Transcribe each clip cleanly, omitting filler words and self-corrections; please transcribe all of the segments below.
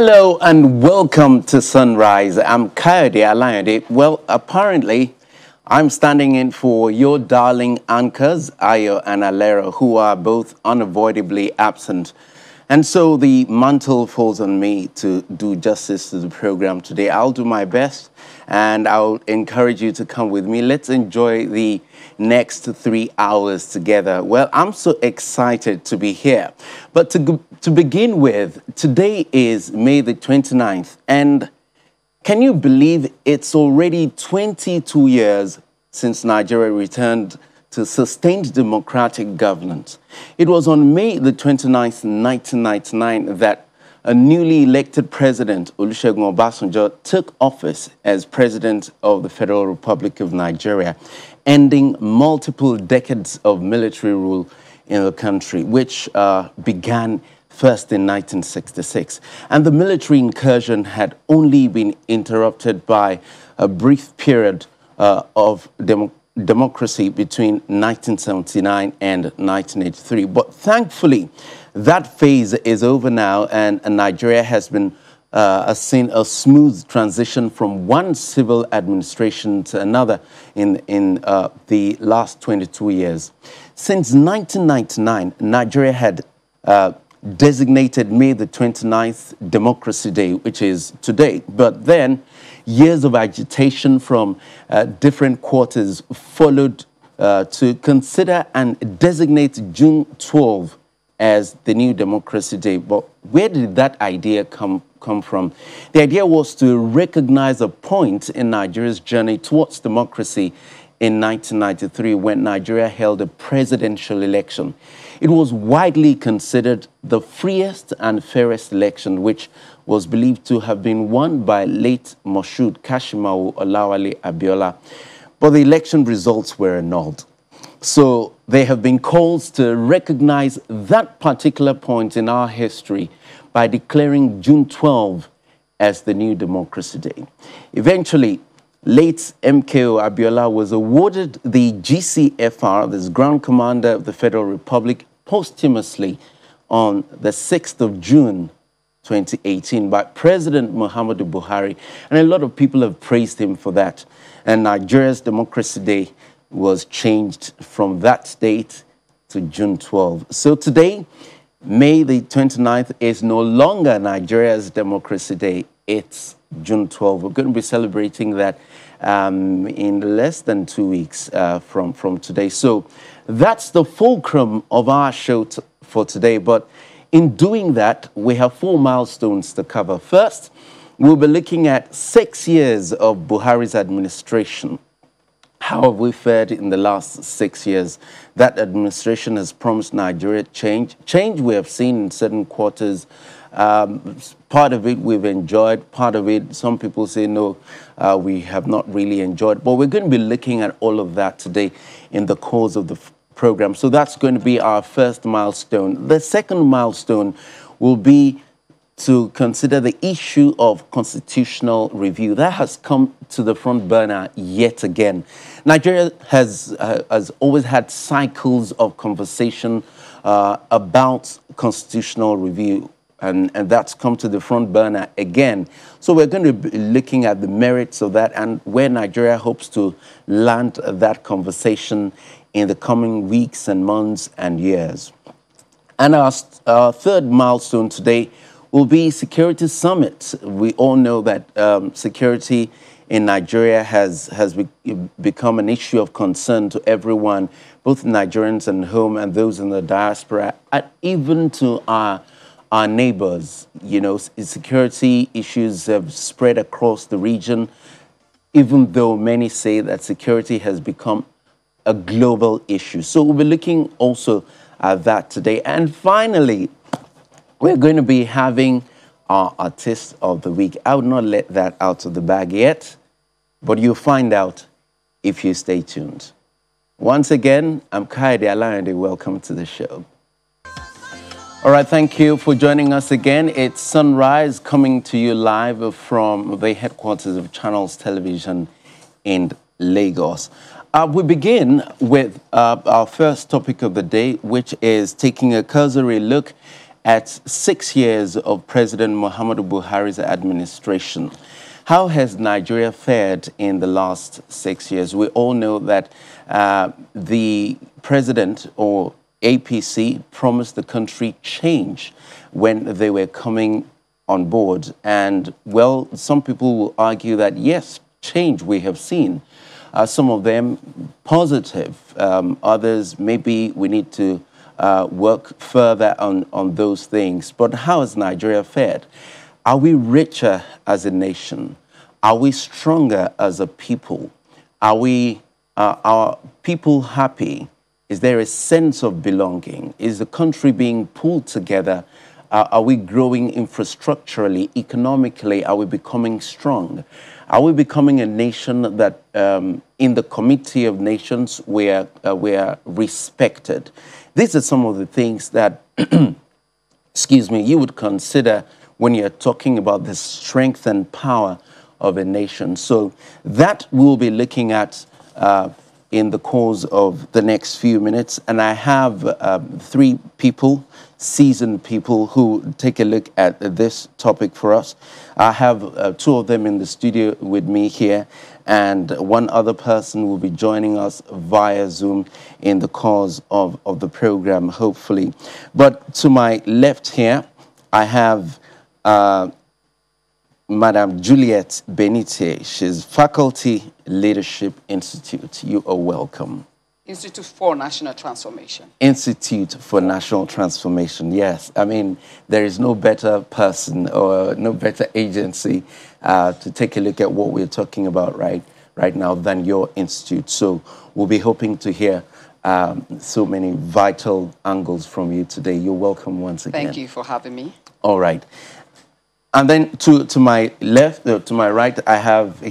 Hello and welcome to Sunrise. I'm Kayode Alayande. Well, apparently, I'm standing in for your darling anchors, Ayo and Alera, who are both unavoidably absent. And so the mantle falls on me to do justice to the program today. I'll do my best, and I'll encourage you to come with me. Let's enjoy the next 3 hours together. Well, I'm so excited to be here. But to begin with, today is May the 29th, and can you believe it's already 22 years since Nigeria returned to sustained democratic governance? It was on May the 29th, 1999, that a newly elected president, Olusegun Obasanjo, took office as president of the Federal Republic of Nigeria, ending multiple decades of military rule in the country, which began first in 1966. And the military incursion had only been interrupted by a brief period of democracy between 1979 and 1983. But thankfully, that phase is over now, and Nigeria has been seen a smooth transition from one civil administration to another in the last 22 years. Since 1999, Nigeria had designated May the 29th Democracy Day, which is today. But then years of agitation from different quarters followed to consider and designate June 12 as the new Democracy Day. But where did that idea come from? The idea was to recognize a point in Nigeria's journey towards democracy in 1993, when Nigeria held a presidential election. It was widely considered the freest and fairest election, which was believed to have been won by late Moshood Kashimawo Olawale Abiola. But the election results were annulled. So there have been calls to recognize that particular point in our history by declaring June 12 as the new Democracy Day. Eventually, late MKO Abiola was awarded the GCFR, this Ground Commander of the Federal Republic, posthumously on the 6th of June 2018 by President Muhammadu Buhari. And a lot of people have praised him for that. And Nigeria's Democracy Day was changed from that date to June 12. So today, May the 29th is no longer Nigeria's Democracy Day. It's June 12. We're going to be celebrating that in less than 2 weeks from today. So that's the fulcrum of our show for today. But in doing that, we have 4 milestones to cover. First, we'll be looking at 6 years of Buhari's administration. How have we fared in the last 6 years? That administration has promised Nigeria change. Change we have seen in certain quarters. Part of it we've enjoyed, part of it some people say no, we have not really enjoyed. But we're going to be looking at all of that today in the course of the program. So that's going to be our first milestone. The second milestone will be to consider the issue of constitutional review. That has come to the front burner yet again. Nigeria has always had cycles of conversation about constitutional review, and that's come to the front burner again. So we're going to be looking at the merits of that and where Nigeria hopes to land that conversation in the coming weeks and months and years. And our third milestone today will be Security Summit. We all know that security in Nigeria has become an issue of concern to everyone, both Nigerians at home and those in the diaspora, and even to our neighbors. You know, security issues have spread across the region, even though many say that security has become a global issue. So we'll be looking also at that today. And finally, we're going to be having our Artist of the Week. I would not let that out of the bag yet, but you'll find out if you stay tuned. Once again, I'm Kayode Alayande. Welcome to the show. All right, thank you for joining us again. It's Sunrise coming to you live from the headquarters of Channels Television in Lagos. We begin with our first topic of the day, which is taking a cursory look at 6 years of President Muhammadu Buhari's administration, how has Nigeria fared in the last 6 years? We all know that the president or APC promised the country change when they were coming on board. And, well, some people will argue that, yes, change we have seen. Some of them positive. Others, maybe we need to work further on those things. But how has Nigeria fared? Are we richer as a nation? Are we stronger as a people? Are people happy? Is there a sense of belonging? Is the country being pulled together? Are we growing infrastructurally, economically? Are we becoming strong? Are we becoming a nation that in the Committee of Nations we are respected? These are some of the things that, excuse me, you would consider when you're talking about the strength and power of a nation. So that we'll be looking at in the course of the next few minutes. And I have three people, seasoned people, who take a look at this topic for us. I have two of them in the studio with me here, and one other person will be joining us via Zoom in the course of the program, hopefully. But to my left here, I have Madam Juliet Benite. She's Faculty Leadership Institute. You are welcome. Institute for National Transformation. Institute for National Transformation, yes. I mean, there is no better person or no better agency to take a look at what we're talking about right now than your institute. So we'll be hoping to hear so many vital angles from you today. You're welcome once again. Thank you for having me. All right. And then to my left, to my right, I have,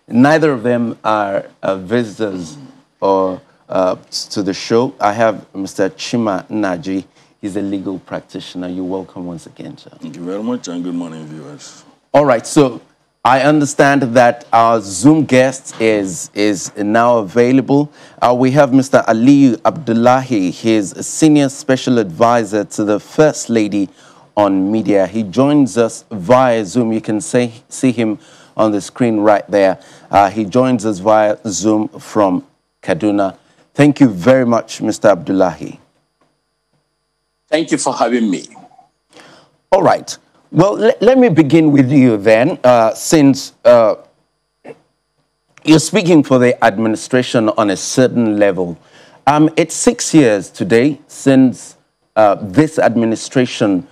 neither of them are visitors or to the show. I have Mr. Chima Naji. He's a legal practitioner. You're welcome once again, sir. Thank you very much, and good morning, viewers. All right, so I understand that our Zoom guest is now available. We have Mr. Aliyu Abdullahi. He's a senior special advisor to the First Lady on Media. He joins us via Zoom. You can see him on the screen right there. He joins us via Zoom from Kaduna. Thank you very much, Mr. Abdullahi. Thank you for having me. All right. Well, let me begin with you then, since you're speaking for the administration on a certain level. It's 6 years today since this administration,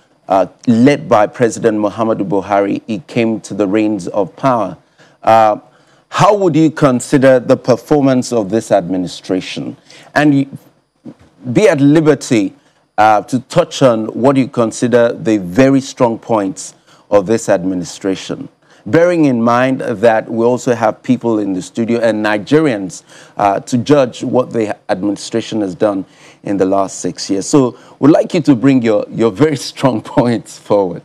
led by President Muhammadu Buhari, he came to the reins of power. How would you consider the performance of this administration? And be at liberty to touch on what you consider the very strong points of this administration, bearing in mind that we also have people in the studio and Nigerians to judge what the administration has done in the last 6 years. So we'd like you to bring your very strong points forward.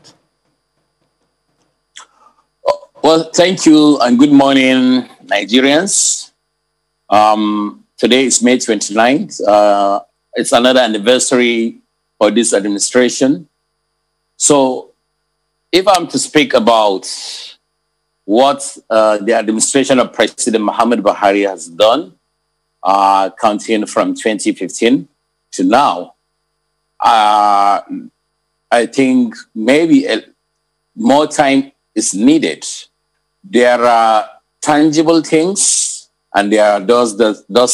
Well, thank you and good morning, Nigerians. Today is May 29th. It's another anniversary for this administration. So if I'm to speak about what the administration of President Muhammadu Buhari has done, counting from 2015 to now, I think maybe more time is needed. There are tangible things, and there are those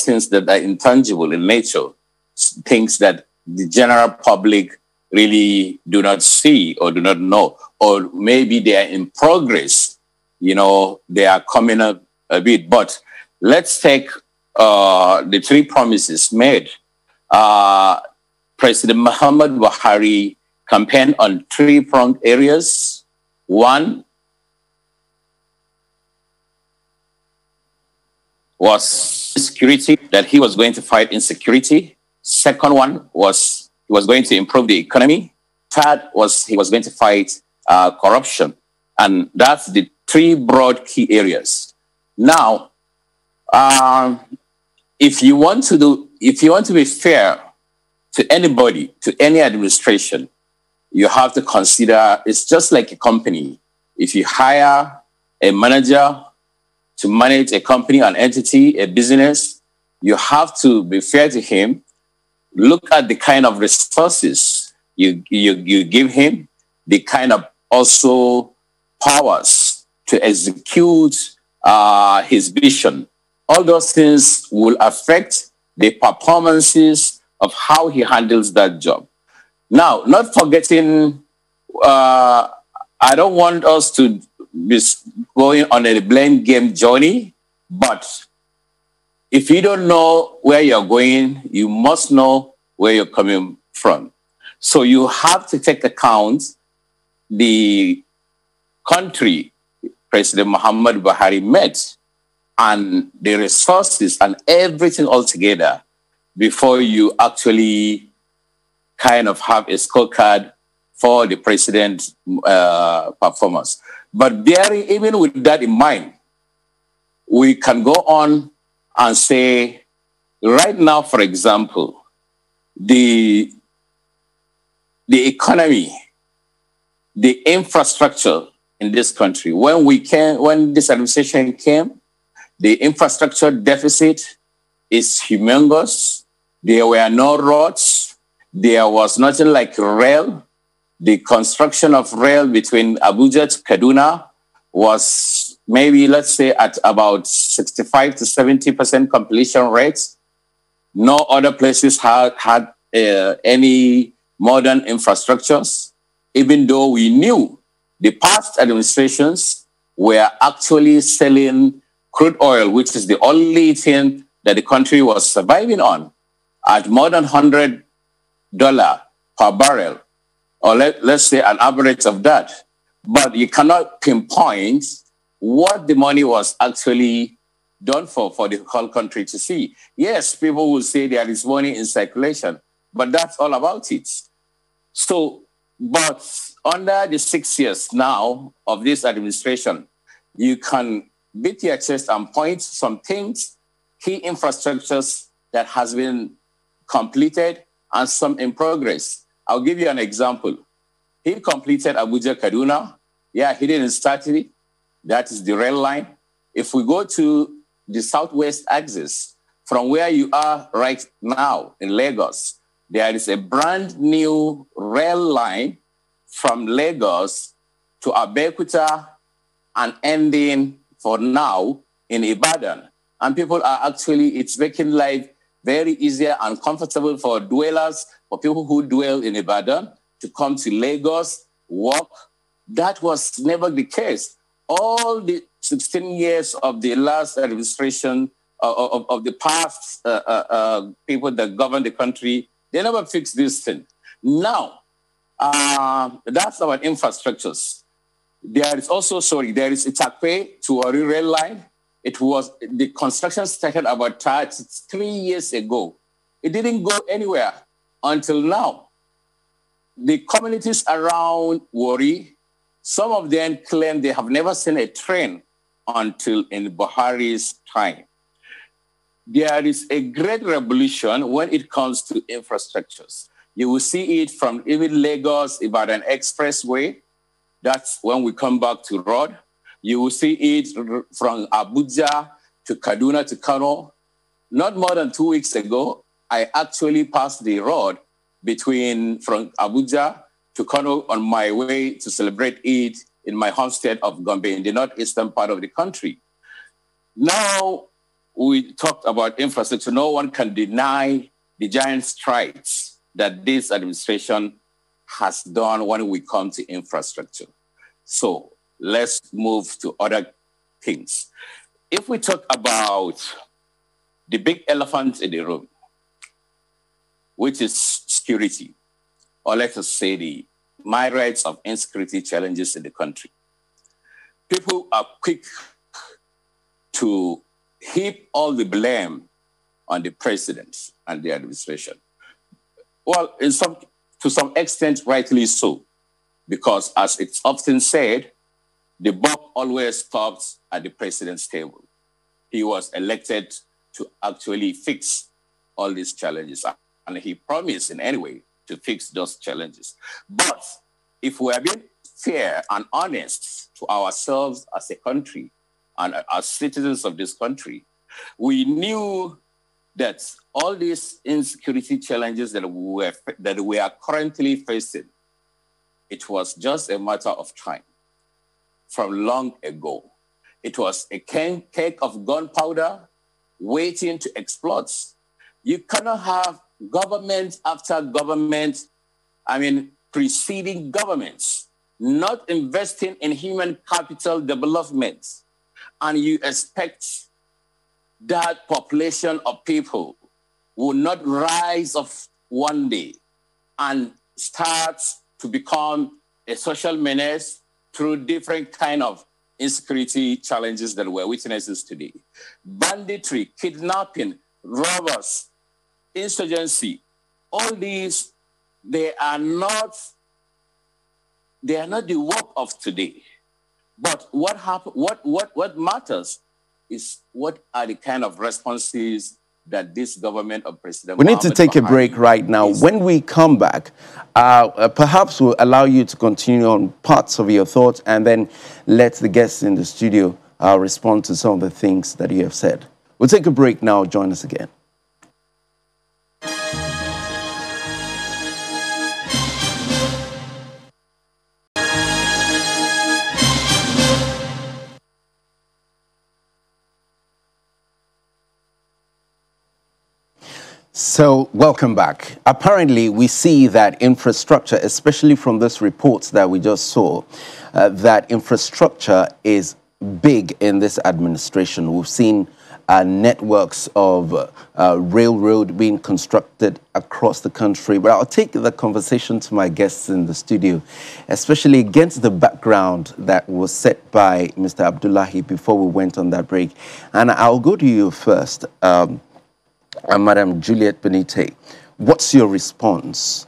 things that are intangible in nature, things that the general public really do not see or do not know, or maybe they are in progress. You know, they are coming up a bit. But let's take the three promises made. President Muhammad Buhari campaigned on three-pronged areas. One was security, that he was going to fight insecurity. Second one was he was going to improve the economy. Third was he was going to fight corruption. And that's the three broad key areas. Now, if you want to be fair to anybody, to any administration, you have to consider it's just like a company. If you hire a manager to manage a company, an entity, a business, you have to be fair to him. Look at the kind of resources you give him, the kind of also powers to execute his vision. All those things will affect the performances of how he handles that job. Now, not forgetting, I don't want us to be going on a blame game journey, but if you don't know where you're going, you must know where you're coming from. So you have to take account the country President Muhammad Buhari met and the resources and everything altogether before you actually kind of have a scorecard for the president's performance. But bearing even with that in mind, we can go on and say, right now, for example, the economy, the infrastructure in this country, when this administration came, the infrastructure deficit is humongous. There were no roads. There was nothing like rail. The construction of rail between Abuja to Kaduna was maybe, let's say, at about 65 to 70% completion rates. No other places had any modern infrastructures, even though we knew the past administrations were actually selling crude oil, which is the only thing that the country was surviving on, at more than $100 per barrel, or let's say an average of that. But you cannot pinpoint what the money was actually done for the whole country to see. Yes, people will say there is money in circulation, but that's all about it. So, but under the 6 years now of this administration, you can beat your chest and point some things, key infrastructures that has been completed and some in progress. I'll give you an example. He completed Abuja Kaduna. Yeah, he didn't start it. That is the rail line. If we go to the southwest axis, from where you are right now in Lagos, there is a brand new rail line from Lagos to Abeculta and ending for now in Ibadan. And people are actually, it's making life very easier and comfortable for dwellers, for people who dwell in Ibadan to come to Lagos, walk. That was never the case. All the 16 years of the last administration, of the past people that govern the country, they never fixed this thing. Now, that's our infrastructures. There is also, there is Itakpe to Ori rail line. The construction started about 3 years ago. It didn't go anywhere until now. The communities around Wari, some of them claim they have never seen a train until in Buhari's time. There is a great revolution when it comes to infrastructures. You will see it from even Lagos, Ibadan Expressway. That's when we come back to road. You will see it from Abuja to Kaduna to Kano. Not more than 2 weeks ago, I actually passed the road from Abuja to Kano on my way to celebrate Eid in my home state of Gombe in the northeastern part of the country. Now, we talked about infrastructure. No one can deny the giant strides that this administration has done when we come to infrastructure. So let's move to other things. If we talk about the big elephant in the room, which is security, or let us say the myriads of insecurity challenges in the country, people are quick to heap all the blame on the president and the administration. Well, to some extent, rightly so, because as it's often said, the buck always stops at the president's table. He was elected to actually fix all these challenges, and he promised in any way to fix those challenges. But if we are being fair and honest to ourselves as a country and as citizens of this country, we knew that all these insecurity challenges that we are currently facing, it was just a matter of time from long ago. It was a cake of gunpowder waiting to explode. You cannot have government after government, preceding governments, not investing in human capital development, and you expect that population of people will not rise up one day and start to become a social menace through different kind of insecurity challenges that we're witnesses today. Banditry, kidnapping, robbers, insurgency, all these, they are not the work of today. But what matters is what are the kind of responses that this government of President We need to take a break right now. is. When we come back, perhaps we'll allow you to continue on parts of your thoughts and then let the guests in the studio respond to some of the things that you have said. We'll take a break now. Join us again. So, welcome back. Apparently, we see that infrastructure, especially from these reports that we just saw, that infrastructure is big in this administration. We've seen networks of railroad being constructed across the country. But I'll take the conversation to my guests in the studio, especially against the background that was set by Mr. Abdullahi before we went on that break. And I'll go to you first. Madam Juliet Benite, what's your response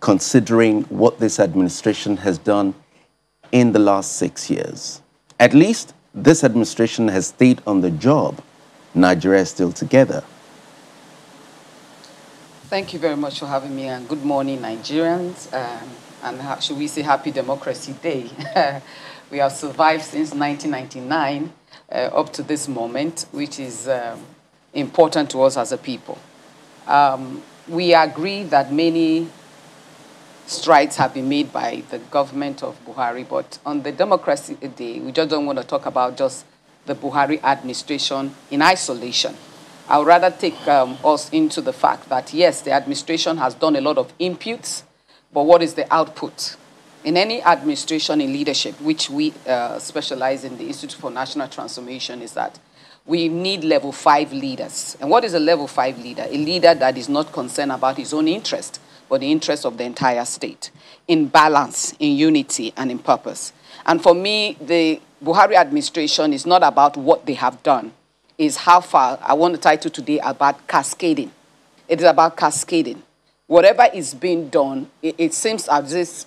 considering what this administration has done in the last 6 years? At least this administration has stayed on the job. Nigeria is still together. Thank you very much for having me, and good morning, Nigerians. And should we say Happy Democracy Day? We have survived since 1999 up to this moment, which is important to us as a people. We agree that many strides have been made by the government of Buhari, but on the Democracy Day, we just don't want to talk about just the Buhari administration in isolation. I would rather take us into the fact that, yes, the administration has done a lot of inputs, but what is the output? In any administration in leadership, which we specialize in the Institute for National Transformation, is that we need level 5 leaders. And what is a level 5 leader? A leader that is not concerned about his own interest, but the interest of the entire state, in balance, in unity, and in purpose. And for me, the Buhari administration is not about what they have done, it's how far. I want to title today about cascading. It is about cascading. Whatever is being done, it seems as this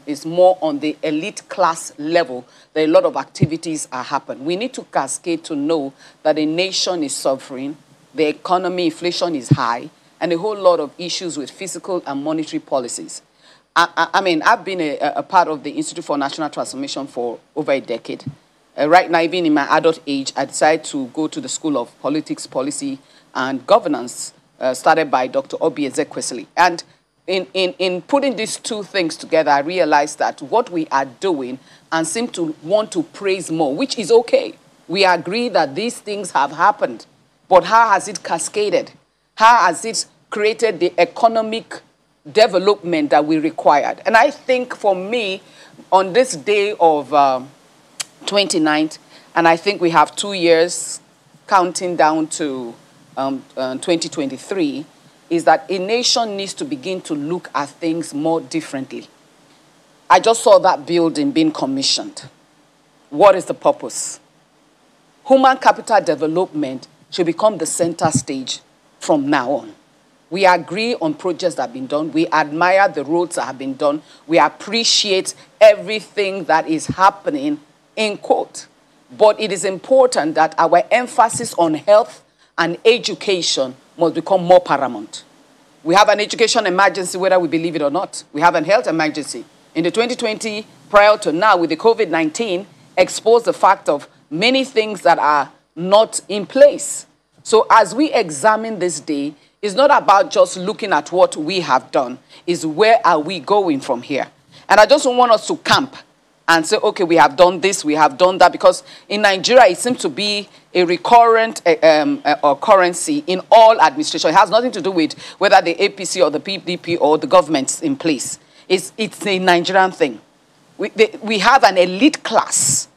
is more on the elite class level that a lot of activities are happening. We need to cascade to know that the nation is suffering, the economy, inflation is high, and a whole lot of issues with fiscal and monetary policies. I mean, I've been a part of the Institute for National Transformation for over a decade. Right now, even in my adult age, I decided to go to the School of Politics, Policy, and Governance, started by Dr. Obi Ezekwesili. And in putting these two things together, I realized that what we are doing and seem to want to praise more, which is okay. We agree that these things have happened, but how has it cascaded? How has it created the economic development that we required? And I think for me, on this day of 29th, and I think we have 2 years counting down to 2023, is that a nation needs to begin to look at things more differently. I just saw that building being commissioned. What is the purpose? Human capital development should become the center stage from now on. We agree on projects that have been done. We admire the roads that have been done. We appreciate everything that is happening, in quote. But it is important that our emphasis on health and education must become more paramount. We have an education emergency, whether we believe it or not. We have a health emergency in the 2020 prior to now with the COVID-19 exposed the fact of many things that are not in place. So as we examine this day, it's not about just looking at what we have done, it's where are we going from here. And I just don't want us to camp and say, okay, we have done this, we have done that, because in Nigeria, it seems to be a recurrent currency in all administration. It has nothing to do with whether the APC or the PDP or the government's in place. It's a Nigerian thing. We have an elite class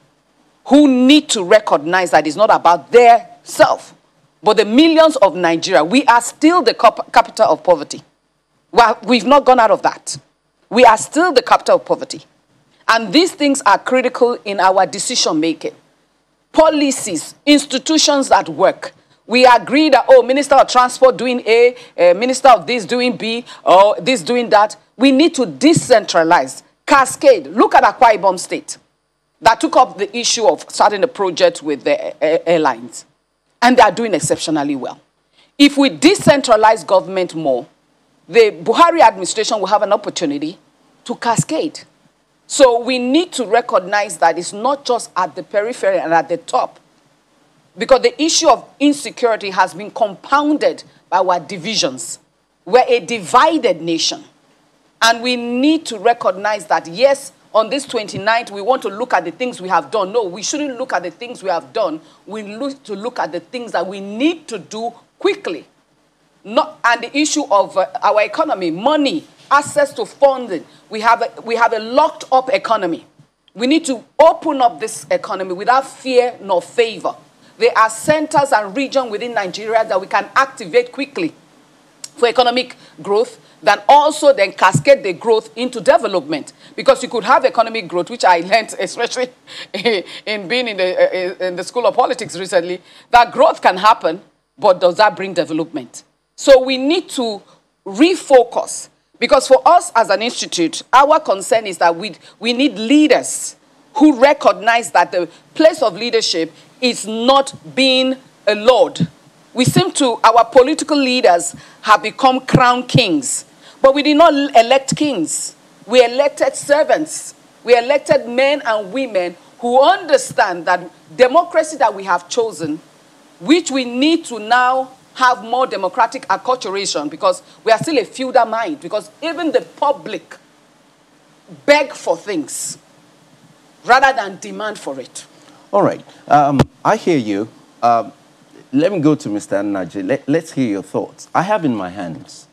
who need to recognize that it's not about their self, but the millions of Nigeria. We are still the capital of poverty. Well, we've not gone out of that. We are still the capital of poverty. And these things are critical in our decision making. Policies, institutions that work. We agree that, oh, Minister of Transport doing A, Minister of this doing B, or this doing that. We need to decentralize, cascade. Look at Akwa Ibom State that took up the issue of starting a project with the airlines. And they are doing exceptionally well. If we decentralize government more, the Buhari administration will have an opportunity to cascade. So we need to recognize that it's not just at the periphery and at the top, because the issue of insecurity has been compounded by our divisions. We're a divided nation. And we need to recognize that, yes, on this 29th, we want to look at the things we have done. No, we shouldn't look at the things we have done. We need to look at the things that we need to do quickly. And the issue of our economy, money, access to funding. We have a locked up economy. We need to open up this economy without fear nor favor. There are centers and regions within Nigeria that we can activate quickly for economic growth, then also then cascade the growth into development. Because you could have economic growth, which I learned, especially in being in the School of Politics recently, that growth can happen, but does that bring development? So we need to refocus. Because for us as an institute, our concern is that we need leaders who recognize that the place of leadership is not being a lord. Our political leaders have become crown kings. But we did not elect kings. We elected servants. We elected men and women who understand that democracy that we have chosen, which we need to now have more democratic acculturation, because we are still a feudal mind, because even the public beg for things rather than demand for it. All right. I hear you. Let me go to Mr. Naji. Let's hear your thoughts. I have in my hands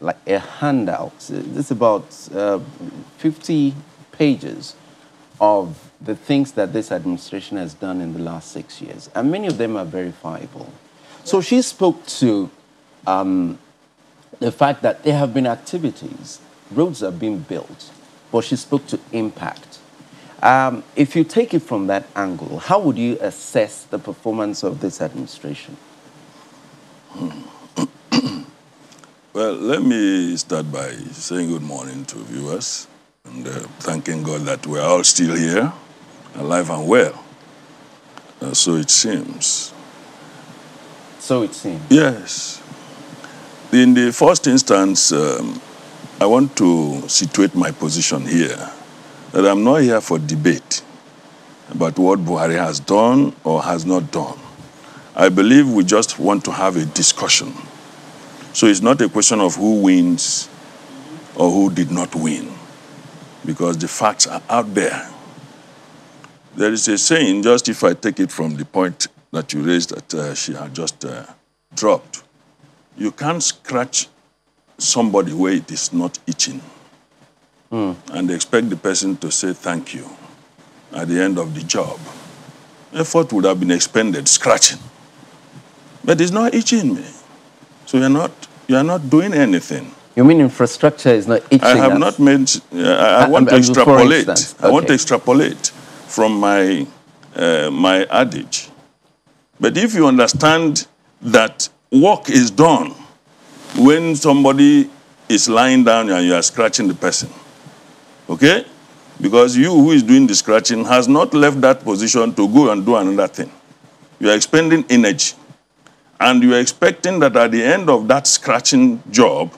like a handout. It's about 50 pages of the things that this administration has done in the last 6 years, and many of them are verifiable. So she spoke to the fact that there have been activities, roads are being built, but she spoke to impact. If you take it from that angle, how would you assess the performance of this administration? Well, let me start by saying good morning to viewers and thanking God that we're all still here, alive and well. So it seems. So it seems. Yes. In the first instance, I want to situate my position here, that I'm not here for debate about what Buhari has done or has not done. I believe we just want to have a discussion. So it's not a question of who wins or who did not win, because the facts are out there. There is a saying, just if I take it from the point that you raised that she had just dropped, you can't scratch somebody where it is not itching and expect the person to say thank you at the end of the job. Effort would have been expended scratching, but it's not itching me. So you're not doing anything. You mean infrastructure is not itching? I have not made. I want to extrapolate. Okay. I want to extrapolate from my my adage. But if you understand that work is done when somebody is lying down and you are scratching the person, okay? Because you who is doing the scratching has not left that position to go and do another thing. You are expending energy. And you are expecting that at the end of that scratching job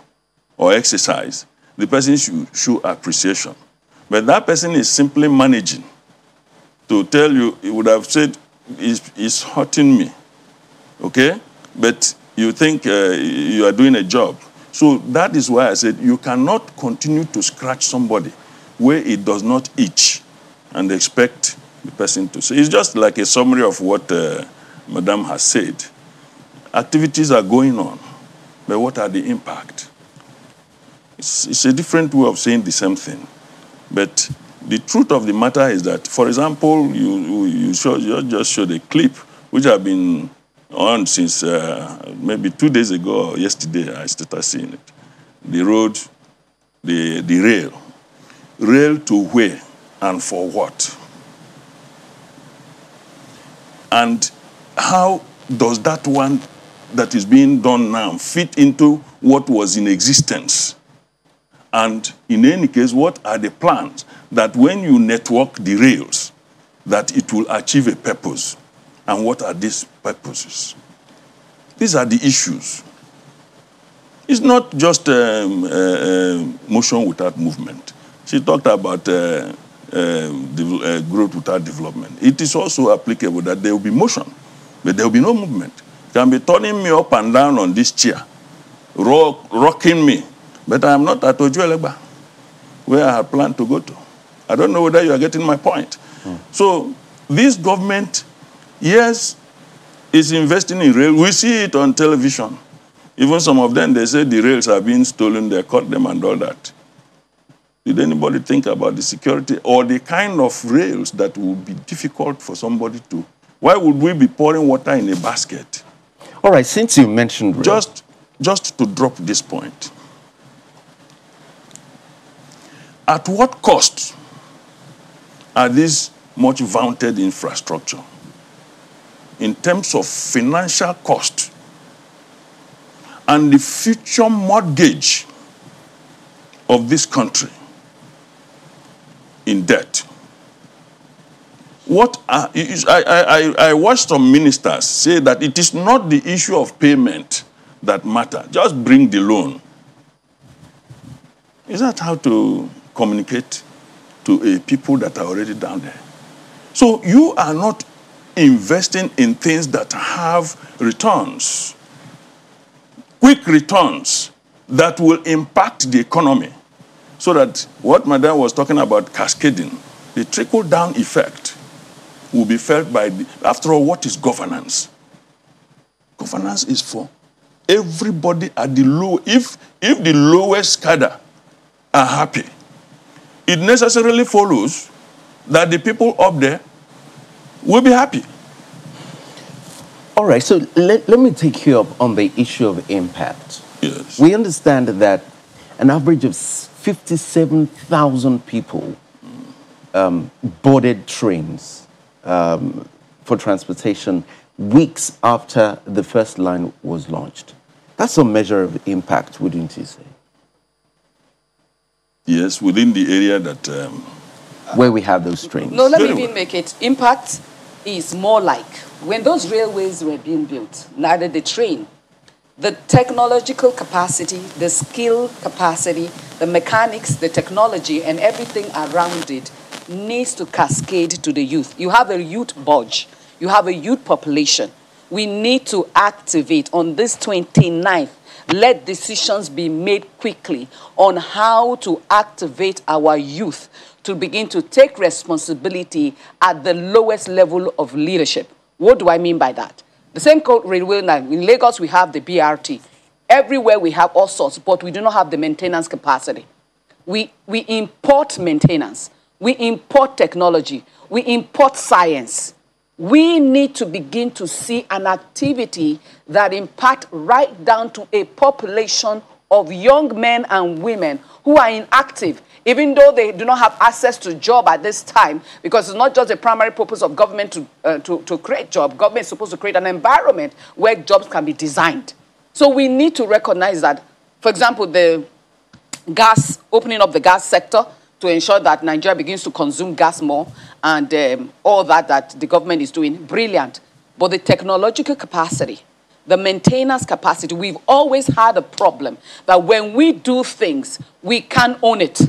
or exercise, the person should show appreciation. But that person is simply managing to tell you, he would have said, it's hurting me, okay? But you think you are doing a job. So that is why I said you cannot continue to scratch somebody where it does not itch and expect the person to say. It's just like a summary of what Madam has said. Activities are going on, but what are the impact? It's a different way of saying the same thing. But the truth of the matter is that, for example, you just showed a clip which have been on since maybe 2 days ago or yesterday. I started seeing it. The road, the rail. Rail to where and for what? And how does that one that is being done now fit into what was in existence? And in any case, what are the plans that when you network the rails, that it will achieve a purpose? And what are these purposes? These are the issues. It's not just motion without movement. She talked about growth without development. It is also applicable that there will be motion, but there will be no movement. You can be turning me up and down on this chair, rocking me, but I am not at Ojuelegba, where I had planned to go to. I don't know whether you are getting my point. So this government, yes, is investing in rail. We see it on television. Even some of them, they say the rails are being stolen, they caught them and all that. Did anybody think about the security or the kind of rails that would be difficult for somebody to? Why would we be pouring water in a basket? All right, since you mentioned rail. Just to drop this point. At what cost are these much vaunted infrastructure in terms of financial cost and the future mortgage of this country in debt? What I watched some ministers say that it is not the issue of payment that matter. Just bring the loan. Is that how to communicate to a people that are already down there? So you are not investing in things that have returns, quick returns that will impact the economy, so that what Madam was talking about cascading, the trickle-down effect will be felt by after all, what is governance? Governance is for everybody at the low. If the lowest cadre are happy, it necessarily follows that the people up there will be happy. All right, so let me take you up on the issue of impact. Yes. We understand that an average of 57,000 people boarded trains for transportation weeks after the first line was launched. That's a measure of impact, wouldn't you say? Yes, within the area that... where we have those trains. No, let me even make it. Impact is more like when those railways were being built, neither the train, the technological capacity, the skill capacity, the mechanics, the technology, and everything around it needs to cascade to the youth. You have a youth budge. You have a youth population. We need to activate on this 29th. Let decisions be made quickly on how to activate our youth to begin to take responsibility at the lowest level of leadership. What do I mean by that? The same railway line. In Lagos, we have the BRT. Everywhere we have all sorts, but we do not have the maintenance capacity. We import maintenance. We import technology. We import science. We need to begin to see an activity that impact right down to a population of young men and women who are inactive, even though they do not have access to job at this time, because it's not just the primary purpose of government to create jobs. Government is supposed to create an environment where jobs can be designed. So we need to recognize that, for example, the opening up the gas sector to ensure that Nigeria begins to consume gas more and all that the government is doing, brilliant. But the technological capacity, the maintenance capacity, we've always had a problem that when we do things, we can't own it.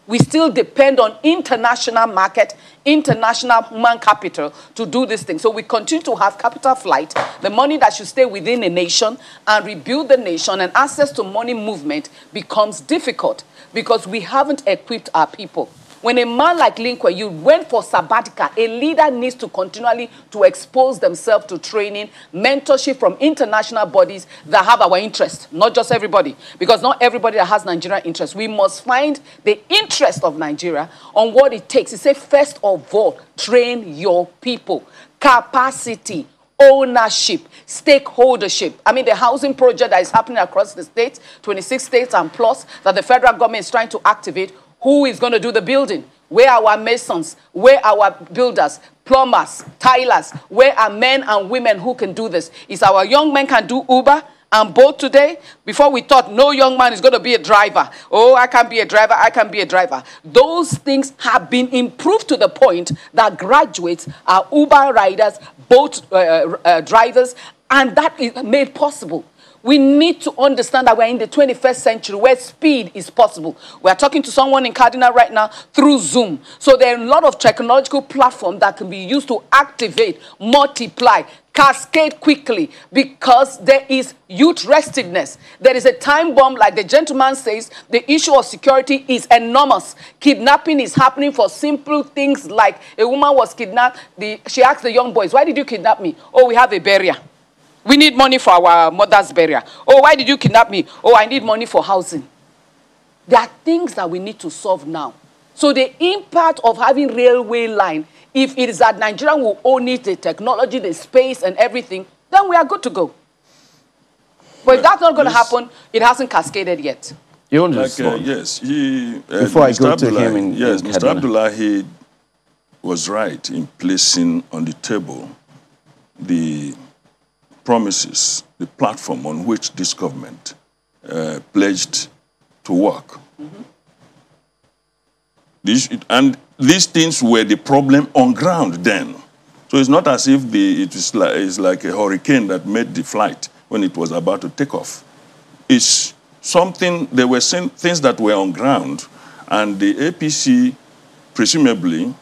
We still depend on international market, international human capital to do this thing. So we continue to have capital flight, the money that should stay within a nation and rebuild the nation, and access to money movement becomes difficult because we haven't equipped our people. When a man like Lincoln, you went for sabbatical, a leader needs to continually to expose themselves to training, mentorship from international bodies that have our interest, not just everybody, because not everybody that has Nigerian interest. We must find the interest of Nigeria on what it takes. He said, first of all, train your people. Capacity, ownership, stakeholdership. I mean, the housing project that is happening across the states, 26 states and plus, that the federal government is trying to activate. Who is going to do the building? Where are our masons? Where are our builders, plumbers, tilers? Where are men and women who can do this? Is our young men can do Uber and Bolt today? Before we thought no young man is going to be a driver. Oh, I can be a driver, I can be a driver. Those things have been improved to the point that graduates are Uber riders, Bolt drivers, and that is made possible. We need to understand that we're in the 21st century where speed is possible. We're talking to someone in Cardinal right now through Zoom. So there are a lot of technological platforms that can be used to activate, multiply, cascade quickly because there is youth restiveness. There is a time bomb, like the gentleman says, the issue of security is enormous. Kidnapping is happening for simple things like a woman was kidnapped. She asked the young boys, why did you kidnap me? Oh, we have a barrier. We need money for our mother's burial. Oh, why did you kidnap me? Oh, I need money for housing. There are things that we need to solve now. So the impact of having railway line, if it is that Nigeria will own it, the technology, the space and everything, then we are good to go. But if that's not going to happen, it hasn't cascaded yet. You want to respond? Yes. Before Mr. I go to him in Mr. Abdullahi was right in placing on the table the promises, the platform on which this government pledged to work. And these things were the problem on ground then. So it's not as if it's like a hurricane that made the flight when it was about to take off. It's something, there were things that were on ground, and the APC, presumably,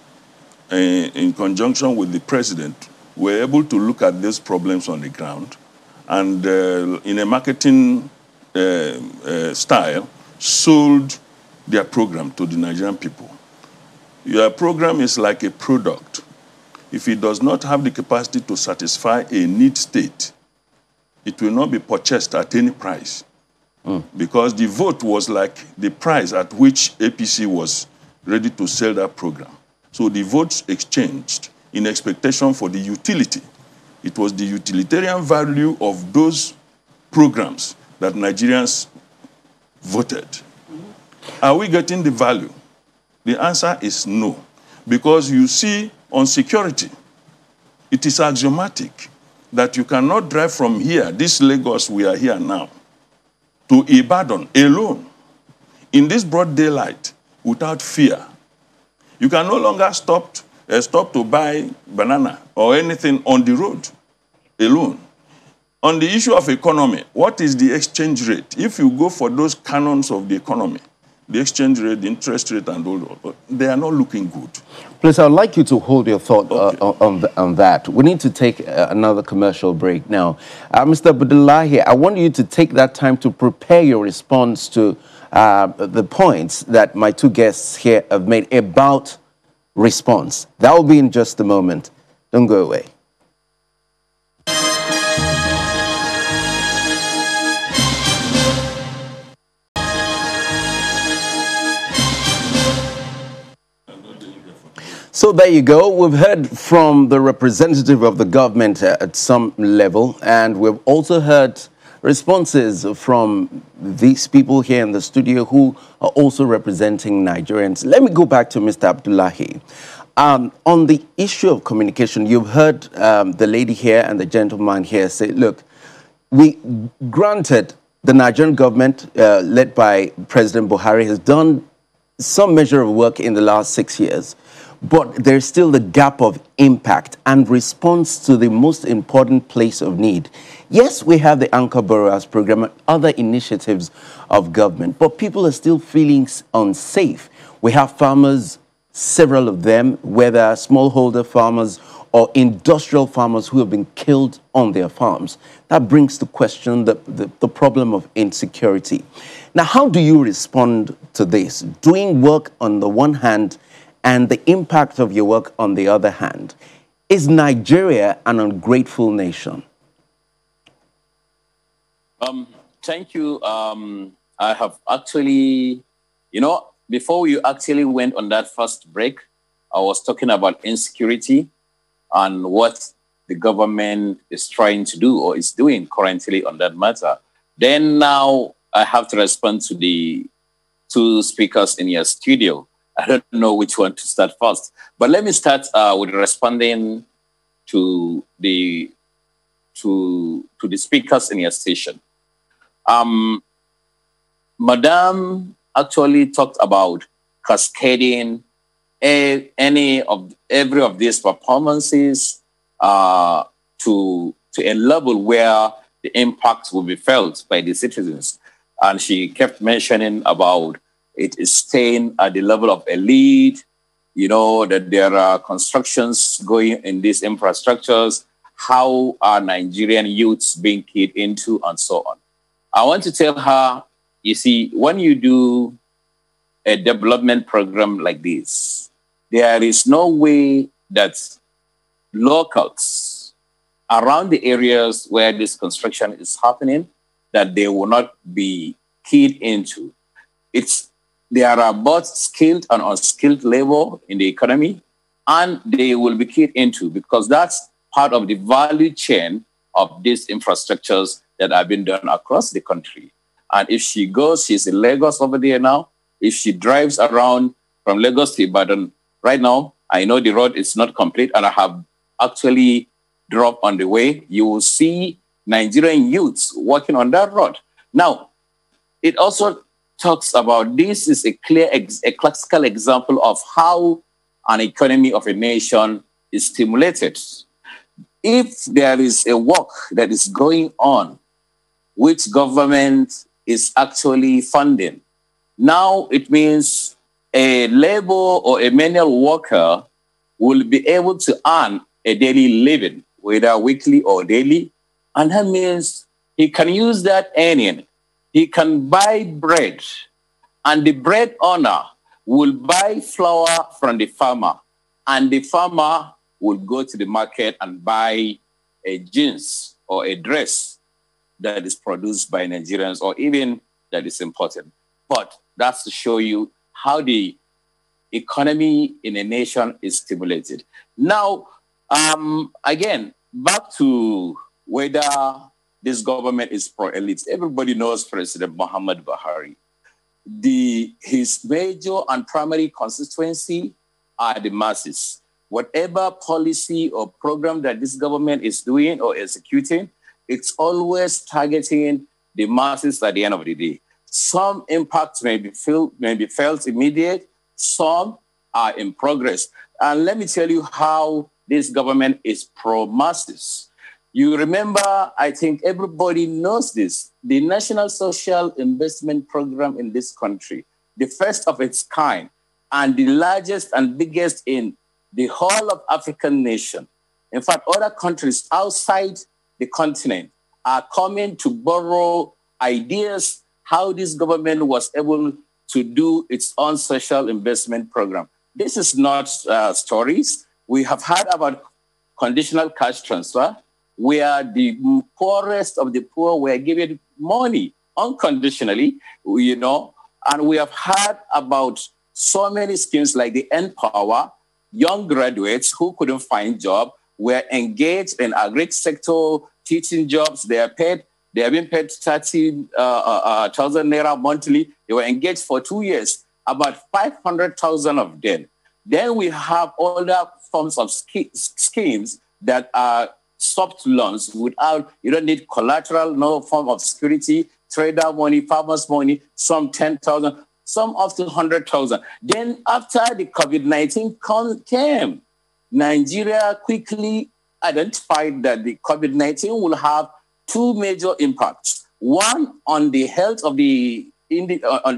in conjunction with the president, were able to look at these problems on the ground and in a marketing style, sold their program to the Nigerian people. Your program is like a product. If it does not have the capacity to satisfy a need state, it will not be purchased at any price. Because the vote was like the price at which APC was ready to sell that program. So the votes exchanged in expectation for the utility. It was the utilitarian value of those programs that Nigerians voted. Are we getting the value? The answer is no. Because you see, on security, it is axiomatic that you cannot drive from here, this Lagos we are here now, to Ibadan alone, in this broad daylight, without fear. You can no longer stop to buy banana or anything on the road alone. On the issue of economy, what is the exchange rate? If you go for those canons of the economy, the exchange rate, the interest rate, and all, they are not looking good. Please, I would like you to hold your thought on that. We need to take another commercial break now. Mr. Abdullahi, I want you to take that time to prepare your response to the points that my two guests here have made about response. That will be in just a moment. Don't go away. So there you go. We've heard from the representative of the government at some level, and we've also heard responses from these people here in the studio who are also representing Nigerians. Let me go back to Mr. Abdullahi. On the issue of communication, you've heard the lady here and the gentleman here say, look, we granted the Nigerian government, led by President Buhari, has done some measure of work in the last 6 years. But there's still the gap of impact and response to the most important place of need. Yes, we have the Anchor Borrowers Program and other initiatives of government, but people are still feeling unsafe. We have farmers, several of them, whether smallholder farmers or industrial farmers who have been killed on their farms. That brings to question the problem of insecurity. Now, how do you respond to this? Doing work on the one hand and the impact of your work on the other hand. Is Nigeria an ungrateful nation? Thank you. I have actually, before we actually went on that first break, I was talking about insecurity and what the government is trying to do or is doing currently on that matter. Then now I have to respond to the two speakers in your studio. I don't know which one to start first, but let me start with responding to the speakers in your station. Madam actually talked about cascading every of these performances to a level where the impact will be felt by the citizens. And she kept mentioning about it is staying at the level of elite, that there are constructions going in these infrastructures. How are Nigerian youths being keyed into and so on? I want to tell her, you see, when you do a development program like this, there is no way that locals around the areas where this construction is happening, that they will not be keyed into. There are both skilled and unskilled labor in the economy, and they will be keyed into because that's part of the value chain of these infrastructures that have been done across the country. And if she goes, she's in Lagos over there now. If she drives around from Lagos to Ibadan right now, I know the road is not complete, and I have actually dropped on the way. You will see Nigerian youths working on that road. Now, it also talks about this is a classical example of how an economy of a nation is stimulated. If there is a work that is going on, which government is actually funding, now it means a labor or a manual worker will be able to earn a daily living, whether weekly or daily. And that means he can use that earning. He can buy bread, and the bread owner will buy flour from the farmer, and the farmer will go to the market and buy a jeans or a dress that is produced by Nigerians or even that is imported. But that's to show you how the economy in a nation is stimulated. Now, again, back to whether this government is pro-elite. Everybody knows President Muhammad Buhari. His major and primary constituency are the masses. Whatever policy or program that this government is doing or executing, it's always targeting the masses at the end of the day. Some impacts may be felt immediate, some are in progress. And let me tell you how this government is pro-masses. You remember, I think everybody knows this, the National Social Investment Program in this country, the first of its kind, and the largest and biggest in the whole of African nation. In fact, other countries outside the continent are coming to borrow ideas how this government was able to do its own social investment program. This is not stories. We have heard about conditional cash transfer, where the poorest of the poor were given money unconditionally, and we have heard about so many schemes like the Empower. Young graduates who couldn't find job were engaged in agri sector teaching jobs. They have been paid 30,000 naira monthly. They were engaged for 2 years, about 500,000 of them. Then we have other forms of schemes that are soft loans without, you don't need collateral, no form of security, trader money, farmers money, some 10,000, some up to 100,000. Then after the COVID-19 came, Nigeria quickly identified that the COVID-19 will have two major impacts. One on the health of the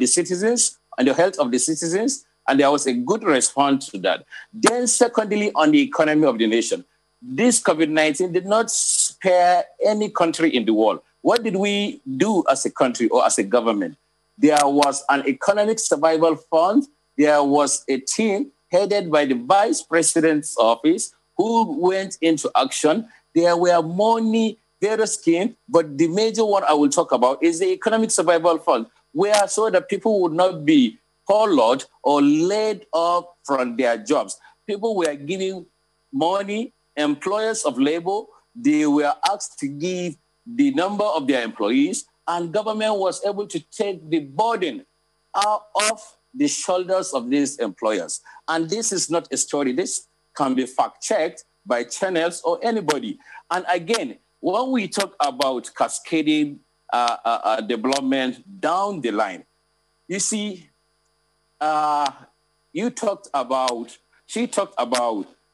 citizens, and the health of the citizens, And there was a good response to that. Then secondly, on the economy of the nation, this COVID-19 did not spare any country in the world. What did we do as a country or as a government? There was an economic survival fund. There was a team headed by the vice president's office who went into action. There were money, various schemes, but the major one I will talk about is the economic survival fund, where so that people would not be furloughed or laid off from their jobs. People were giving money, employers of labor, they were asked to give the number of their employees, and government was able to take the burden out of the shoulders of these employers. And this is not a story. This can be fact-checked by channels or anybody. And again, when we talk about cascading development down the line, you see, she talked about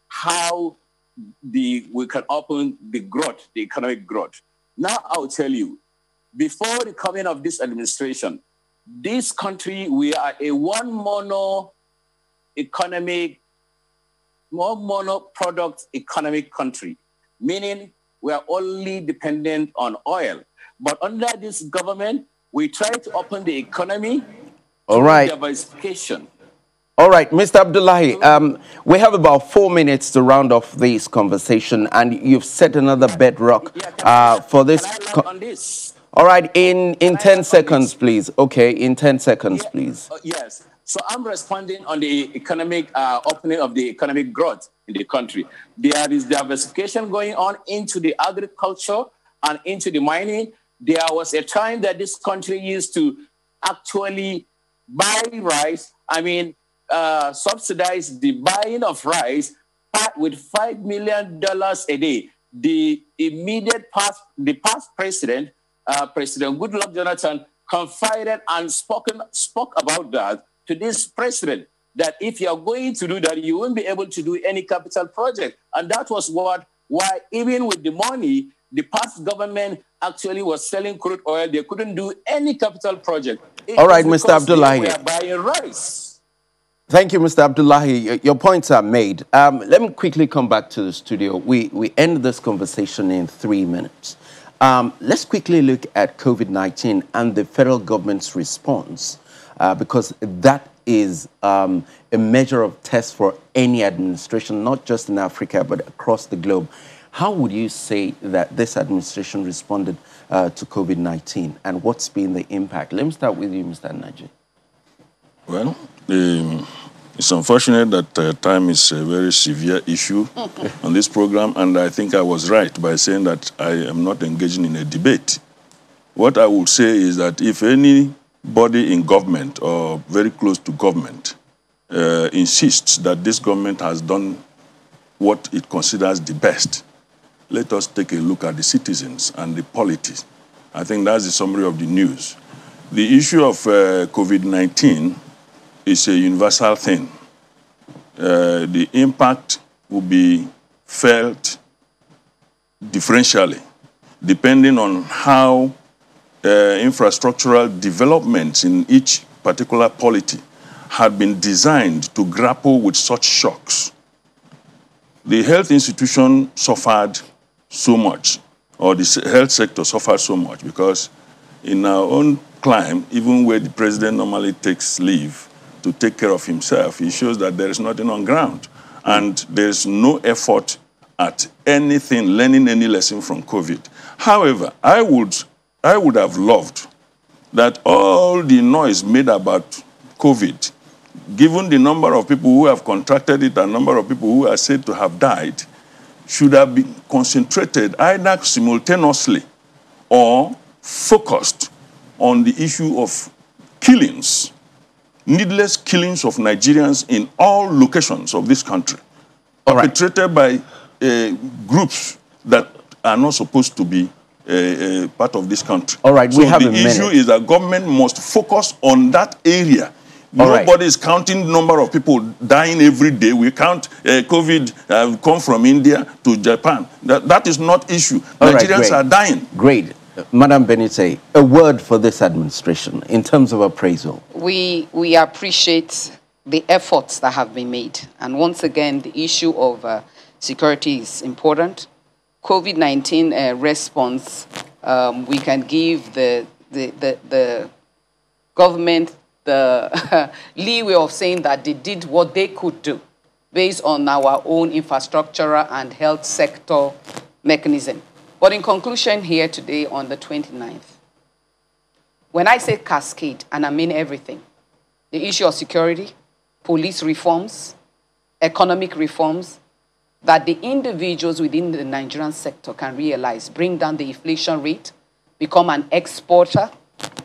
how we can open the growth, the economic growth. Now I'll tell you, before the coming of this administration, this country, we are a mono product economic country, meaning we are only dependent on oil. But under this government, we try to open the economy to diversification. All right, Mr. Abdullahi, we have about 4 minutes to round off this conversation, and you've set another bedrock for this. On this? All right, in 10 seconds, please. Okay, in 10 seconds, please. Yes. So I'm responding on the economic opening of the economic growth in the country. There is diversification going on into the agriculture and into the mining. There was a time that this country used to actually buy rice. Subsidize the buying of rice with $5 million a day. The past president, President Goodluck Jonathan, confided and spoke about that to this president, that if you're going to do that, you won't be able to do any capital project. And that was why even with the money, the past government actually was selling crude oil. They couldn't do any capital project. All right, Mr. Abdullahi. They were buying rice. Thank you, Mr. Abdullahi. Your points are made. Let me quickly come back to the studio. We end this conversation in 3 minutes. Let's quickly look at COVID-19 and the federal government's response, because that is a measure of test for any administration, not just in Africa, but across the globe. How would you say that this administration responded to COVID-19, and what's been the impact? Let me start with you, Mr. Naji. Well, it's unfortunate that time is a very severe issue on this program, and I think I was right by saying that I am not engaging in a debate. What I would say is that if anybody in government or very close to government insists that this government has done what it considers the best, let us take a look at the citizens and the polities. I think that's the summary of the news. The issue of COVID-19 is a universal thing. The impact will be felt differentially, depending on how infrastructural developments in each particular polity had been designed to grapple with such shocks. The health institution suffered so much, or the health sector suffered so much, because in our own climb, even where the president normally takes leave to take care of himself, he shows that there is nothing on ground. And there's no effort at anything, learning any lesson from COVID. However, I would have loved that all the noise made about COVID, given the number of people who have contracted it and number of people who are said to have died, should have been concentrated either simultaneously or focused on the issue of killings, needless killings of Nigerians in all locations of this country, perpetrated by groups that are not supposed to be part of this country. All right, we have a minute. The issue is that government must focus on that area. Nobody is counting the number of people dying every day. We count COVID come from India to Japan. That is not issue. Nigerians are dying. Great. Madam Benite, a word for this administration in terms of appraisal. We appreciate the efforts that have been made. And once again, the issue of security is important. COVID-19 response, we can give the government the leeway of saying that they did what they could do based on our own infrastructural and health sector mechanism. But in conclusion here today on the 29th, when I say cascade, and I mean everything, the issue of security, police reforms, economic reforms, that the individuals within the Nigerian sector can realize, bring down the inflation rate, become an exporter,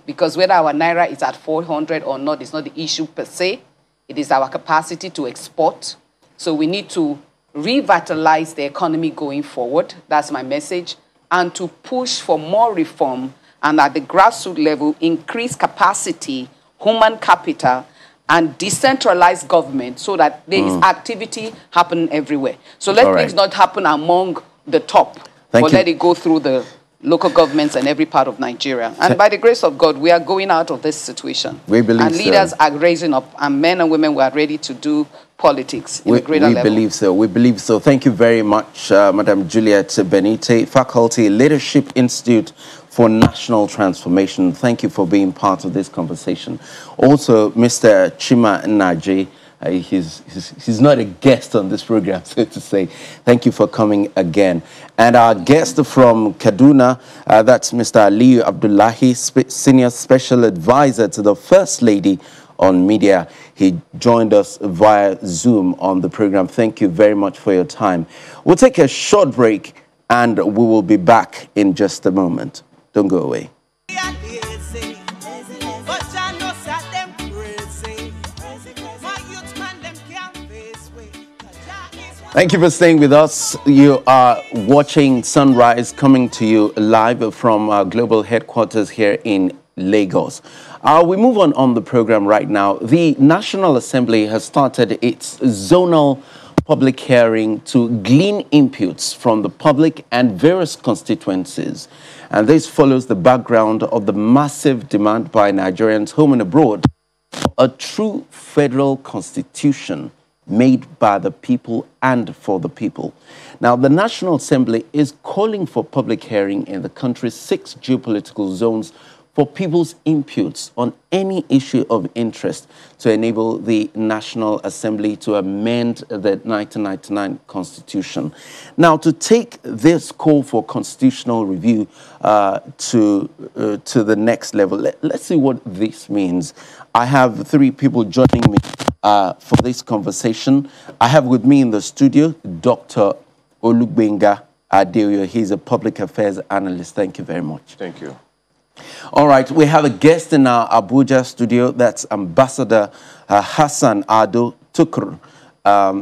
because whether our naira is at 400 or not is not the issue per se. It is our capacity to export. So we need to revitalize the economy going forward. That's my message. And to push for more reform and at the grassroots level, increase capacity, human capital, and decentralized government so that there is activity happening everywhere. So let things not happen among the top, but let it go through the local governments and every part of Nigeria. And by the grace of God, we are going out of this situation. We believe and leaders are raising up, and men and women were ready to do politics in a greater level. We believe so. We believe so. Thank you very much, Madam Juliet Benite, Faculty Leadership Institute for National Transformation. Thank you for being part of this conversation. Also, Mr. Chima Naji, he's not a guest on this program, so to say. Thank you for coming again. And our guest from Kaduna, that's Mr. Aliyu Abdullahi, Senior Special Advisor to the First Lady on Media. He joined us via Zoom on the program. Thank you very much for your time. We'll take a short break and we will be back in just a moment. Don't go away. Thank you for staying with us. You are watching Sunrise, coming to you live from our global headquarters here in Lagos. We move on the program right now. The National Assembly has started its zonal public hearing to glean inputs from the public and various constituencies. And this follows the background of the massive demand by Nigerians home and abroad for a true federal constitution made by the people and for the people. Now, the National Assembly is calling for public hearing in the country's 6 geopolitical zones for people's inputs on any issue of interest to enable the National Assembly to amend the 1999 Constitution. Now, to take this call for constitutional review to the next level, let's see what this means. I have 3 people joining me for this conversation. I have with me in the studio Dr. Olugbenga Adeoyo. He's a public affairs analyst. Thank you very much. Thank you. All right, we have a guest in our Abuja studio. That's Ambassador Hassan Ado Tukur.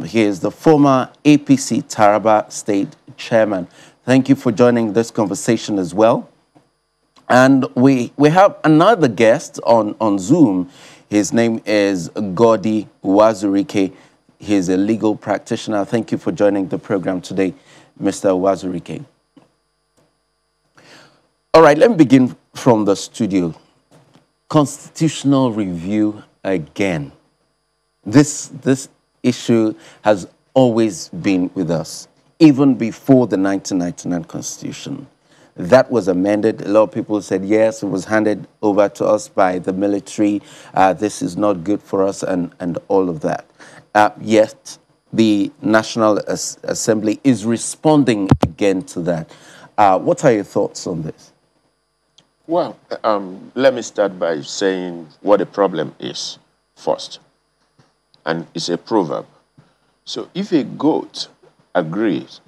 He is the former APC Taraba State Chairman. Thank you for joining this conversation as well. And we have another guest on Zoom. His name is Godi Wazurike. He's a legal practitioner. Thank you for joining the program today, Mr. Wazurike. All right, let me begin from the studio. Constitutional review again. This issue has always been with us, even before the 1999 Constitution. That was amended. A lot of people said, yes, it was handed over to us by the military. This is not good for us and all of that. Yet, the National Assembly is responding again to that. What are your thoughts on this? Well, let me start by saying what the problem is first. And it's a proverb. So if a goat agrees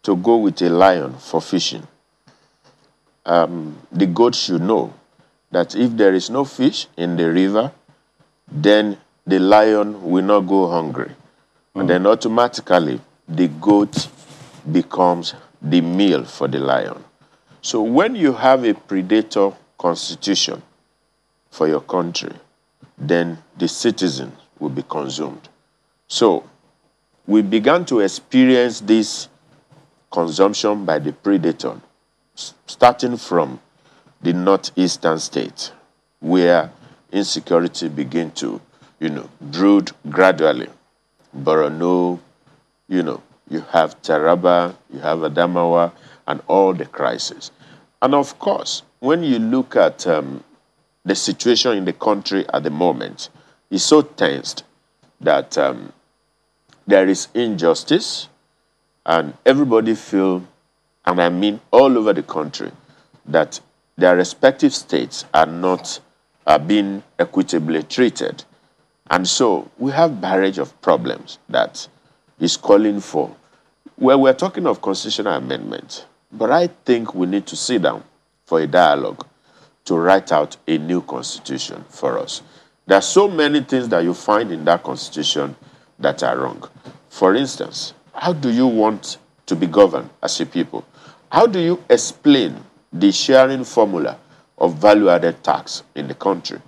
to go with a lion for fishing, the goat should know that if there is no fish in the river, then the lion will not go hungry. And then automatically, the goat becomes the meal for the lion. So when you have a predator constitution for your country, then the citizens will be consumed. So we began to experience this consumption by the predator, starting from the northeastern state, where insecurity began to brewed gradually. Borno, you have Taraba, you have Adamawa, and all the crises. And of course, when you look at the situation in the country at the moment, it's so tensed that there is injustice, and everybody feel, and I mean all over the country, that their respective states are not being equitably treated. And so we have barrage of problems that is calling for. Well, we're talking of constitutional amendment, but I think we need to sit down for a dialogue to write out a new constitution for us. There are so many things that you find in that constitution that are wrong. For instance, how do you want to be governed as a people? How do you explain the sharing formula of value-added tax in the country,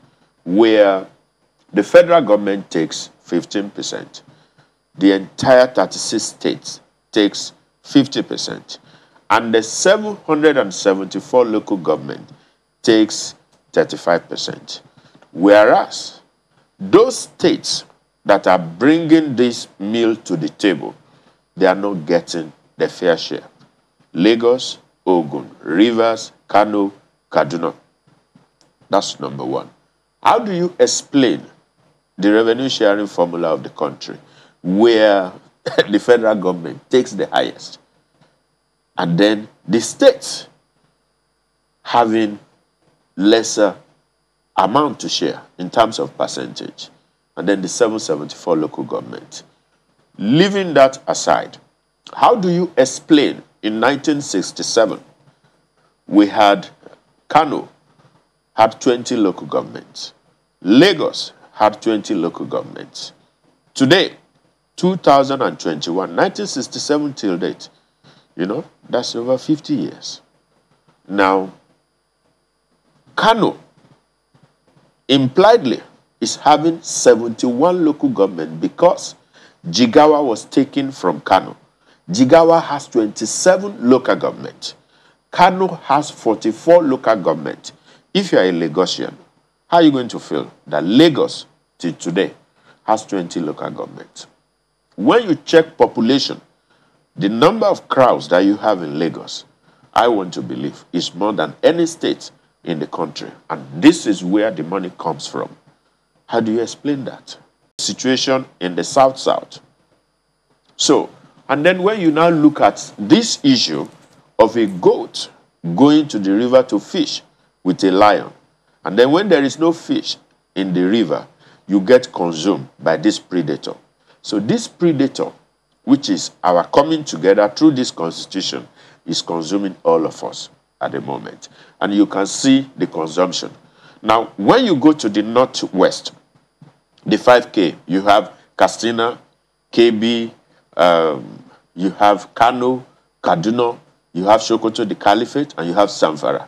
where the federal government takes 15%, the entire 36 states takes 50%, and the 774 local government takes 35%. Whereas those states that are bringing this meal to the table, they are not getting the fair share. Lagos, Ogun, Rivers, Kano, Kaduna. That's number one. How do you explain the revenue sharing formula of the country, where the federal government takes the highest, and then the states having lesser amount to share in terms of percentage, and then the 774 local government? Leaving that aside, how do you explain in 1967 we had Kano had 20 local governments, Lagos had 20 local governments. Today, 2021, 1967 till date, that's over 50 years. Now, Kano impliedly is having 71 local government because Jigawa was taken from Kano. Jigawa has 27 local government. Kano has 44 local government. If you are a Lagosian, how are you going to feel that Lagos, till today, has 20 local government? When you check population, the number of crowds that you have in Lagos, I want to believe, is more than any state in the country. And this is where the money comes from. How do you explain that? Situation in the South-South. So, and then when you now look at this issue of a goat going to the river to fish with a lion, and then when there is no fish in the river, you get consumed by this predator. So this predator, which is our coming together through this constitution, is consuming all of us at the moment. And you can see the consumption. Now, when you go to the northwest, the 5K, you have Katsina, KB, you have Kano, Kaduna, you have Sokoto, the Caliphate, and you have Zamfara.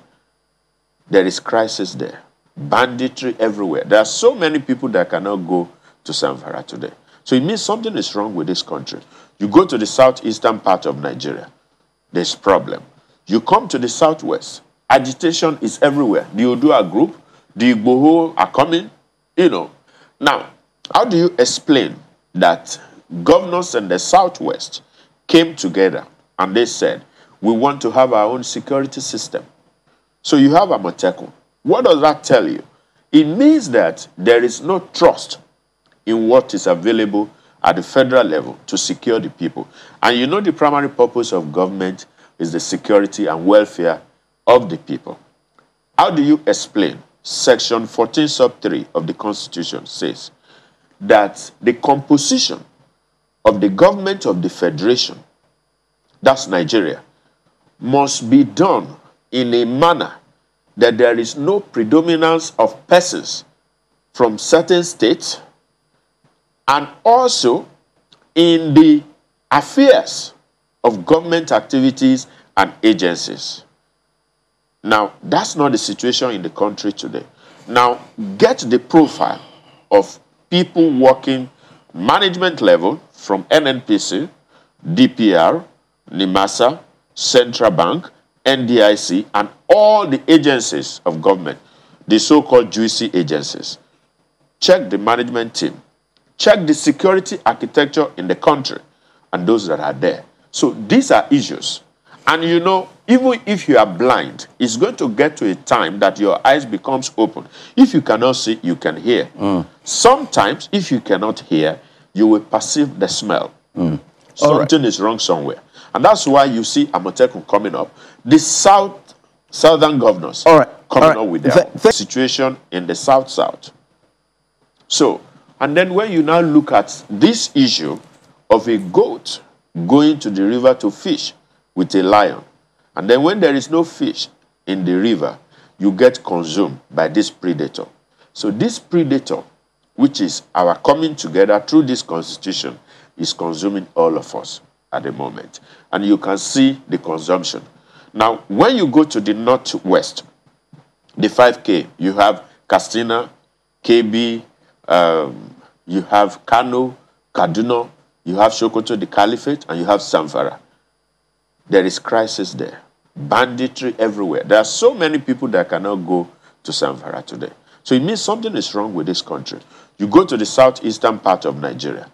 There is crisis there. Banditry everywhere. There are so many people that cannot go to Zamfara today. So it means something is wrong with this country. You go to the southeastern part of Nigeria, there's problem. You come to the southwest, agitation is everywhere. The Odua group, the Igboho are coming, Now, how do you explain that governors in the southwest came together and they said, we want to have our own security system? So you have Amotekun. What does that tell you? It means that there is no trust in what is available at the federal level to secure the people. And the primary purpose of government is the security and welfare of the people. How do you explain? Section 14 sub 3 of the Constitution says that the composition of the government of the Federation, that's Nigeria, must be done in a manner that there is no predominance of persons from certain states, and also in the affairs of government activities and agencies. Now, that's not the situation in the country today. Now, get the profile of people working management level from NNPC, DPR, NIMASA, Central Bank, NDIC, and all the agencies of government, the so-called juicy agencies. check the management team, check the security architecture in the country and those that are there. So these are issues. And you know, even if you are blind, it's going to get to a time that your eyes becomes open. If you cannot see, you can hear. Sometimes, if you cannot hear, you will perceive the smell. Something is wrong somewhere. And that's why you see Amotekun coming up. The southern governors coming up with their situation in the south. So, and then when you now look at this issue of a goat going to the river to fish with a lion, and then when there is no fish in the river, you get consumed by this predator. So this predator, which is our coming together through this constitution, is consuming all of us at the moment. And you can see the consumption. Now, when you go to the northwest, the 5K, you have Katsina, KB, you have Kano, Kaduna, you have Sokoto, the Caliphate, and you have Zamfara. There is crisis there. Banditry everywhere. There are so many people that cannot go to Zamfara today. So it means something is wrong with this country. You go to the southeastern part of Nigeria,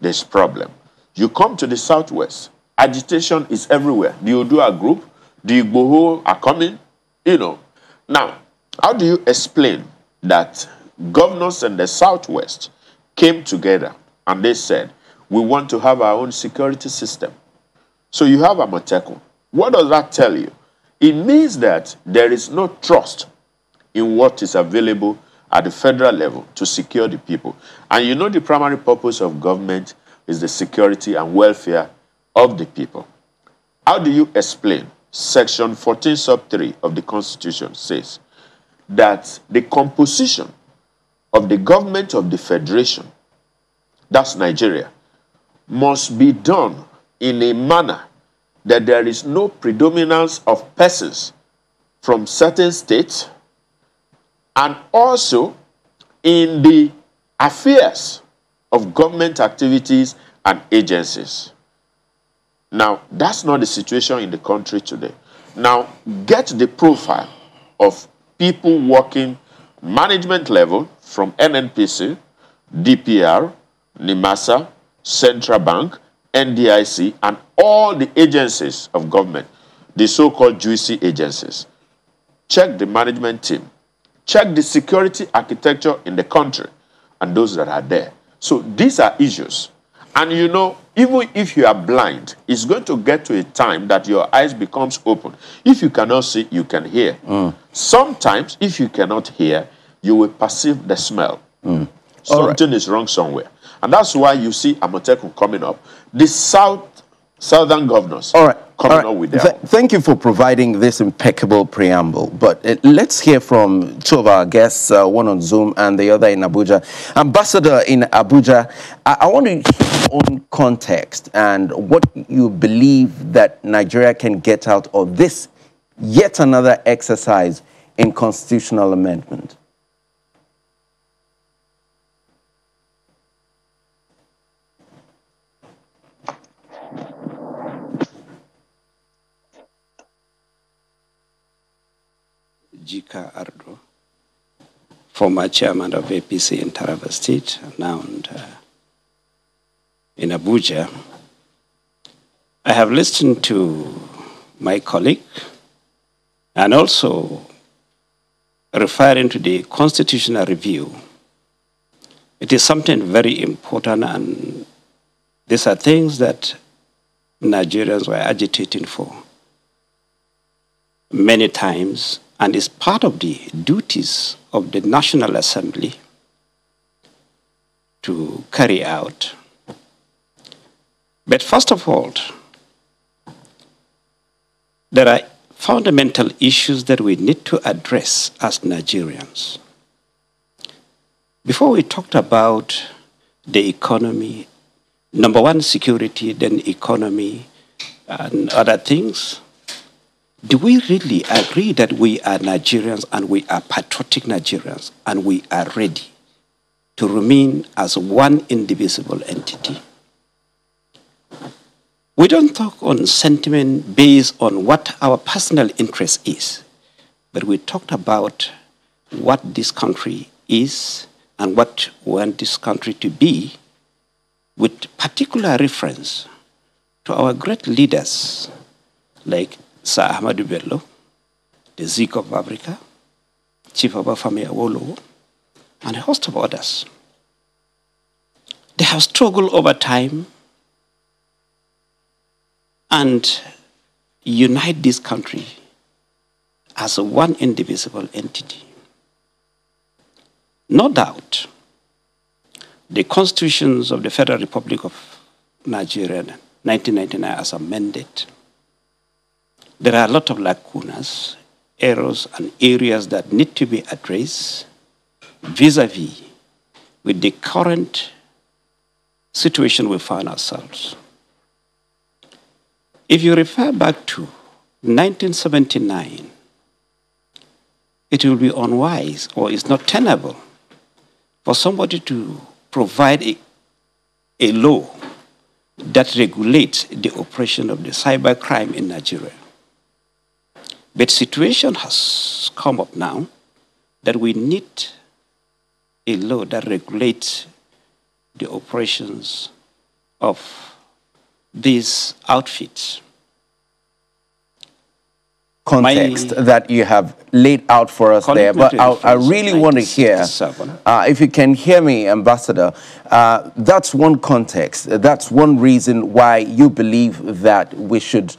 there's problem. You come to the southwest, agitation is everywhere. The Odua group, the Igboho are coming, you know. Now, how do you explain that governors in the southwest came together and they said, we want to have our own security system? So you have Amotekun. What does that tell you? It means that there is no trust in what is available at the federal level to secure the people. And you know the primary purpose of government is the security and welfare of the people. How do you explain? Section 14 sub 3 of the Constitution says that the composition of the government of the federation, that's Nigeria, must be done in a manner that there is no predominance of persons from certain states, and also in the affairs of government activities and agencies. Now, that's not the situation in the country today. Now, get the profile of people working management level from NNPC, DPR, NIMASA, Central Bank, NDIC, and all the agencies of government, the so-called juicy agencies. Check the management team. Check the security architecture in the country and those that are there. So these are issues. And you know, even if you are blind, it's going to get to a time that your eyes becomes open. If you cannot see, you can hear. Sometimes, if you cannot hear, you will perceive the smell. Something is wrong somewhere. And that's why you see Amotekun coming up. The southern governors coming up with their Thank you for providing this impeccable preamble. But let's hear from two of our guests, one on Zoom and the other in Abuja. Ambassador in Abuja, I want to hear your own context and what you believe that Nigeria can get out of this yet another exercise in constitutional amendment. Jika Ardo, former chairman of APC in Taraba State, now in Abuja. I have listened to my colleague and also referring to the constitutional review. It is something very important, and these are things that Nigerians were agitating for many times, and is part of the duties of the National Assembly to carry out. But first of all, there are fundamental issues that we need to address as Nigerians. Before we talked about the economy, number one, security, then economy, and other things, do we really agree that we are Nigerians and we are patriotic Nigerians and we are ready to remain as one indivisible entity? We don't talk on sentiment based on what our personal interest is, but we talked about what this country is and what we want this country to be, with particular reference to our great leaders like Sir Ahmadu Bello, the Zik of Africa, Chief Obafemi Awolowo, and a host of others. They have struggled over time and unite this country as one indivisible entity. No doubt, the constitutions of the Federal Republic of Nigeria, 1999, as amended, there are a lot of lacunas, errors, and areas that need to be addressed vis-a-vis with the current situation we find ourselves. If you refer back to 1979, it will be unwise or it's not tenable for somebody to provide a law that regulates the operation of the cybercrime in Nigeria. But situation has come up now that we need a law that regulates the operations of these outfits. Context that you have laid out for us there, but I really want to hear, if you can hear me, Ambassador, that's one context, that's one reason why you believe that we should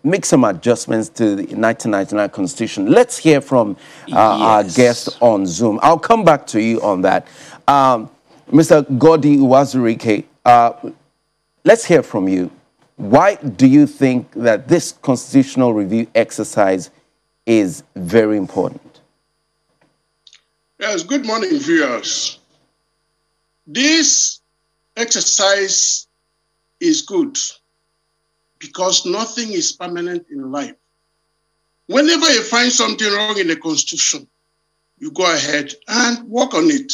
make some adjustments to the 1999 Constitution. Let's hear from our guest on Zoom. I'll come back to you on that. Mr. Godi Uwazurike, let's hear from you. Why do you think that this constitutional review exercise is very important? Yes, good morning, viewers. This exercise is good because nothing is permanent in life. Whenever you find something wrong in the Constitution, you go ahead and work on it.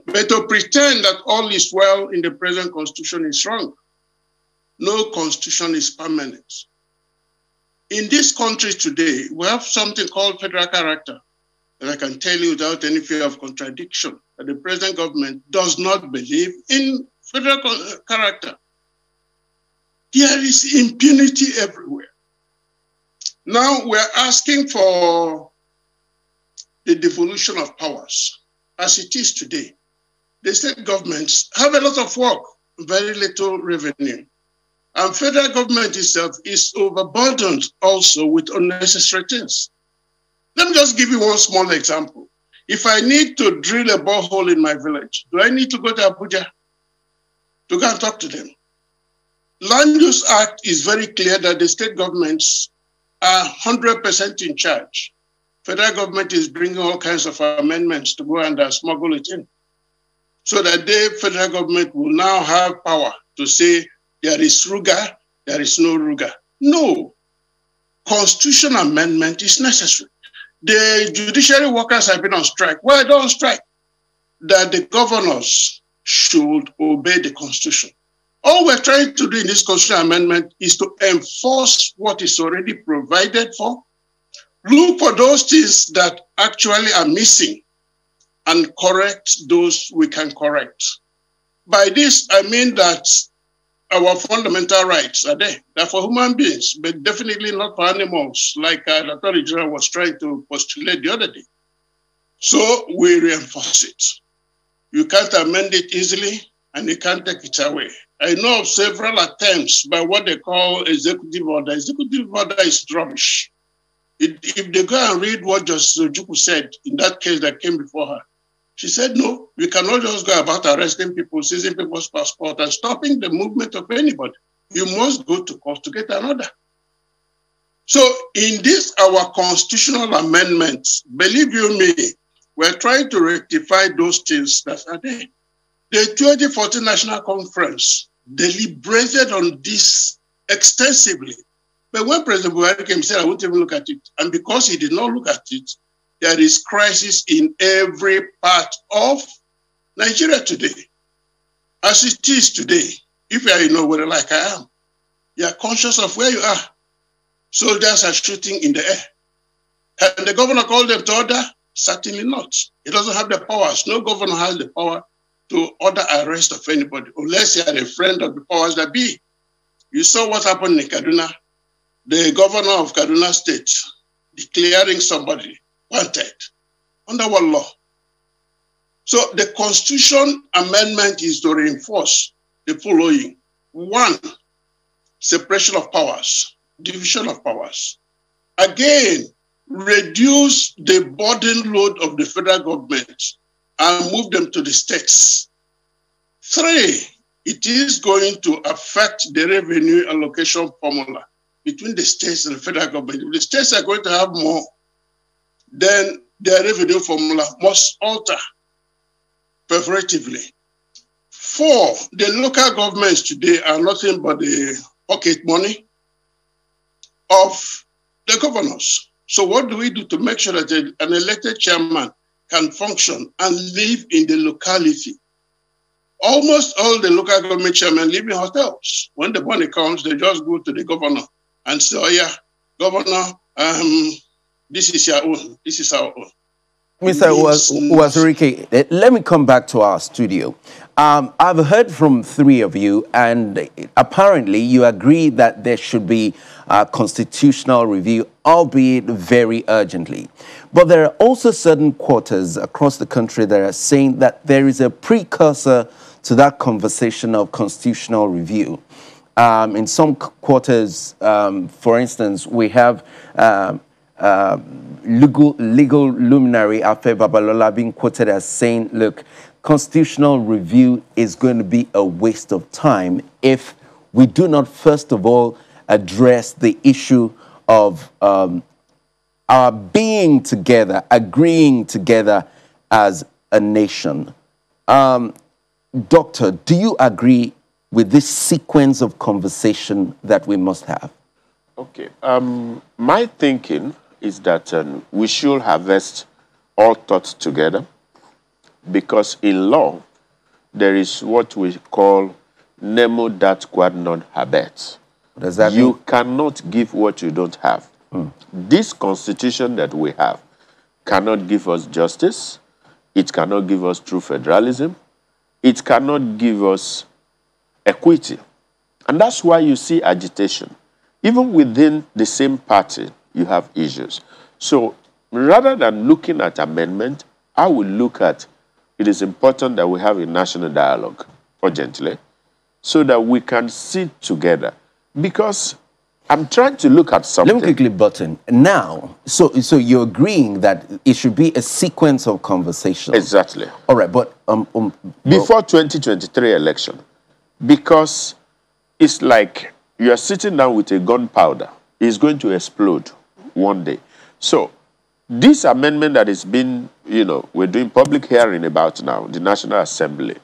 But to pretend that all is well in the present Constitution is wrong. No constitution is permanent. In this country today, we have something called federal character. And I can tell you without any fear of contradiction that the present government does not believe in federal character. There is impunity everywhere. Now we're asking for the devolution of powers. As it is today, the state governments have a lot of work, very little revenue. And federal government itself is overburdened also with unnecessary things. Let me just give you one small example. If I need to drill a borehole in my village, do I need to go to Abuja to go and talk to them? Land Use Act is very clear that the state governments are 100% in charge. Federal government is bringing all kinds of amendments to go and smuggle it in. So that the federal government will now have power to say, there is Ruga, there is no Ruga. No. Constitution amendment is necessary. The judiciary workers have been on strike. Why don't on strike? That the governors should obey the Constitution. All we're trying to do in this Constitutional amendment is to enforce what is already provided for. Look for those things that actually are missing and correct those we can correct. By this, I mean that our fundamental rights are there. They're for human beings, but definitely not for animals, like the Attorney General was trying to postulate the other day. So we reinforce it. You can't amend it easily, and you can't take it away. I know of several attempts by what they call executive order. Executive order is rubbish. If they go and read what Justice Ojukwu said in that case that came before her, she said, no, we cannot just go about arresting people, seizing people's passport and stopping the movement of anybody. You must go to court to get an order. So in this, our constitutional amendments, believe you me, we're trying to rectify those things that are there. The 2014 National Conference deliberated on this extensively. But when President Buhari came and said, I won't even look at it, and because he did not look at it, there is crisis in every part of Nigeria today. As it is today, if you are in Owerri like I am, you are conscious of where you are. Soldiers are shooting in the air. And the governor called them to order. Certainly not. He doesn't have the powers. No governor has the power to order arrest of anybody, unless you are a friend of the powers that be. You saw what happened in Kaduna. The governor of Kaduna State declaring somebody wanted. Under what law? So the Constitution amendment is to reinforce the following. One, separation of powers, division of powers. Again, reduce the burden load of the federal government and move them to the states. Three, it is going to affect the revenue allocation formula between the states and the federal government. If the states are going to have more, then their revenue formula must alter preparatively. Four, the local governments today are nothing but the pocket money of the governors. So what do we do to make sure that an elected chairman can function and live in the locality? Almost all the local government chairmen live in hotels. When the money comes, they just go to the governor and say, oh yeah, governor, this is your own, this is our own. Mr. Wazirike, let me come back to our studio. I've heard from three of you, and apparently you agree that there should be a constitutional review, albeit very urgently. But there are also certain quarters across the country that are saying that there is a precursor to that conversation of constitutional review. In some quarters, for instance, we have legal luminary Afe Babalola being quoted as saying, look, constitutional review is going to be a waste of time if we do not, first of all, address the issue of our being together, agreeing together as a nation. Doctor, do you agree with this sequence of conversation that we must have? Okay. My thinking is that we should harvest all thoughts together, because in law, there is what we call nemo dat quod non habet. What does that mean? You cannot give what you don't have. This constitution that we have cannot give us justice. It cannot give us true federalism. It cannot give us equity. And that's why you see agitation. Even within the same party, you have issues. So rather than looking at amendment, I will look at it is important that we have a national dialogue urgently so that we can sit together. Because I'm trying to look at something. Let me quickly button. Now, so you're agreeing that it should be a sequence of conversations. Exactly. All right, but before 2023 election, because it's like you are sitting down with a gunpowder. It's going to explode one day. So this amendment that is being, we're doing public hearing about now, the National Assembly,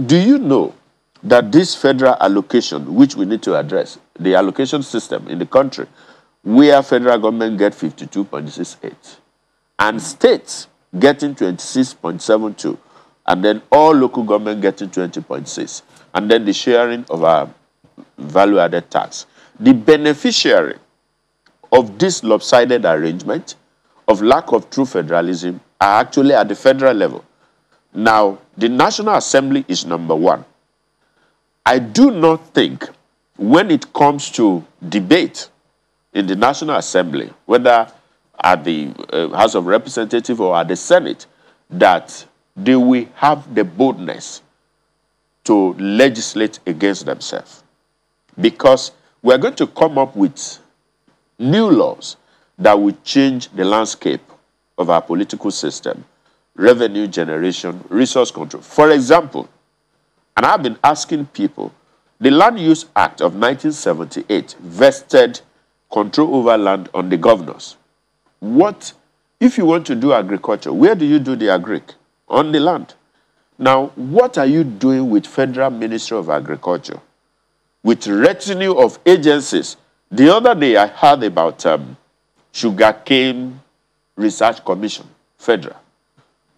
do you know that this federal allocation, which we need to address, the allocation system in the country, where federal government get 52.68, and states getting 26.72, and then all local government getting 20.6, and then the sharing of our value-added tax. The beneficiary of this lopsided arrangement of lack of true federalism are actually at the federal level. Now, the National Assembly is number one. I do not think when it comes to debate in the National Assembly, whether at the House of Representatives or at the Senate, that they will have the boldness to legislate against themselves. Because we're going to come up with new laws that will change the landscape of our political system, revenue generation, resource control. For example, and I've been asking people, the Land Use Act of 1978 vested control over land on the governors. What, if you want to do agriculture, where do you do the agric? On the land. Now, what are you doing with Federal Ministry of Agriculture? With retinue of agencies? The other day I heard about Sugarcane Research Commission, federal.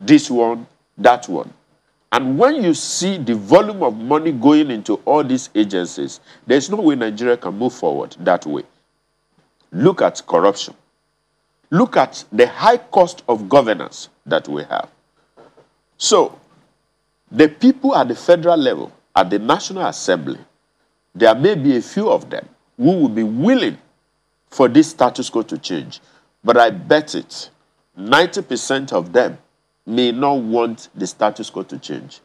This one, that one. And when you see the volume of money going into all these agencies, there's no way Nigeria can move forward that way. Look at corruption. Look at the high cost of governance that we have. So, the people at the federal level, at the National Assembly, there may be a few of them who will be willing for this status quo to change. But I bet it, 90% of them may not want the status quo to change.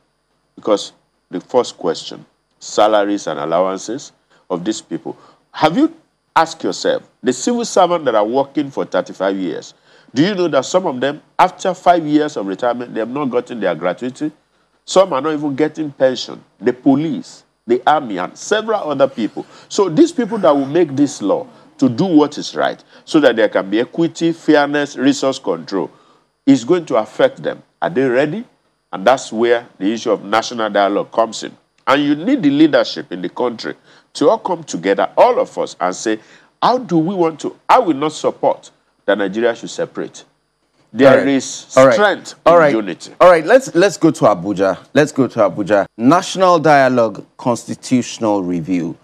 Because the first question, salaries and allowances of these people. Have you asked yourself, the civil servants that are working for 35 years, do you know that some of them, after 5 years of retirement, they have not gotten their gratuity? Some are not even getting pension. The police, the army, and several other people. So these people that will make this law to do what is right, so that there can be equity, fairness, resource control, is going to affect them. Are they ready? And that's where the issue of national dialogue comes in. And you need the leadership in the country to all come together, all of us, and say, how do we want to, I will not support that Nigeria should separate. There is strength in unity. All right, let's go to Abuja. Let's go to Abuja. National Dialogue Constitutional Review.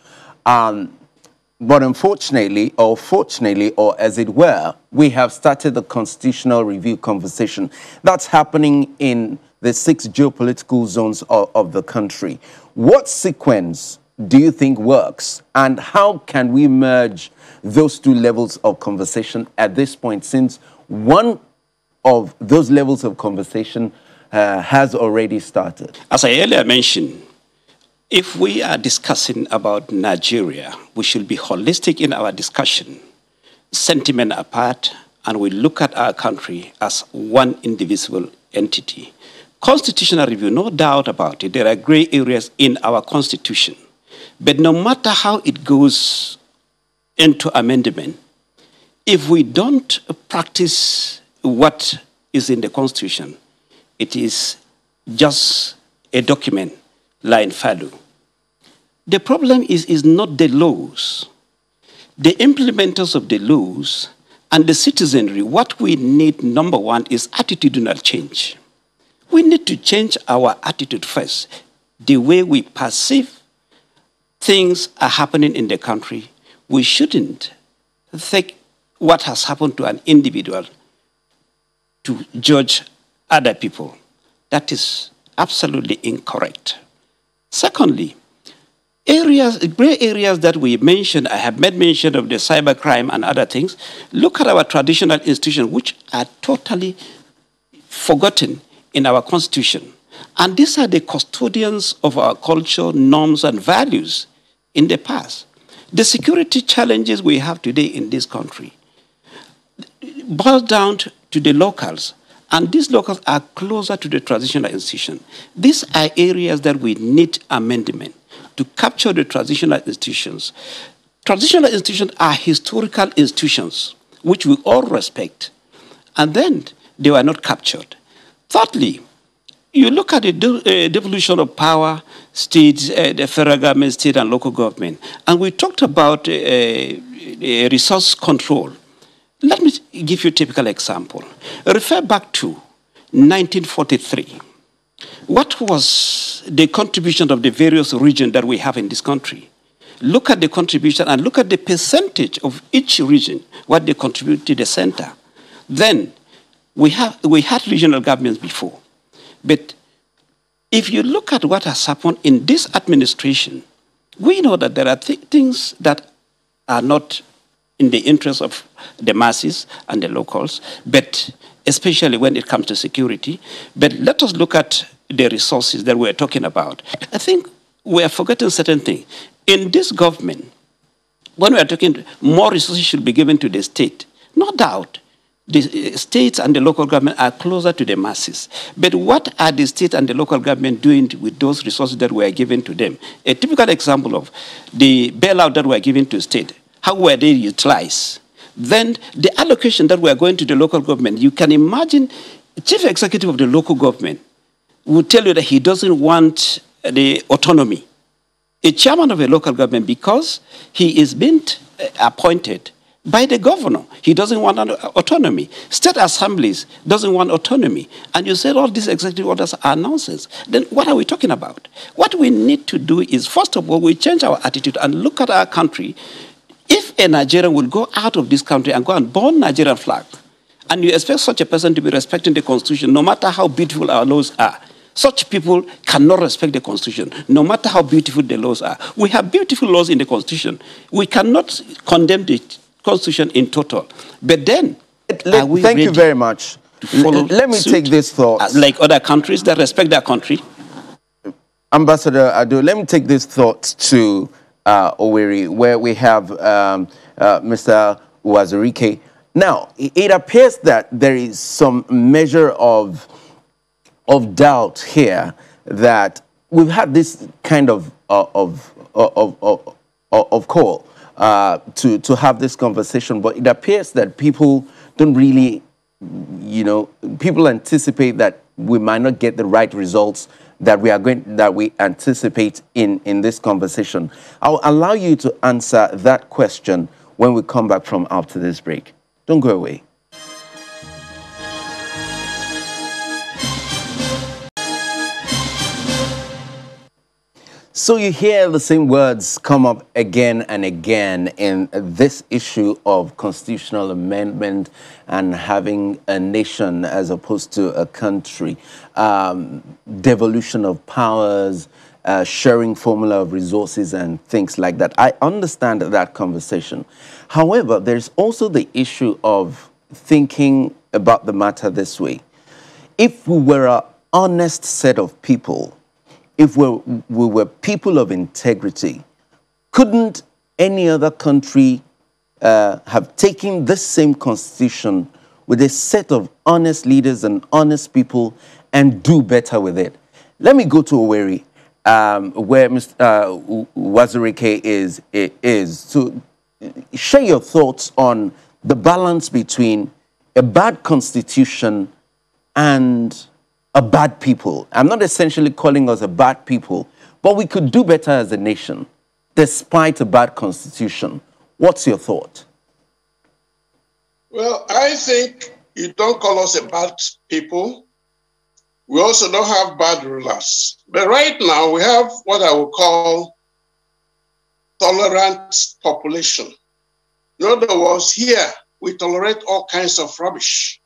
But unfortunately, or fortunately, or as it were, we have started the constitutional review conversation. That's happening in the 6 geopolitical zones of the country. What sequence do you think works? And how can we merge those 2 levels of conversation at this point, since one of those levels of conversation has already started? As I earlier mentioned, if we are discussing about Nigeria, we should be holistic in our discussion, sentiment apart, and we look at our country as one indivisible entity. Constitutional review, no doubt about it, there are gray areas in our constitution. But no matter how it goes into amendment, if we don't practice what is in the constitution, it is just a document lying fallow. The problem is not the laws. The implementers of the laws and the citizenry, what we need, number one, is attitudinal change. We need to change our attitude first. The way we perceive things are happening in the country, we shouldn't take what has happened to an individual to judge other people. That is absolutely incorrect. Secondly, gray areas that we mentioned, I have made mention of the cybercrime and other things. Look at our traditional institutions, which are totally forgotten in our constitution. And these are the custodians of our culture, norms, and values in the past. The security challenges we have today in this country boils down to the locals. And these locals are closer to the traditional institution. These are areas that we need amendment to capture the traditional institutions. Traditional institutions are historical institutions, which we all respect. And then they were not captured. Thirdly, you look at the devolution of power, states, the federal government, state and local government, and we talked about resource control. Let me give you a typical example. Refer back to 1943. What was the contribution of the various regions that we have in this country? Look at the contribution and look at the percentage of each region, what they contribute to the center. Then we had regional governments before. But if you look at what has happened in this administration, we know that there are things that are not in the interest of the masses and the locals, but especially when it comes to security. But let us look at the resources that we're talking about. I think we are forgetting certain things. In this government, when we are talking more resources should be given to the state, no doubt, the states and the local government are closer to the masses. But what are the state and the local government doing with those resources that we are giving to them? A typical example of the bailout that we are giving to state, how were they utilized? Then the allocation that we are going to the local government, you can imagine the chief executive of the local government will tell you that he doesn't want the autonomy. A chairman of a local government, because he is being appointed by the governor, he doesn't want autonomy. State assemblies doesn't want autonomy. And you said all these executive orders are nonsense. Then what are we talking about? What we need to do is, first of all, we change our attitude and look at our country. If a Nigerian will go out of this country and go and burn Nigerian flag, and you expect such a person to be respecting the Constitution, no matter how beautiful our laws are. Such people cannot respect the Constitution, no matter how beautiful the laws are. We have beautiful laws in the Constitution. We cannot condemn the Constitution in total. But then, thank you very much. Let me take this thought. Like other countries that respect their country. Ambassador Ado, let me take this thought to Owerri, where we have Mr. Wazirike. Now, it appears that there is some measure of doubt here that we've had this kind of call to have this conversation, but it appears that people don't really, people anticipate that we might not get the right results that we anticipate in this conversation. I'll allow you to answer that question when we come back from after this break. Don't go away. So you hear the same words come up again and again in this issue of constitutional amendment and having a nation as opposed to a country, devolution of powers, sharing formula of resources and things like that. I understand that conversation. However, there's also the issue of thinking about the matter this way. If we were an honest set of people, if we were people of integrity, couldn't any other country have taken this same constitution with a set of honest leaders and honest people and do better with it? Let me go to Owerri, where Mr. Wazirike is, to share your thoughts on the balance between a bad constitution and a bad people. I'm not essentially calling us a bad people, but we could do better as a nation despite a bad constitution. What's your thought? Well, I think you don't call us a bad people. We also don't have bad rulers. But right now, we have what I would call tolerant population. In other words, here, we tolerate all kinds of rubbish.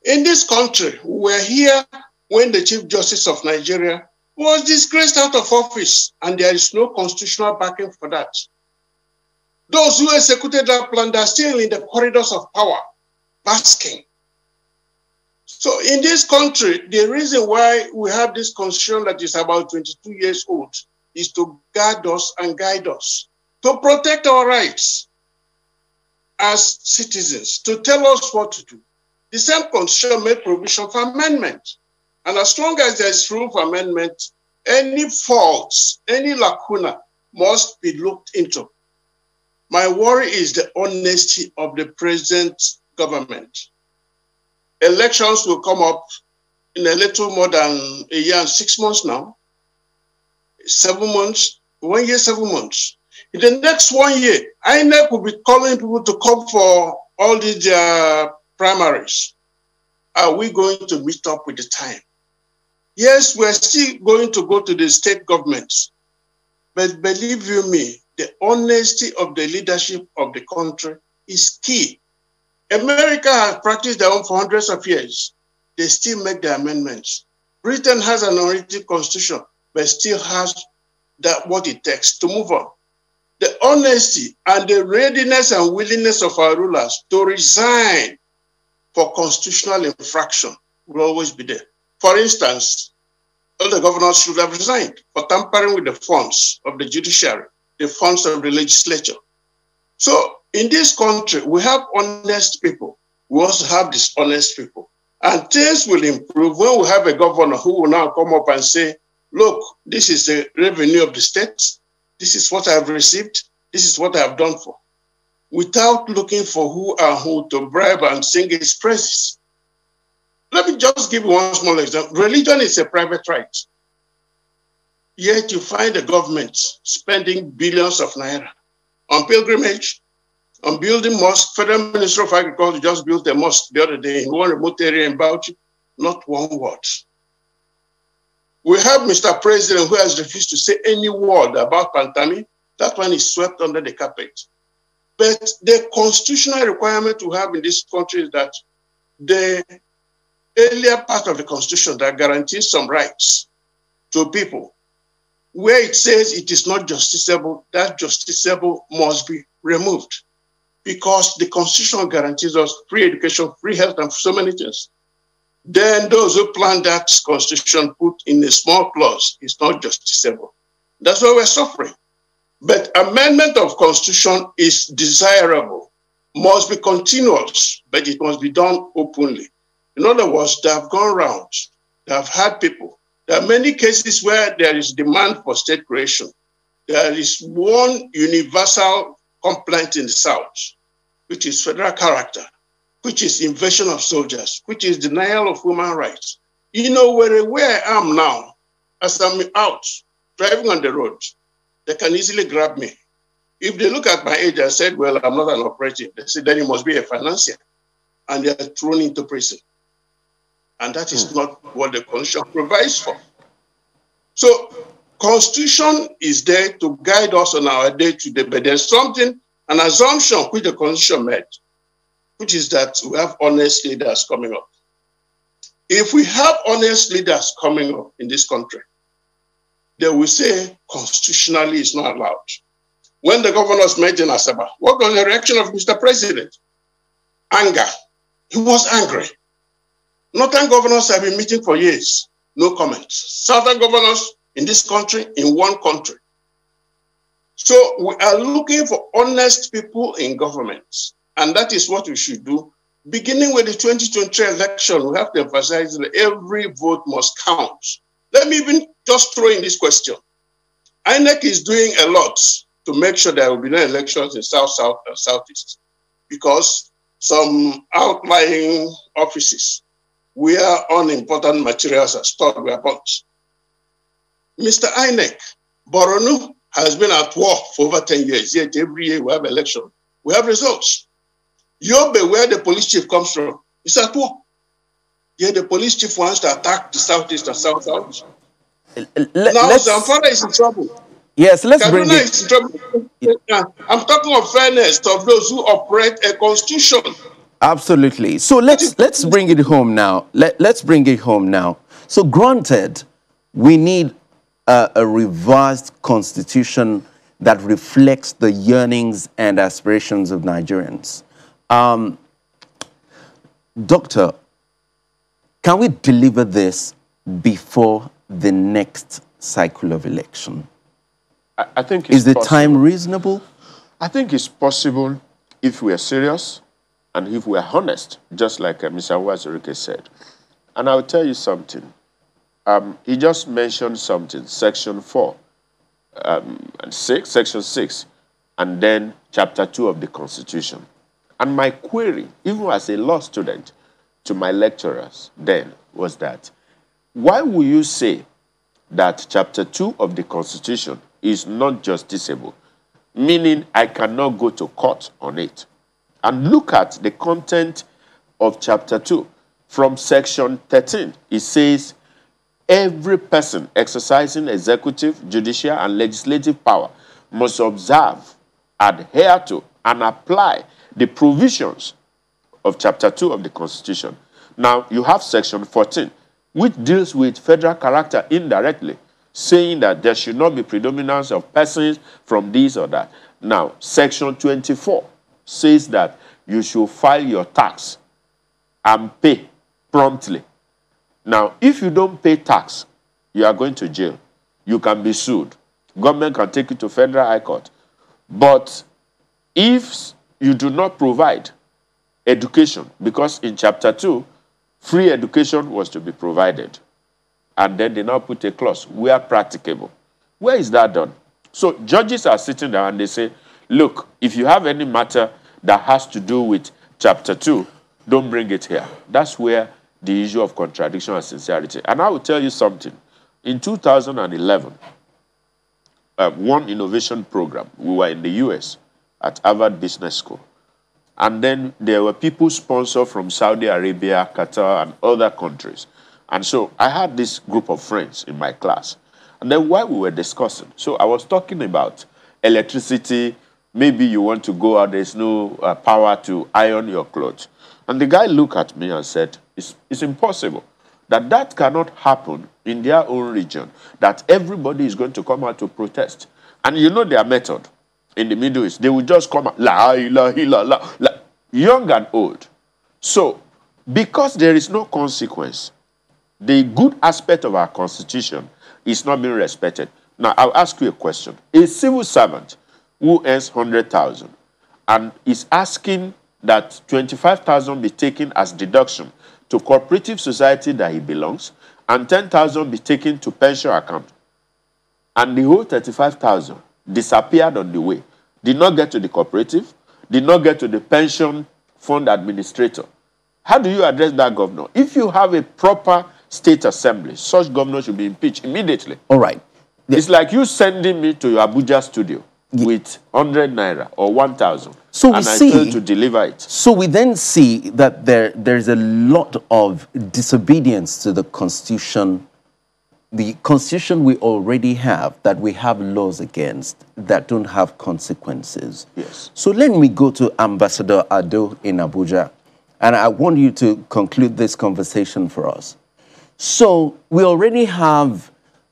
In this country, we were here when the Chief Justice of Nigeria was disgraced out of office, and there is no constitutional backing for that. Those who executed that plan are still in the corridors of power, basking. So in this country, the reason why we have this constitution that is about 22 years old is to guard us and guide us, to protect our rights as citizens, to tell us what to do. The same constitution made provision for amendment. And as long as there is room for amendment, any faults, any lacuna must be looked into. My worry is the honesty of the present government. Elections will come up in a little more than a year and 6 months now. 7 months, 1 year, 7 months. In the next 1 year, INEC will be calling people to come for all these primaries. Are we going to meet up with the time? Yes, we're still going to go to the state governments. But believe you me, the honesty of the leadership of the country is key. America has practiced their own for hundreds of years. They still make the amendments. Britain has an unwritten constitution, but still has what it takes to move on. The honesty and the readiness and willingness of our rulers to resign for constitutional infraction will always be there. For instance, all the governors should have resigned for tampering with the funds of the judiciary, the funds of the legislature. So in this country, we have honest people. We also have dishonest people. And things will improve when we have a governor who will now come up and say, look, this is the revenue of the state. This is what I have received. This is what I have done for. Without looking for who and who to bribe and sing his praises. Let me just give you one small example. Religion is a private right. Yet you find the government spending billions of naira on pilgrimage, on building mosques. Federal Minister of Agriculture just built a mosque the other day in one remote area in Bauchi. Not one word. We have Mr. President who has refused to say any word about Pantami. That one is swept under the carpet. But the constitutional requirement we have in this country is that the earlier part of the Constitution that guarantees some rights to people, where it says it is not justiciable, that justiciable must be removed, because the Constitution guarantees us free education, free health, and so many things. Then those who planned that Constitution put in a small clause, it's not justiciable. That's why we're suffering. But amendment of Constitution is desirable, must be continuous, but it must be done openly. In other words, they have gone round, they have had people. There are many cases where there is demand for state creation. There is one universal complaint in the South, which is federal character, which is invasion of soldiers, which is denial of human rights. You know, where I am now, as I'm out driving on the road, they can easily grab me. If they look at my age and said, well, I'm not an operative, they say, then you must be a financier. And they are thrown into prison. And that is not what the Constitution provides for. So, Constitution is there to guide us on our day-to-day, but there's something, an assumption which the Constitution made, which is that we have honest leaders coming up. If we have honest leaders coming up in this country, they will say constitutionally it's not allowed. When the governors met in Asaba, what was the reaction of Mr. President? Anger. He was angry. Northern governors have been meeting for years, no comments. Southern governors in this country, in one country. So we are looking for honest people in government. And that is what we should do. Beginning with the 2023 election, we have to emphasize that every vote must count. Let me even just throw in this question. INEC is doing a lot to make sure there will be no elections in South, South, and Southeast, because some outlying offices where unimportant materials are stored were burnt. Mr. INEC, Borno has been at war for over 10 years, yet every year we have election. We have results. Yobe, where the police chief comes from, is at war. Yet the police chief wants to attack the Southeast and South-South. Now Zamfara is in trouble. Yes, let's Kaduna bring it. is in trouble. I'm talking of fairness of those who operate a constitution. Absolutely. So let's bring it home now. Let's bring it home now. So granted, we need a revised constitution that reflects the yearnings and aspirations of Nigerians. Doctor, can we deliver this before the next cycle of election? I think it's Is the possible. time reasonable? I think it's possible if we are serious and if we are honest, just like Mr. Wazirike said. And I'll tell you something. He just mentioned something, Section 4 and 6, Section 6, and then Chapter 2 of the Constitution. And my query, even as a law student, to my lecturers then was that, why will you say that Chapter 2 of the Constitution is not justiciable, meaning I cannot go to court on it? And look at the content of Chapter 2. From Section 13, it says, every person exercising executive, judicial, and legislative power must observe, adhere to, and apply the provisions of Chapter 2 of the Constitution. Now, you have Section 14, which deals with federal character indirectly, saying that there should not be predominance of persons from this or that. Now, Section 24 says that you should file your tax and pay promptly. Now, if you don't pay tax, you are going to jail. You can be sued. Government can take you to Federal High Court. But if you do not provide education, because in Chapter 2, free education was to be provided. And then they now put a clause, where practicable. Where is that done? So judges are sitting there and they say, look, if you have any matter that has to do with Chapter 2, don't bring it here. That's where the issue of contradiction and sincerity. And I will tell you something. In 2011, one innovation program, we were in the US at Harvard Business School. And then there were people sponsored from Saudi Arabia, Qatar, and other countries. And so I had this group of friends in my class. And then while we were discussing, so I was talking about electricity, maybe you want to go out, there's no power to iron your clothes. And the guy looked at me and said, it's impossible. That cannot happen in their own region, that everybody is going to come out to protest. And you know their method in the Middle East. They will just come out, la ilaha illallah, la, young and old. So, because there is no consequence, the good aspect of our constitution is not being respected. Now, I'll ask you a question. A civil servant who earns 100,000 and is asking that 25,000 be taken as deduction to cooperative society that he belongs, and 10,000 be taken to pension account, and the whole 35,000 disappeared on the way, did not get to the cooperative, did not get to the pension fund administrator. How do you address that governor? If you have a proper state assembly, such governor should be impeached immediately. All right. It's like you sending me to your Abuja studio with 100 naira or 1,000, and I fail to deliver it. So we then see that there's a lot of disobedience to the Constitution. The Constitution we already have, that we have laws against, that don't have consequences. Yes. So let me go to Ambassador Ado in Abuja, and I want you to conclude this conversation for us. So we already have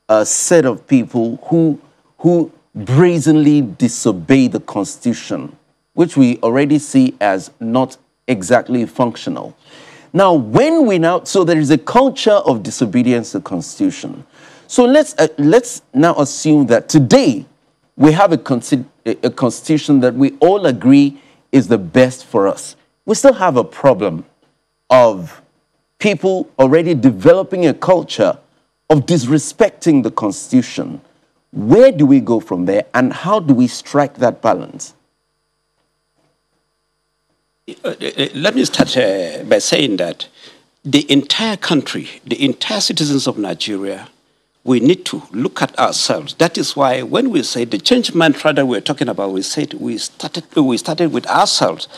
a set of people who brazenly disobey the Constitution, which we already see as not exactly functional. Now, so there is a culture of disobedience to the Constitution. So let's now assume that today we have a Constitution that we all agree is the best for us. We still have a problem of people already developing a culture of disrespecting the Constitution. Where do we go from there, and how do we strike that balance? Let me start by saying that the entire country, the entire citizens of Nigeria, we need to look at ourselves. That is why when we say the change mantra that we're talking about, we said we started with ourselves.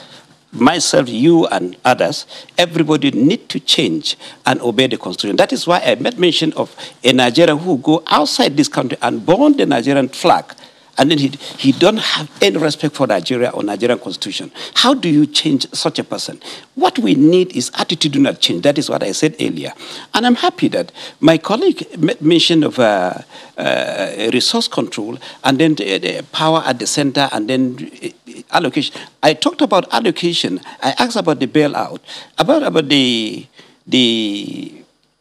Myself, you, and others, everybody need to change and obey the Constitution. That is why I made mention of a Nigerian who go outside this country and burn the Nigerian flag, and then he don't have any respect for Nigeria or Nigerian Constitution. How do you change such a person? What we need is attitudinal change. That is what I said earlier. And I'm happy that my colleague made mention of resource control, and then the power at the center, and then allocation. I talked about allocation. I asked about the bailout, about the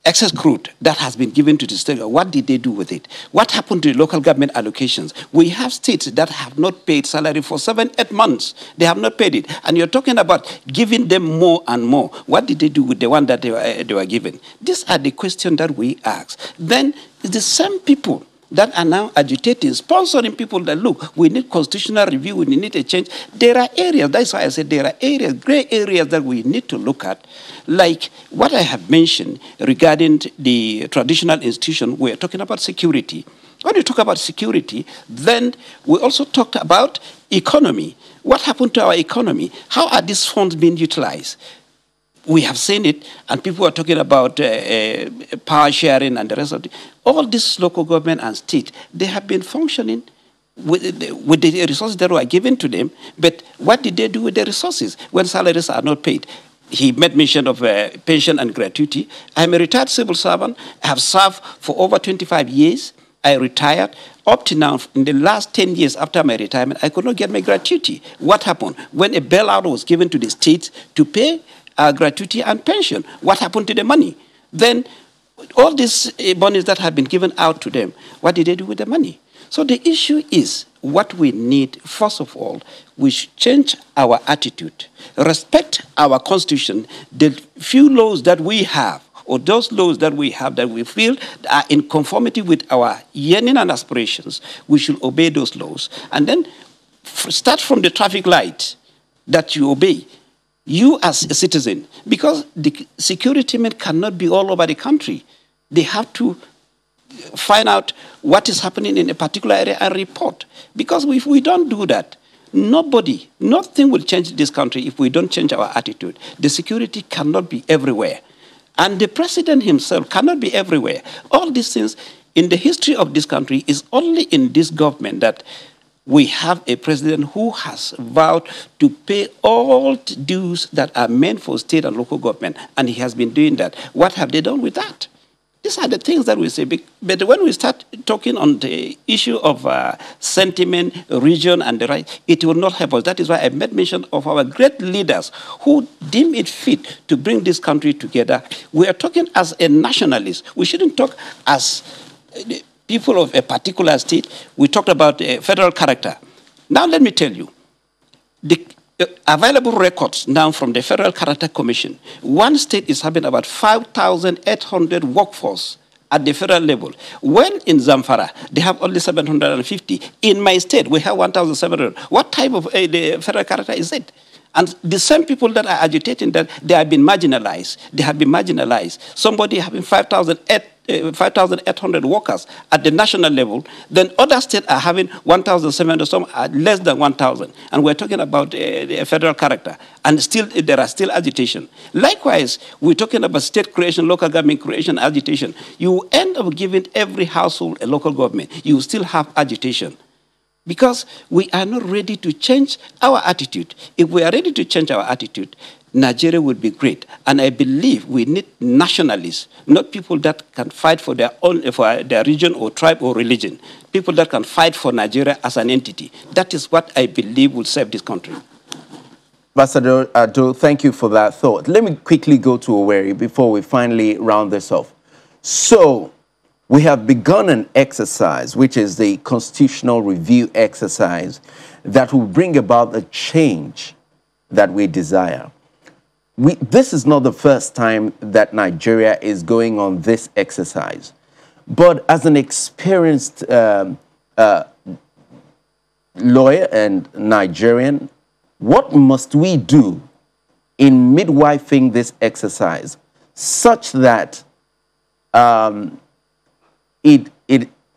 excess crude that has been given to the state. What did they do with it? What happened to the local government allocations? We have states that have not paid salary for 7-8 months. They have not paid it. And you're talking about giving them more and more. What did they do with the one that they were given? These are the questions that we ask. Then the same people that are now agitating, sponsoring people that, look, we need constitutional review, we need a change. There are areas, that's why I said there are areas, gray areas that we need to look at, like what I have mentioned regarding the traditional institution. We're talking about security. When you talk about security, then we also talked about economy. What happened to our economy? How are these funds being utilized? We have seen it, and people are talking about power sharing and the rest of it. All this local government and state, they have been functioning with the resources that were given to them, but what did they do with the resources when salaries are not paid? He made mention of pension and gratuity. I'm a retired civil servant. I have served for over 25 years. I retired. Up to now, in the last 10 years after my retirement, I could not get my gratuity. What happened? When a bailout was given to the states to pay gratuity and pension, what happened to the money? Then all these bonies that have been given out to them, what did they do with the money? So the issue is what we need. First of all, we should change our attitude, respect our Constitution, the few laws that we have, or those laws that we have that we feel are in conformity with our yearning and aspirations. We should obey those laws. And then start from the traffic light that you obey. You as a citizen, because the security men cannot be all over the country. They have to find out what is happening in a particular area and report. Because if we don't do that, nothing will change this country if we don't change our attitude. The security cannot be everywhere. And the president himself cannot be everywhere. All these things in the history of this country is only in this government that we have a president who has vowed to pay all dues that are meant for state and local government, and he has been doing that. What have they done with that? These are the things that we say. But when we start talking on the issue of sentiment, region, and the right, it will not help us. That is why I made mention of our great leaders who deem it fit to bring this country together. We are talking as a nationalist. We shouldn't talk as people of a particular state. We talked about federal character. Now let me tell you, the available records now from the Federal Character Commission, one state is having about 5,800 workforce at the federal level. When in Zamfara, they have only 750. In my state, we have 1,700. What type of the federal character is it? And the same people that are agitating that, they have been marginalized. They have been marginalized. Somebody having 5,800 workers at the national level, then other states are having 1,700, some are less than 1,000. And we're talking about the federal character. And still, there are still agitation. Likewise, we're talking about state creation, local government creation, agitation. You end up giving every household a local government. You still have agitation. Because we are not ready to change our attitude. If we are ready to change our attitude, Nigeria would be great. And I believe we need nationalists, not people that can fight for their own, for their region or tribe or religion. People that can fight for Nigeria as an entity. That is what I believe will save this country. Ambassador Ado, thank you for that thought. Let me quickly go to Owerri before we finally round this off. So, we have begun an exercise, which is the constitutional review exercise, that will bring about the change that we desire. This is not the first time that Nigeria is going on this exercise. But as an experienced lawyer and Nigerian, what must we do in midwifing this exercise such that it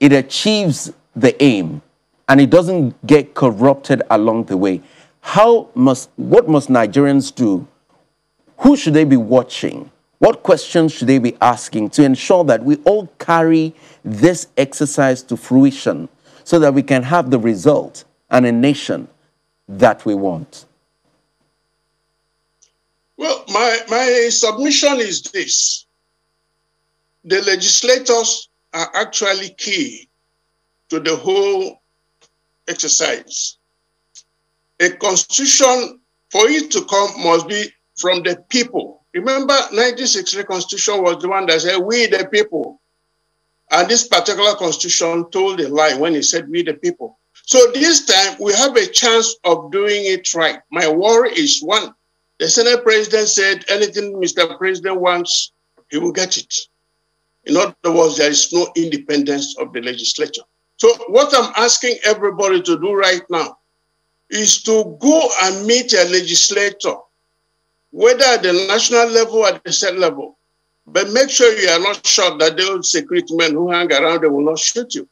achieves the aim and it doesn't get corrupted along the way? What must Nigerians do? Who should they be watching? What questions should they be asking to ensure that we all carry this exercise to fruition so that we can have the result and a nation that we want? Well, my submission is this. The legislators are actually key to the whole exercise. A constitution, for it to come, must be from the people. Remember, 1963 constitution was the one that said, we the people. And this particular constitution told a lie when it said, we the people. So this time, we have a chance of doing it right. My worry is, one, the Senate president said, anything Mr. President wants, he will get it. In other words, there is no independence of the legislature. So what I'm asking everybody to do right now is to go and meet a legislator, whether at the national level or at the state level. But make sure you are not shot that those security men who hang around, they will not shoot you.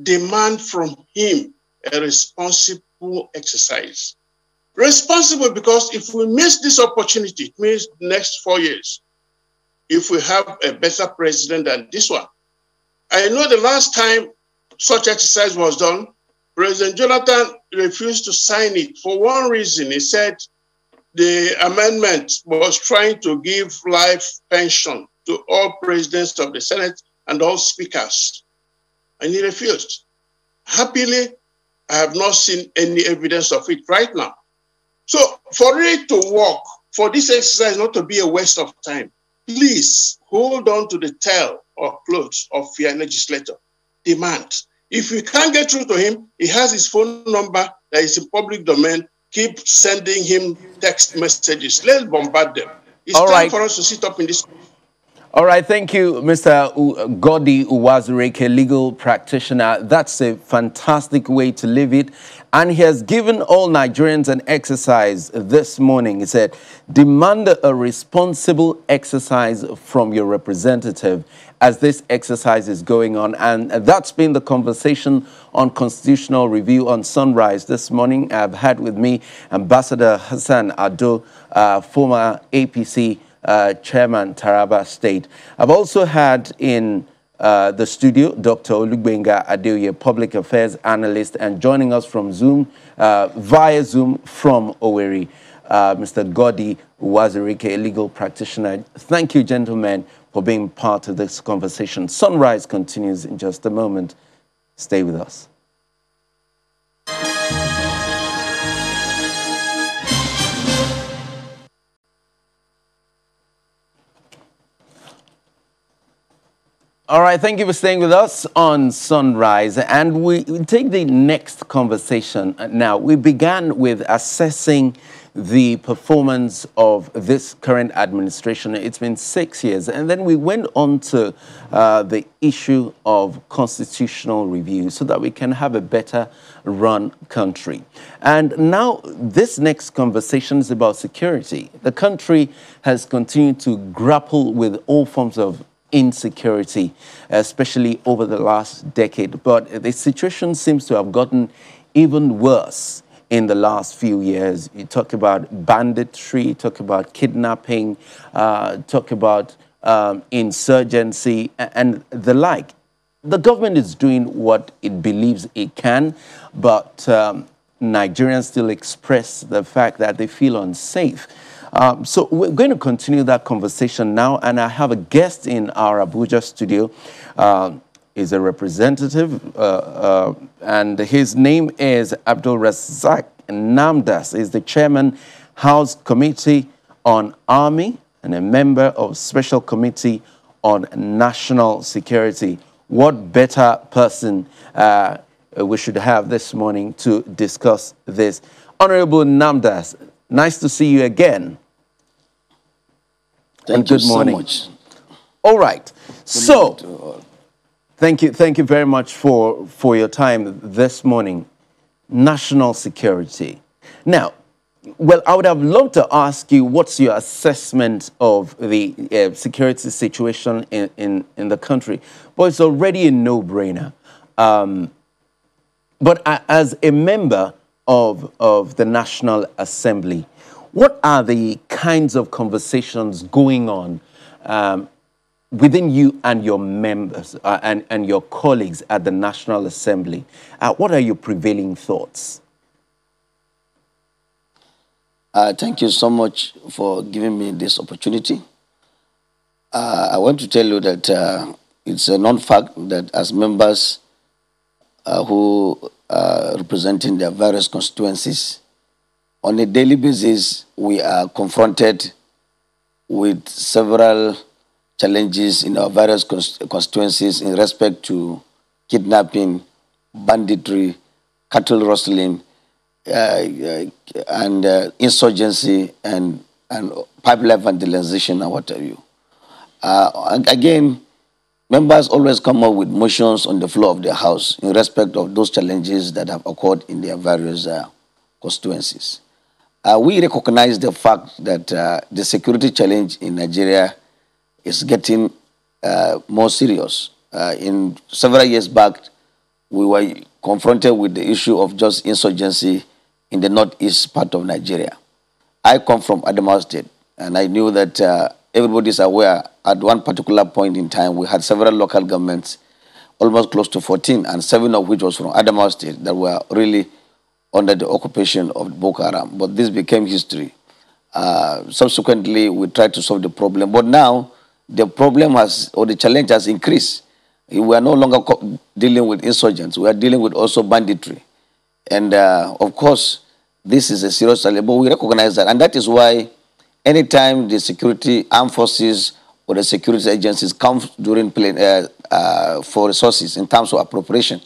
Demand from him a responsible exercise. Responsible because if we miss this opportunity, it means the next 4 years, if we have a better president than this one. I know the last time such exercise was done, President Jonathan refused to sign it for one reason. He said the amendment was trying to give life pension to all presidents of the Senate and all speakers, and he refused. Happily, I have not seen any evidence of it right now. So for it to work, for this exercise not to be a waste of time, please hold on to the tail or clothes of your legislator. Demand. If we can't get through to him, he has his phone number that is in public domain. Keep sending him text messages. Let's bombard them. It's time for us to sit up in this. All right, thank you, Mr. Godi Uwazurike, legal practitioner. That's a fantastic way to live it. And he has given all Nigerians an exercise this morning. He said, demand a responsible exercise from your representative as this exercise is going on. And that's been the conversation on constitutional review on Sunrise this morning. I've had with me Ambassador Hassan Ado, former APC Chairman, Taraba State. I've also had in the studio, Dr. Olugbenga Adeoye, Public Affairs Analyst, and joining us from Zoom, via Zoom from Owerri, Mr. Godi Wazirike, a legal practitioner. Thank you, gentlemen, for being part of this conversation. Sunrise continues in just a moment. Stay with us. All right, thank you for staying with us on Sunrise. And we take the next conversation now. We began with assessing the performance of this current administration. It's been 6 years. And then we went on to the issue of constitutional review so that we can have a better run country. And now this next conversation is about security. The country has continued to grapple with all forms of insecurity, especially over the last decade. But the situation seems to have gotten even worse in the last few years. You talk about banditry, talk about kidnapping, talk about insurgency and the like. The government is doing what it believes it can, but Nigerians still express the fact that they feel unsafe. So we're going to continue that conversation now, and I have a guest in our Abuja studio. Is a representative, and his name is Abdul Razak Namdas. He's the chairman, House Committee on Army, and a member of Special Committee on National Security. What better person we should have this morning to discuss this? Honorable Namdas, nice to see you again. Thank you so much. All right. So, thank you very much for your time this morning. National security. Now, well, I would have loved to ask you what's your assessment of the security situation in the country, but it's already a no-brainer. But as a member of the National Assembly, what are the kinds of conversations going on within you and your members and your colleagues at the National Assembly? What are your prevailing thoughts? Thank you so much for giving me this opportunity. I want to tell you that it's a known fact that as members who are representing their various constituencies, on a daily basis, we are confronted with several challenges in our various constituencies in respect to kidnapping, banditry, cattle rustling, and insurgency and pipeline vandalization and what have you. Again, members always come up with motions on the floor of the House in respect of those challenges that have occurred in their various constituencies. We recognize the fact that the security challenge in Nigeria is getting more serious. In several years back, we were confronted with the issue of just insurgency in the northeast part of Nigeria. I come from Adamawa State, and I knew that everybody is aware at one particular point in time, we had several local governments, almost close to 14, and 7 of which was from Adamawa State, that were really under the occupation of Boko Haram. But this became history. Subsequently, we tried to solve the problem. But now, the problem has, or the challenge has increased. We are no longer dealing with insurgents. We are dealing with also banditry. And of course, this is a serious challenge, but we recognize that. And that is why anytime the security armed forces or the security agencies come during for resources in terms of appropriation,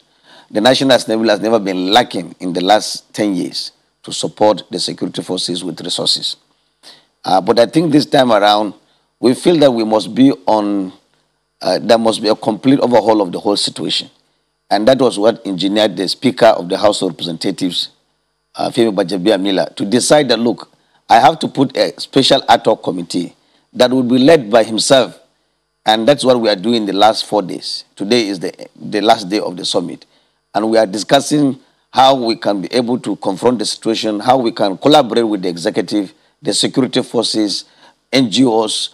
the National Assembly has never been lacking in the last 10 years to support the security forces with resources. But I think this time around, we feel that we must be on, there must be a complete overhaul of the whole situation. And that was what engineered the Speaker of the House of Representatives, Femi Bajabiamila, to decide that, look, I have to put a special ad hoc committee that will be led by himself. And that's what we are doing the last 4 days. Today is the last day of the summit. And we are discussing how we can be able to confront the situation, how we can collaborate with the executive, the security forces, NGOs,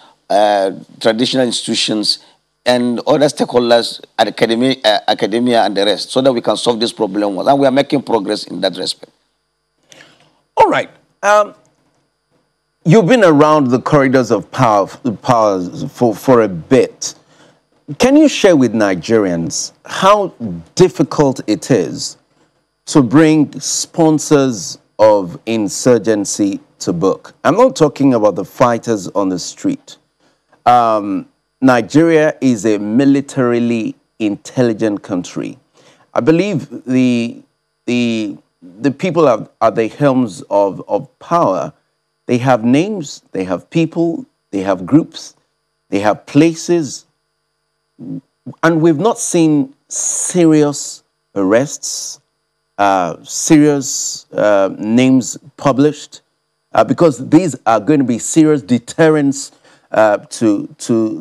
traditional institutions, and other stakeholders at academia and the rest, so that we can solve this problem. And we are making progress in that respect. All right. You've been around the corridors of power for a bit. Can you share with Nigerians how difficult it is to bring sponsors of insurgency to book? I'm not talking about the fighters on the street. Nigeria is a militarily intelligent country. I believe the people at the helms of power, they have names, they have people, they have groups, they have places, and we've not seen serious arrests, serious names published, because these are going to be serious deterrents to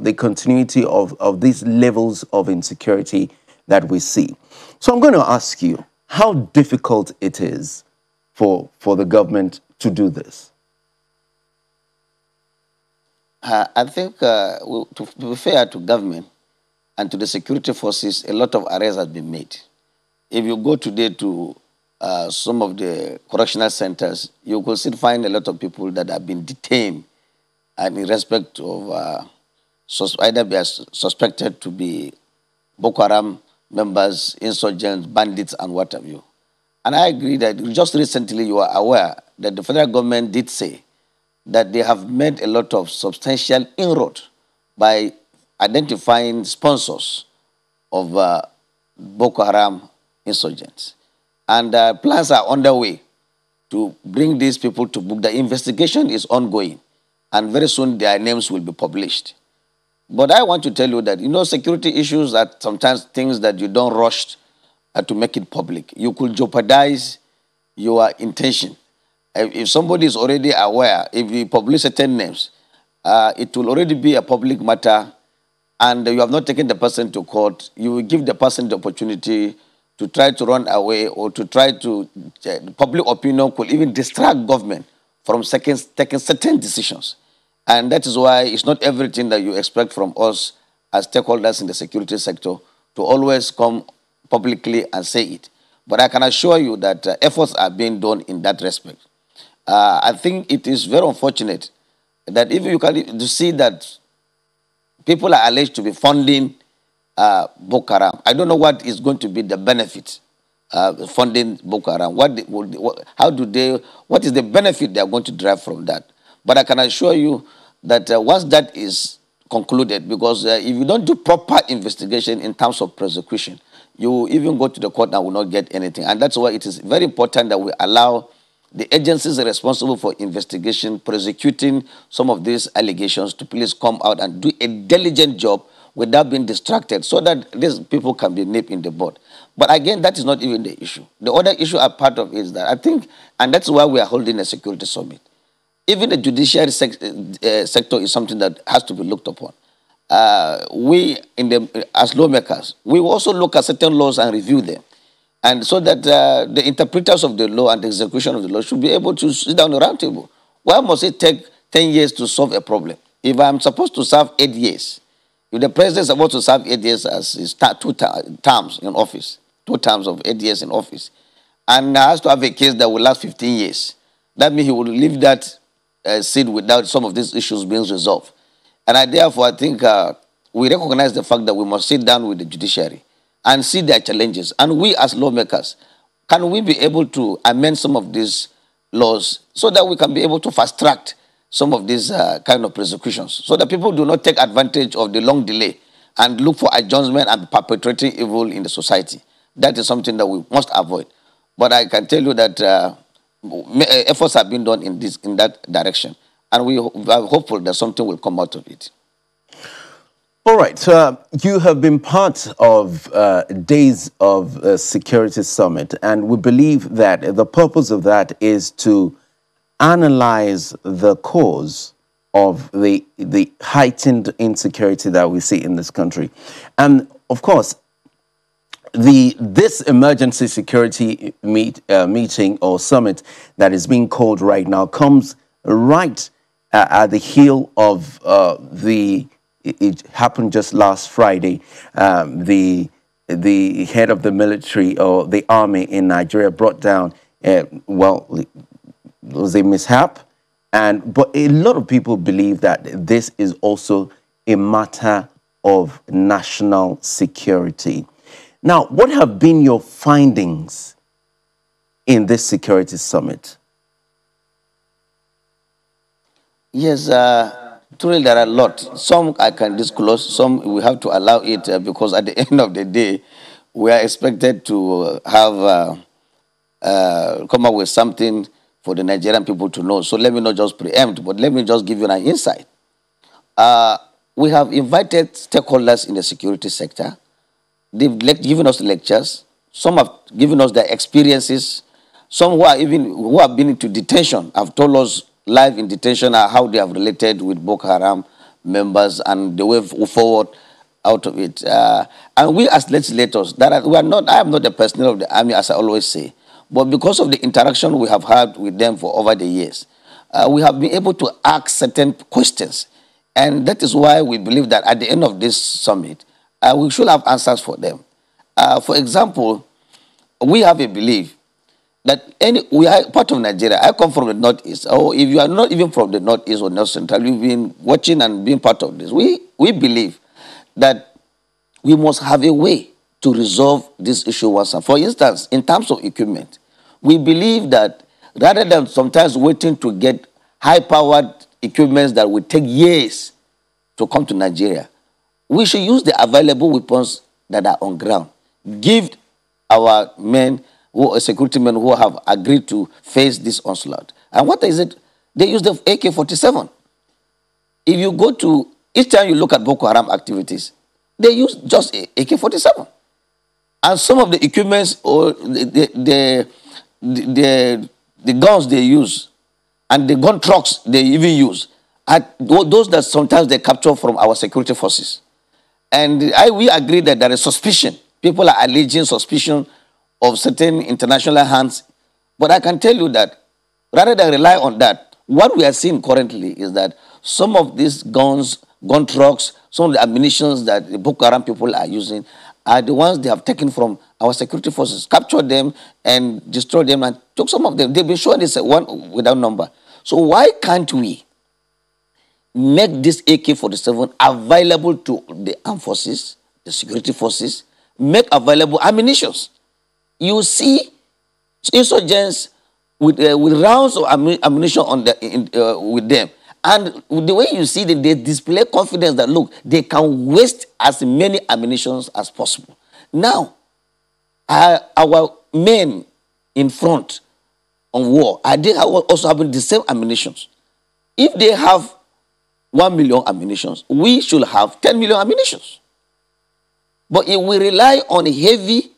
the continuity of these levels of insecurity that we see. So I'm going to ask you how difficult it is for the government to do this. I think, to be fair to government and to the security forces, a lot of arrests have been made. If you go today to some of the correctional centers, you could still find a lot of people that have been detained and in respect of either be suspected to be Boko Haram members, insurgents, bandits, and what have you. And I agree that just recently you are aware that the federal government did say that they have made a lot of substantial inroad by identifying sponsors of Boko Haram insurgents. And plans are underway to bring these people to book. The investigation is ongoing, and very soon their names will be published. But I want to tell you that, security issues are sometimes things that you don't rush to make it public. You could jeopardize your intention. If somebody is already aware, if you publish certain names, it will already be a public matter, and you have not taken the person to court. You will give the person the opportunity to try to run away, or to try to, public opinion could even distract government from taking certain decisions. And that is why it's not everything that you expect from us as stakeholders in the security sector to always come publicly and say it. But I can assure you that efforts are being done in that respect. I think it is very unfortunate that if you can see that people are alleged to be funding Boko Haram, I don't know what is going to be the benefit funding Boko Haram. What is the benefit they are going to derive from that? But I can assure you that once that is concluded, because if you don't do proper investigation in terms of prosecution, you even go to the court and will not get anything. And that's why it is very important that we allow the agencies responsible for investigation, prosecuting some of these allegations, to please come out and do a diligent job without being distracted, so that these people can be nipped in the bud. But again, that is not even the issue. The other issue a part of is that I think, and that's why we are holding a security summit, even the judiciary sector is something that has to be looked upon. We, as lawmakers, we also look at certain laws and review them. And so that the interpreters of the law and the execution of the law should be able to sit down at the round table. Why must it take 10 years to solve a problem? If I'm supposed to serve 8 years, if the president is supposed to serve 8 years as his two terms in office, 2 terms of 8 years in office, and has to have a case that will last 15 years, that means he would leave that seat without some of these issues being resolved. And therefore, I think we recognize the fact that we must sit down with the judiciary and see their challenges. And we as lawmakers, can we be able to amend some of these laws so that we can be able to fast-track some of these kind of prosecutions, so that people do not take advantage of the long delay and look for adjournment and perpetrating evil in the society. That is something that we must avoid. But I can tell you that efforts have been done in that direction, and we are hopeful that something will come out of it. All right. You have been part of Days of Security Summit, and we believe that the purpose of that is to analyze the cause of the heightened insecurity that we see in this country. And, of course, this emergency security meeting or summit that is being called right now comes right at the heel of the it happened just last Friday. The head of the military or the army in Nigeria brought down, well, it was a mishap. But a lot of people believe that this is also a matter of national security. Now, what have been your findings in this security summit? Yes, truly there are a lot. Some I can disclose, some we have to allow it because at the end of the day, we are expected to have come up with something for the Nigerian people to know. So let me not just preempt, but let me just give you an insight. We have invited stakeholders in the security sector. They've given us lectures. Some have given us their experiences. Some who have been into detention have told us live in detention how they have related with Boko Haram members and the way forward out of it. And we as legislators, I am not the personnel of the army, as I always say, but because of the interaction we have had with them for over the years, we have been able to ask certain questions. And that is why we believe that at the end of this summit, we should have answers for them. For example, we have a belief that we are part of Nigeria. I come from the Northeast. Or if you are not even from the Northeast or North Central, you've been watching and being part of this. We believe that we must have a way to resolve this issue once and for instance, in terms of equipment, we believe that rather than sometimes waiting to get high-powered equipment that will take years to come to Nigeria, we should use the available weapons that are on ground. Give our men, security men who have agreed to face this onslaught. And what is it? They use the AK-47. If you go to, each time you look at Boko Haram activities, they use just AK-47. And some of the equipments or the guns they use and the gun trucks they even use are those that sometimes they capture from our security forces. And we agree that there is suspicion. People are alleging suspicion of certain international hands. But I can tell you that rather than rely on that, what we are seeing currently is that some of these guns, gun trucks, some of the ammunitions that the Boko Haram people are using are the ones they have taken from our security forces, captured them and destroyed them and took some of them. They've been showing this one without number. So why can't we make this AK-47 available to the armed forces, the security forces, make available ammunitions? You see insurgents with rounds of ammunition on with them. And the way you see that they display confidence that, look, they can waste as many ammunitions as possible. Now, our men in front on war, are they also having the same ammunitions? If they have 1 million ammunitions, we should have 10 million ammunitions. But if we rely on heavy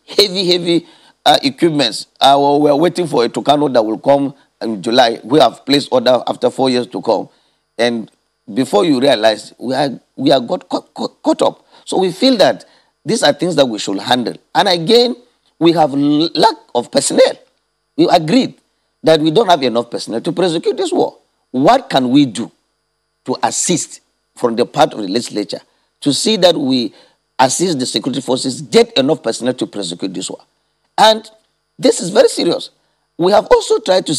equipments, we're waiting for a Tucano that will come in July. We have placed order after 4 years to come. And before you realize, we are got caught up. So we feel that these are things that we should handle. And again, we have lack of personnel. We agreed that we don't have enough personnel to prosecute this war. What can we do to assist from the part of the legislature to see that we assist the security forces, get enough personnel to prosecute this war? And this is very serious. We have also tried to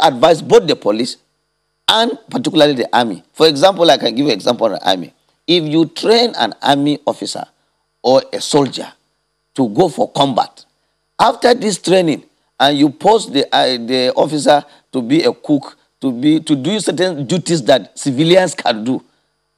advise both the police and particularly the army. For example, I can give you an example of the army. If you train an army officer or a soldier to go for combat, after this training, and you post the officer to be a cook, to do certain duties that civilians can do,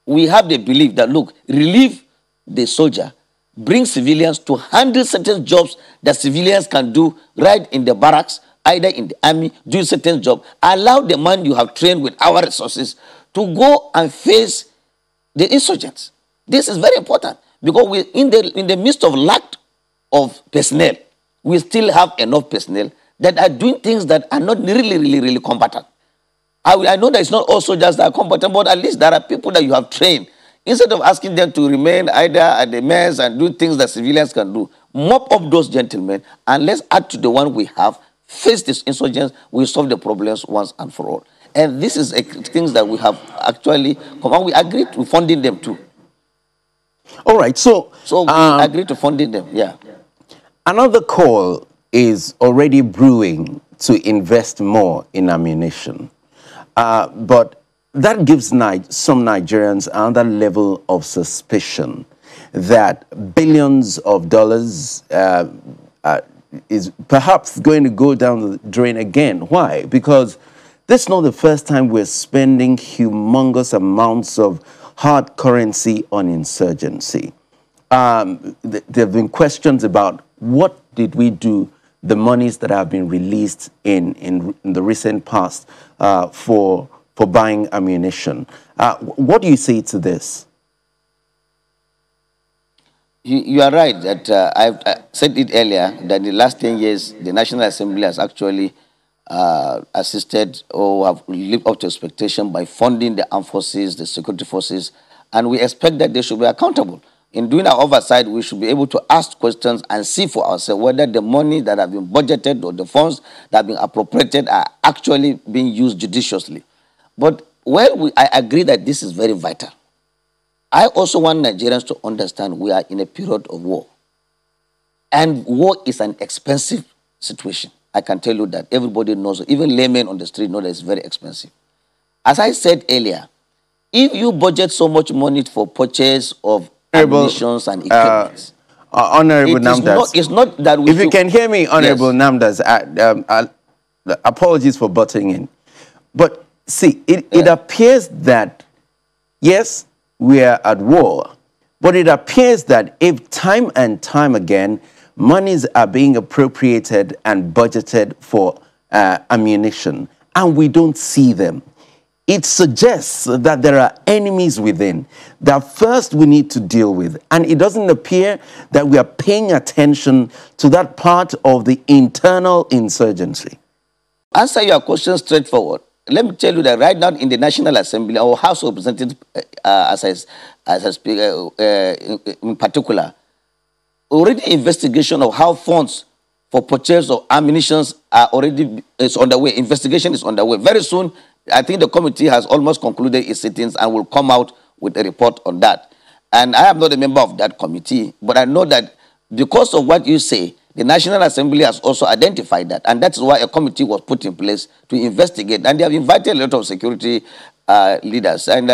we have the belief that, look, relieve the soldier, bring civilians to handle certain jobs that civilians can do right in the barracks, either in the army, do certain job. Allow the man you have trained with our resources to go and face the insurgents. This is very important because we, in the midst of lack of personnel, we still have enough personnel that are doing things that are not really combatant. I know that it's not also just that combatant, but at least there are people that you have trained. Instead of asking them to remain either at the mess and do things that civilians can do, mop up those gentlemen and let's add to the one we have, face these insurgents, we solve the problems once and for all. And this is things that we have actually come on. We agreed to funding them too. All right, so we agreed to funding them. Yeah. Another call is already brewing to invest more in ammunition, but that gives some Nigerians another level of suspicion that billions of dollars is perhaps going to go down the drain again. Why? Because this is not the first time we're spending humongous amounts of hard currency on insurgency. There have been questions about what did we do, the monies that have been released in the recent past for buying ammunition. What do you say to this? You are right that I've said it earlier that in the last 10 years, the National Assembly has actually assisted or have lived up to expectation by funding the armed forces, the security forces, and we expect that they should be accountable. In doing our oversight, we should be able to ask questions and see for ourselves whether the money that have been budgeted or the funds that have been appropriated are actually being used judiciously. But I agree that this is very vital. I also want Nigerians to understand we are in a period of war. And war is an expensive situation. I can tell you that. Everybody knows it. Even laymen on the street know that it's very expensive. As I said earlier, if you budget so much money for purchase of ammunitions and equipment, Honorable Namdas, it's not that we if you can hear me, Honorable Namdas, apologies for butting in. But see, it appears that, yes, we are at war, but it appears that if time and time again, monies are being appropriated and budgeted for ammunition, and we don't see them, it suggests that there are enemies within that first we need to deal with. And it doesn't appear that we are paying attention to that part of the internal insurgency. Answer your question straightforward. Let me tell you that right now in the National Assembly, our House of Representatives, as I speak, in particular, already investigation of how funds for purchase of ammunition is underway. Investigation is underway. Very soon, I think the committee has almost concluded its sittings and will come out with a report on that. And I am not a member of that committee, but I know that because of what you say, the National Assembly has also identified that, and that's why a committee was put in place to investigate. And they have invited a lot of security leaders and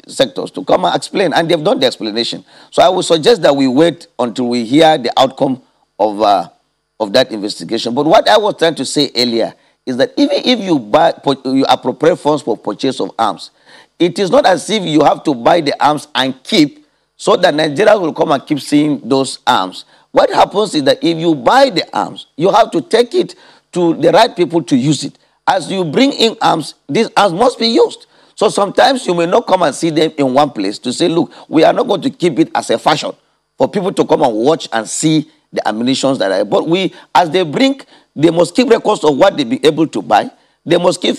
sectors to come and explain, and they've done the explanation. So I would suggest that we wait until we hear the outcome of that investigation. But what I was trying to say earlier is that even if you appropriate funds for purchase of arms, it is not as if you have to buy the arms and keep so that Nigeria will come and keep seeing those arms. What happens is that if you buy the arms, you have to take it to the right people to use it. As you bring in arms, these arms must be used. So sometimes you may not come and see them in one place to say, look, we are not going to keep it as a fashion for people to come and watch and see the ammunition that are. But as they bring, they must keep records of what they be able to buy. They must keep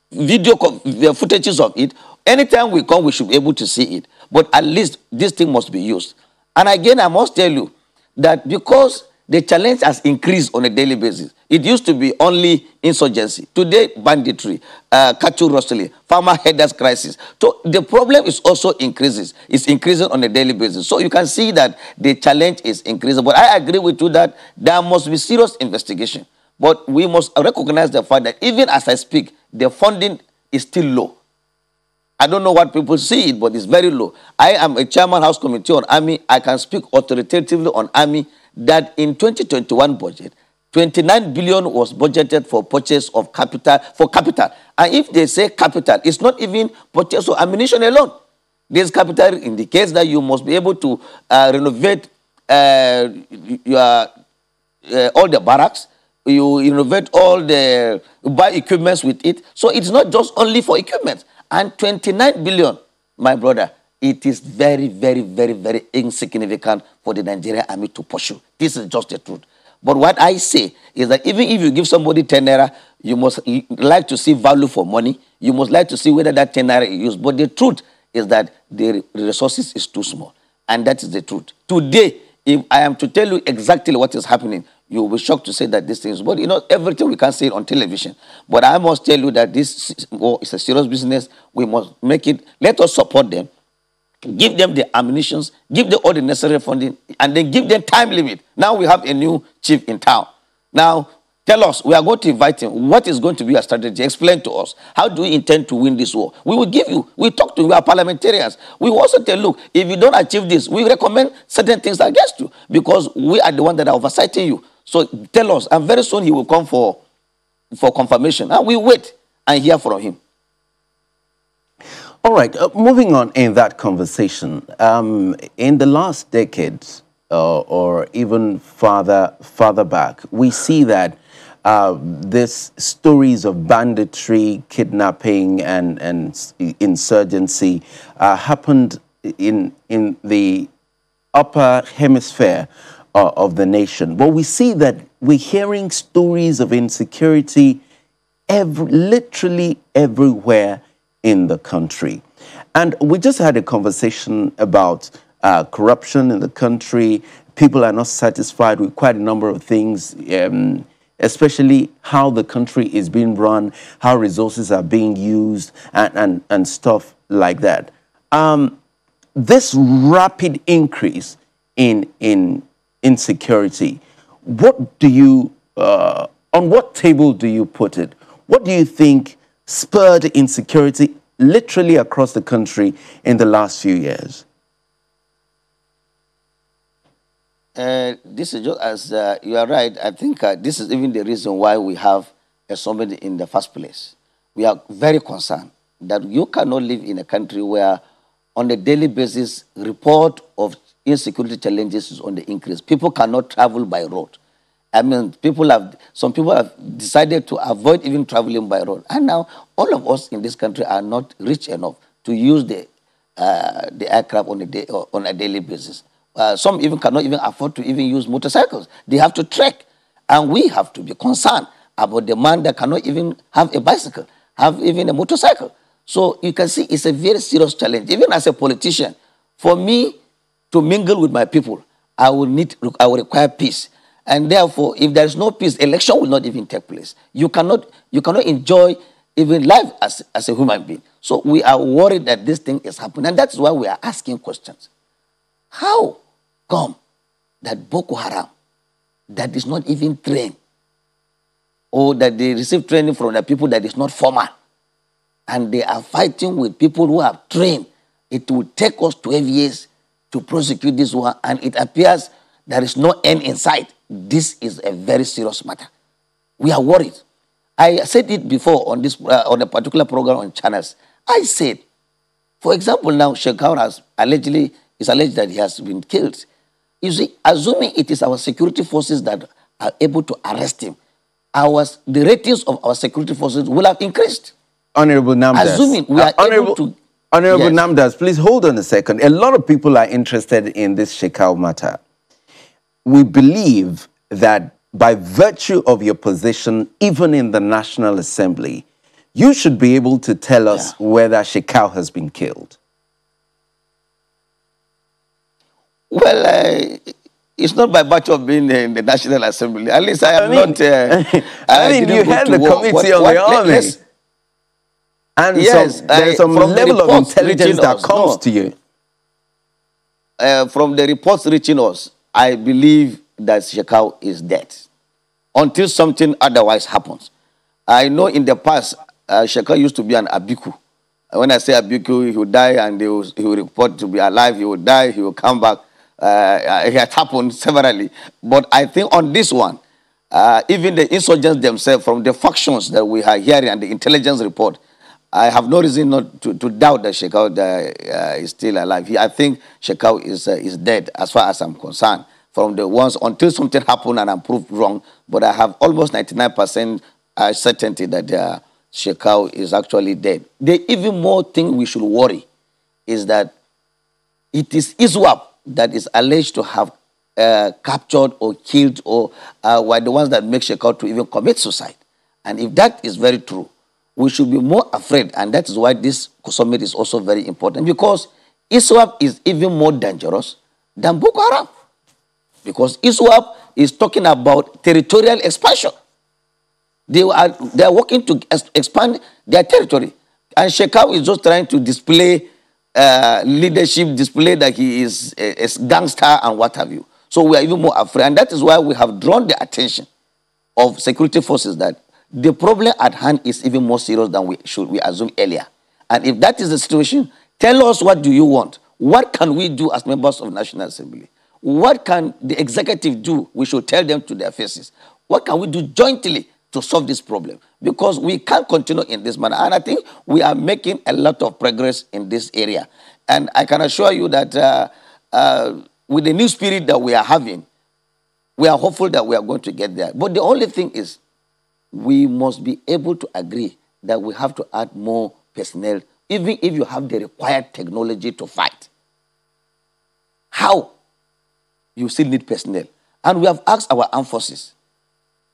video footages of it. Anytime we come, we should be able to see it. But at least this thing must be used. And again, I must tell you that because the challenge has increased on a daily basis. It used to be only insurgency. Today, banditry, cattle rustling, farmer headers crisis. So the problem is also increases. It's increasing on a daily basis. So you can see that the challenge is increasing. But I agree with you that there must be serious investigation. But we must recognize the fact that even as I speak, the funding is still low. I don't know what people see it, but it's very low. I am a chairman House Committee on Army. I can speak authoritatively on Army that in 2021 budget, 29 billion was budgeted for purchase of capital, And if they say capital, it's not even purchase of ammunition alone. This capital indicates that you must be able to renovate all the barracks, you renovate buy equipments with it. So it's not just only for equipment. And 29 billion, my brother, it is very, very, very, very insignificant for the Nigerian Army to pursue. This is just the truth. But what I say is that even if you give somebody 10 naira, you must like to see value for money. You must like to see whether that 10 naira is used. But the truth is that the resources is too small. And that is the truth. Today, if I am to tell you exactly what is happening, you will be shocked to say that these things. But you know, everything we can say it on television. But I must tell you that this is a serious business. We must make it. Let us support them. Give them the ammunitions, give them all the necessary funding, and then give them time limit. Now we have a new chief in town. Now, tell us, we are going to invite him. What is going to be your strategy? Explain to us. How do you intend to win this war? We will give you. We talk to you, we are parliamentarians. We will also tell, look, if you don't achieve this, we recommend certain things against you because we are the ones that are oversighting you. So tell us, and very soon he will come for confirmation. And we wait and hear from him. All right, moving on in that conversation, in the last decades or even farther back, we see that these stories of banditry, kidnapping, and insurgency happened in the upper hemisphere of the nation. But we see that we're hearing stories of insecurity literally everywhere in the country. And we just had a conversation about corruption in the country. People are not satisfied with quite a number of things, especially how the country is being run, how resources are being used, and stuff like that. This rapid increase in insecurity, what do you, on what table do you put it? What do you think spurred insecurity literally across the country in the last few years? This is just as you are right. I think this is even the reason why we have a summit in the first place. We are very concerned that you cannot live in a country where on a daily basis report of insecurity challenges is on the increase. People cannot travel by road. I mean, some people have decided to avoid even traveling by road. And now all of us in this country are not rich enough to use the aircraft on a daily basis. Some even cannot even afford to even use motorcycles. They have to trek. And we have to be concerned about the man that cannot even have a bicycle, have even a motorcycle. So you can see it's a very serious challenge. Even as a politician, for me to mingle with my people, I will require peace. And therefore, if there is no peace, election will not even take place. You cannot enjoy even life as a human being. So we are worried that this thing is happening. And that's why we are asking questions. How come that Boko Haram, that is not even trained, or that they receive training from the people that is not formal, and they are fighting with people who have trained, it will take us 12 years to prosecute this one, and it appears there is no end in sight. This is a very serious matter. We are worried. I said it before on this on a particular program on channels. I said, for example, now Shekau is alleged that he has been killed. You see, assuming it is our security forces that are able to arrest him, the ratings of our security forces will have increased. Honorable Namdas. Assuming we are able to... Honorable Namdas, please hold on a second. A lot of people are interested in this Shekau matter. We believe that by virtue of your position, even in the National Assembly, you should be able to tell us whether Shekau has been killed. Well, it's not by virtue of being in the National Assembly. At least I am not... I mean, you had the Committee on the Army. And yes, there's some level of intelligence that comes to you. From the reports reaching us, I believe that Shekau is dead until something otherwise happens. I know in the past, Shekau used to be an Abeculta. When I say Abeculta, he would die and he will report to be alive. He would die, he will come back. It has happened severally. But I think on this one, even the insurgents themselves, from the factions that we are hearing and the intelligence report, I have no reason not to doubt that Shekau is still alive. I think Shekau is dead as far as I'm concerned. From the ones until something happened and I'm proved wrong, but I have almost 99% certainty that Shekau is actually dead. The even more thing we should worry is that it is ISWAP that is alleged to have captured or killed or were the ones that make Shekau to even commit suicide. And if that is very true, we should be more afraid, and that is why this summit is also very important, because ISWAP is even more dangerous than Boko Haram. Because ISWAP is talking about territorial expansion. They are working to expand their territory. And Shekau is just trying to display leadership, display that he is a gangster and what have you. So we are even more afraid. And that is why we have drawn the attention of security forces that the problem at hand is even more serious than we assumed earlier. And if that is the situation, tell us, what do you want? What can we do as members of the National Assembly? What can the executive do? We should tell them to their faces. What can we do jointly to solve this problem? Because we can't continue in this manner. And I think we are making a lot of progress in this area. And I can assure you that with the new spirit that we are having, we are hopeful that we are going to get there. But the only thing is, we must be able to agree that we have to add more personnel, even if you have the required technology to fight. How? You still need personnel. And we have asked our armed forces,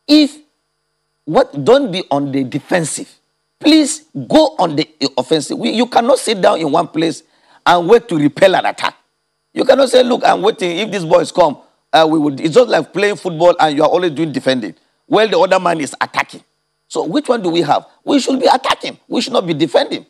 don't be on the defensive. Please go on the offensive. You cannot sit down in one place and wait to repel an attack. You cannot say, look, I'm waiting. If these boys come, it's just like playing football and you are always doing defending. Well, the other man is attacking. So which one do we have? We should be attacking. We should not be defending.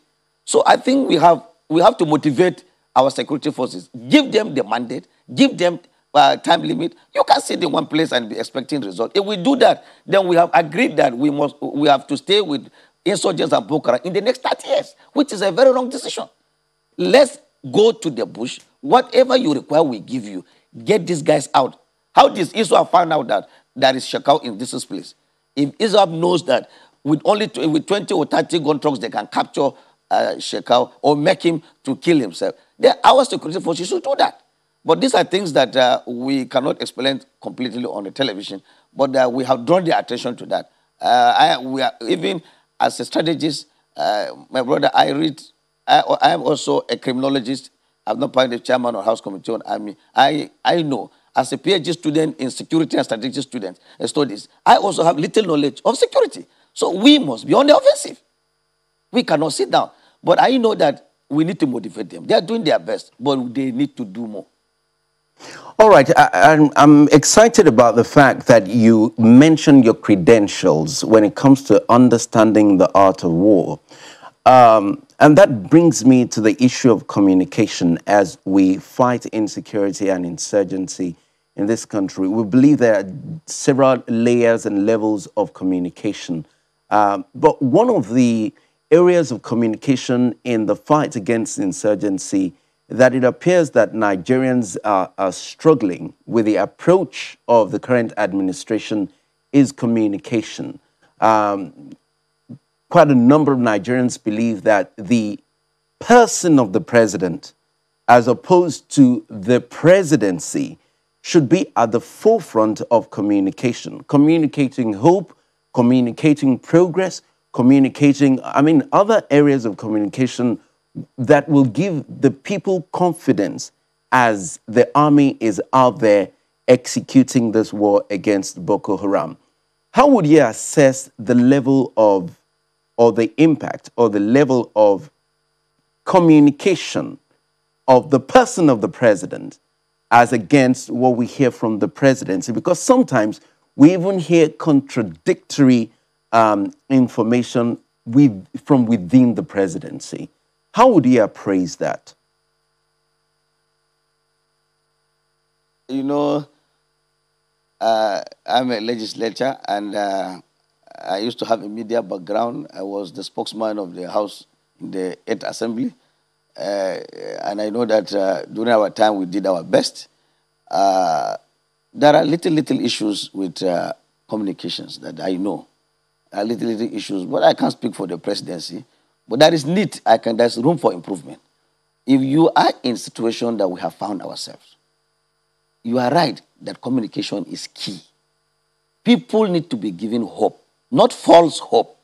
So I think we have to motivate our security forces. Give them the mandate. Give them time limit. You can't sit in one place and be expecting results. If we do that, then we have agreed that we have to stay with insurgents and Boko Haram in the next 30 years, which is a very wrong decision. Let's go to the bush. Whatever you require, we give you. Get these guys out. How does Israel find out that there is Shekau in this place? If Israel knows that with 20 or 30 gun trucks, they can capture Shekau or make him to kill himself, then our security forces should do that. But these are things that we cannot explain completely on the television, but we have drawn the attention to that. We are, even as a strategist, my brother, I am also a criminologist. I'm not part of the chairman of House Committee on Army. I know, as a PhD student in security and strategic studies, I also have little knowledge of security. So we must be on the offensive. We cannot sit down. But I know that we need to motivate them. They are doing their best, but they need to do more. All right, I'm excited about the fact that you mentioned your credentials when it comes to understanding the art of war. And that brings me to the issue of communication as we fight insecurity and insurgency in this country. We believe there are several layers and levels of communication. But one of the areas of communication in the fight against insurgency that it appears that Nigerians are struggling with the approach of the current administration is communication. Quite a number of Nigerians believe that the person of the president, as opposed to the presidency, should be at the forefront of communication, communicating hope, communicating progress, communicating, other areas of communication that will give the people confidence as the army is out there executing this war against Boko Haram. How would you assess the level of, or the impact, or the level of communication of the person of the president as against what we hear from the presidency? Because sometimes we even hear contradictory information from within the presidency. How would you appraise that? You know, I'm a legislator, and I used to have a media background. I was the spokesman of the House in the 8th Assembly. And I know that during our time, we did our best. There are little issues with communications that I know. Little issues, but I can't speak for the presidency. But there is need, there's room for improvement. If you are in a situation that we have found ourselves, you are right that communication is key. People need to be given hope, not false hope.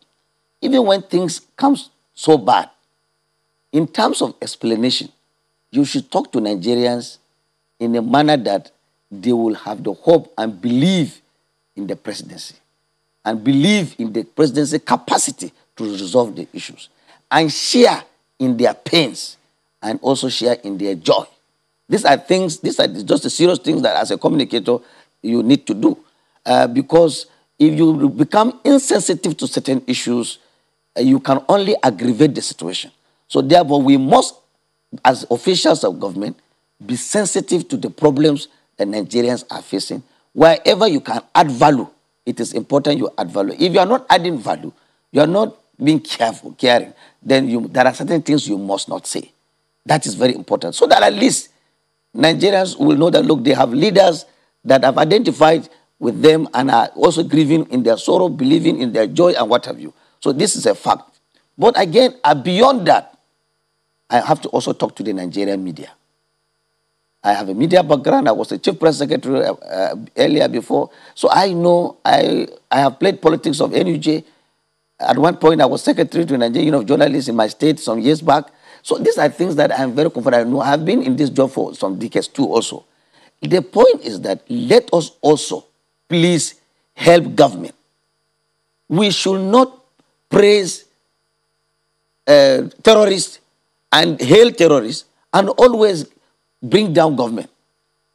Even when things come so bad, in terms of explanation, you should talk to Nigerians in a manner that they will have the hope and believe in the presidency and believe in the presidency's capacity to resolve the issues and share in their pains and also share in their joy. These are just the serious things that as a communicator, you need to do. Because if you become insensitive to certain issues, you can only aggravate the situation. So therefore, we must, as officials of government, be sensitive to the problems that Nigerians are facing. Wherever you can add value, it is important you add value. If you are not adding value, you are not being careful, caring, then there are certain things you must not say. That is very important. So that at least Nigerians will know that, look, they have leaders that have identified with them and are also grieving in their sorrow, believing in their joy and what have you. So this is a fact. But again, beyond that, I have to also talk to the Nigerian media. I have a media background. I was a chief press secretary earlier before. So I know I have played politics of NUJ. At one point, I was secretary to the Nigerian Union of Journalists in my state some years back. So these are things that I'm very comfortable. I know I've been in this job for some decades too also. The point is that let us also please help government. We should not praise terrorists and hail terrorists and always bring down government.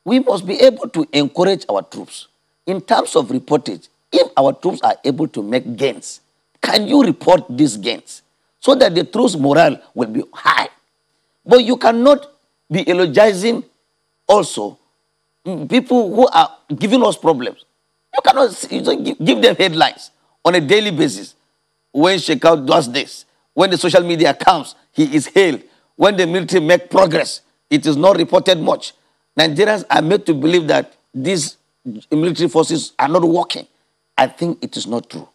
We must be able to encourage our troops. In terms of reportage, if our troops are able to make gains, can you report these gains so that the troops' morale will be high? But you cannot be eulogizing also people who are giving us problems. You cannot give them headlines on a daily basis. When Sheikhout does this, when the social media comes, he is hailed. When the military make progress, it is not reported much. Nigerians are made to believe that these military forces are not working. I think it is not true.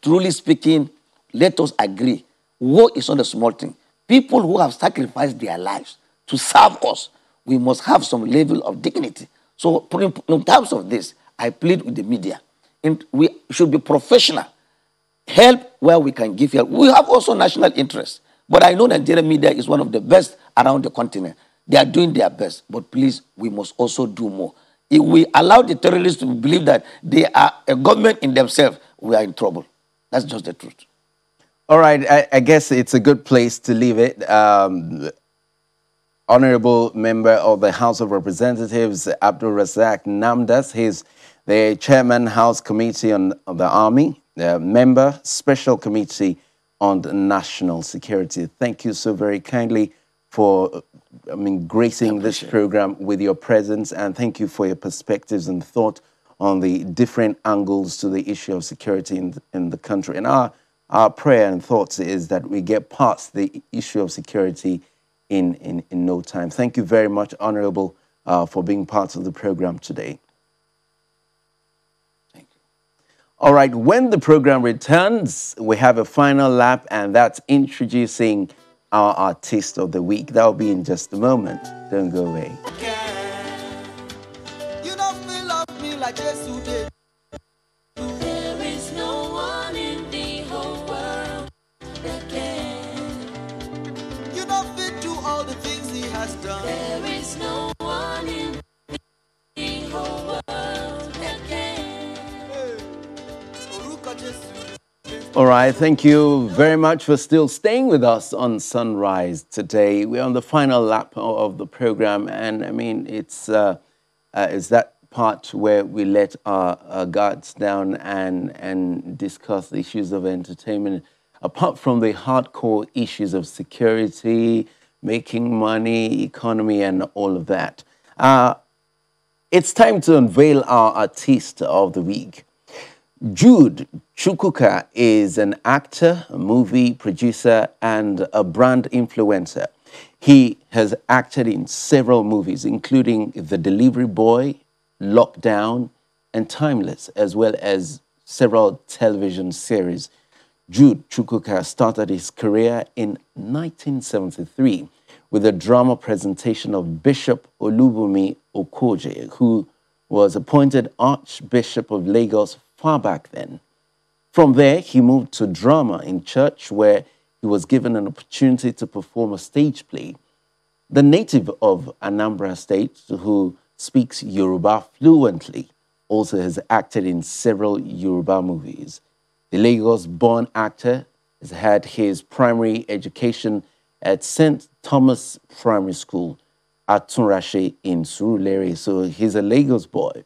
Truly speaking, let us agree. War is not a small thing. People who have sacrificed their lives to serve us, we must have some level of dignity. So in terms of this, I plead with the media. We should be professional. Help where we can give help. We have also national interests. But I know Nigerian media is one of the best around the continent. They are doing their best. But please, we must also do more. If we allow the terrorists to believe that they are a government in themselves, we are in trouble. That's just the truth. All right, I guess it's a good place to leave it. Honorable Member of the House of Representatives, Abdul Razak Namdas, he's the Chairman, House Committee on the Army, Member, Special Committee on the National Security. Thank you so very kindly for gracing this program with your presence, and thank you for your perspectives and thought on the different angles to the issue of security in the country. And our prayer and thoughts is that we get past the issue of security in no time. Thank you very much, Honorable, for being part of the program today. Thank you. All right, when the program returns, we have a final lap, and that's introducing our artist of the week. That'll be in just a moment. Don't go away. You don't feel love me like Jesus did. There is no one in the whole world that can. You don't fit do all the things he has done. There is no one in the whole world that can. All right, thank you very much for still staying with us on Sunrise today. We're on the final lap of the program, and I mean, it's that part where we let our guards down and discuss the issues of entertainment, apart from the hardcore issues of security, making money, economy, and all of that. It's time to unveil our artist of the week. Jude Chukwuka is an actor, a movie producer, and a brand influencer. He has acted in several movies, including The Delivery Boy, Lockdown, and Timeless, as well as several television series. Jude Chukwuka started his career in 1973 with a drama presentation of Bishop Olubunmi Okoje, who was appointed Archbishop of Lagos far back then. From there, he moved to drama in church, where he was given an opportunity to perform a stage play. The native of Anambra State, who speaks Yoruba fluently, also has acted in several Yoruba movies. The Lagos-born actor has had his primary education at St. Thomas Primary School at Tunrashe in Surulere, so he's a Lagos boy.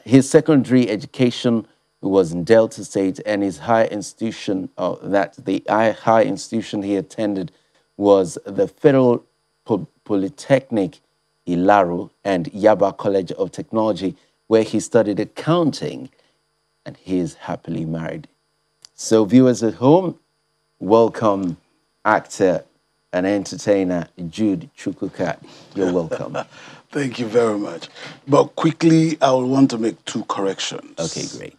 His secondary education was in Delta State, and his higher institution, high institution he attended was the Federal Polytechnic Ilaro and Yaba College of Technology, where he studied accounting, and he is happily married. So viewers at home, welcome actor and entertainer Jude Chukwuka. You're welcome. Thank you very much. But quickly, I would want to make 2 corrections. Okay, great.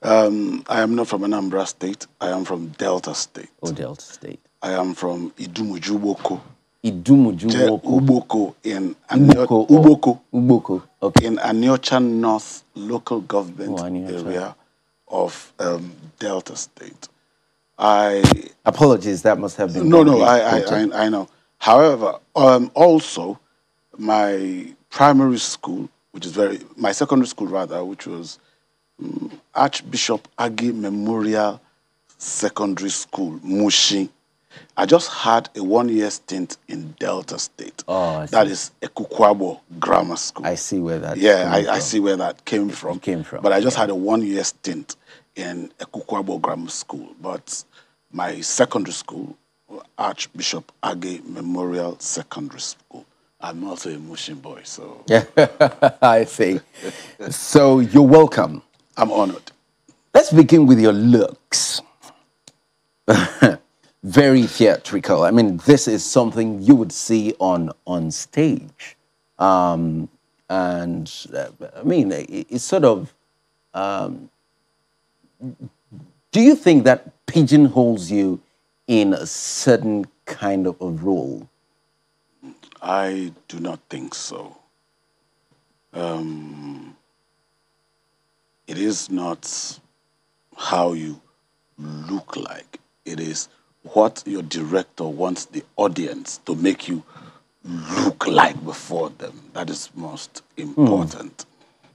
I am not from Anambra State. I am from Delta State. Oh, Delta State. I am from Idumujuboko. Idumujuboko. In Uboko. Okay. In Aniocha North local government area of Delta State. Apologies, that must have been... No, I know. However, also, my primary school, my secondary school rather, which was Archbishop Agi Memorial Secondary School, Mushi. I just had a 1-year stint in Delta State. Oh, that is Ekukwabo Grammar School. I see where that I see where that came from. But I just had a 1-year stint in Ekukwabo Grammar School. But my secondary school, Archbishop Age Memorial Secondary School. I'm also a Mushin boy, so... Yeah, I see. So you're welcome. I'm honored. Let's begin with your looks. Very theatrical. I mean, this is something you would see on stage. I mean, it's sort of... do you think that pigeonholes you in a certain kind of a role? I do not think so. It is not how you look like. It is what your director wants the audience to make you look like before them. That is most important.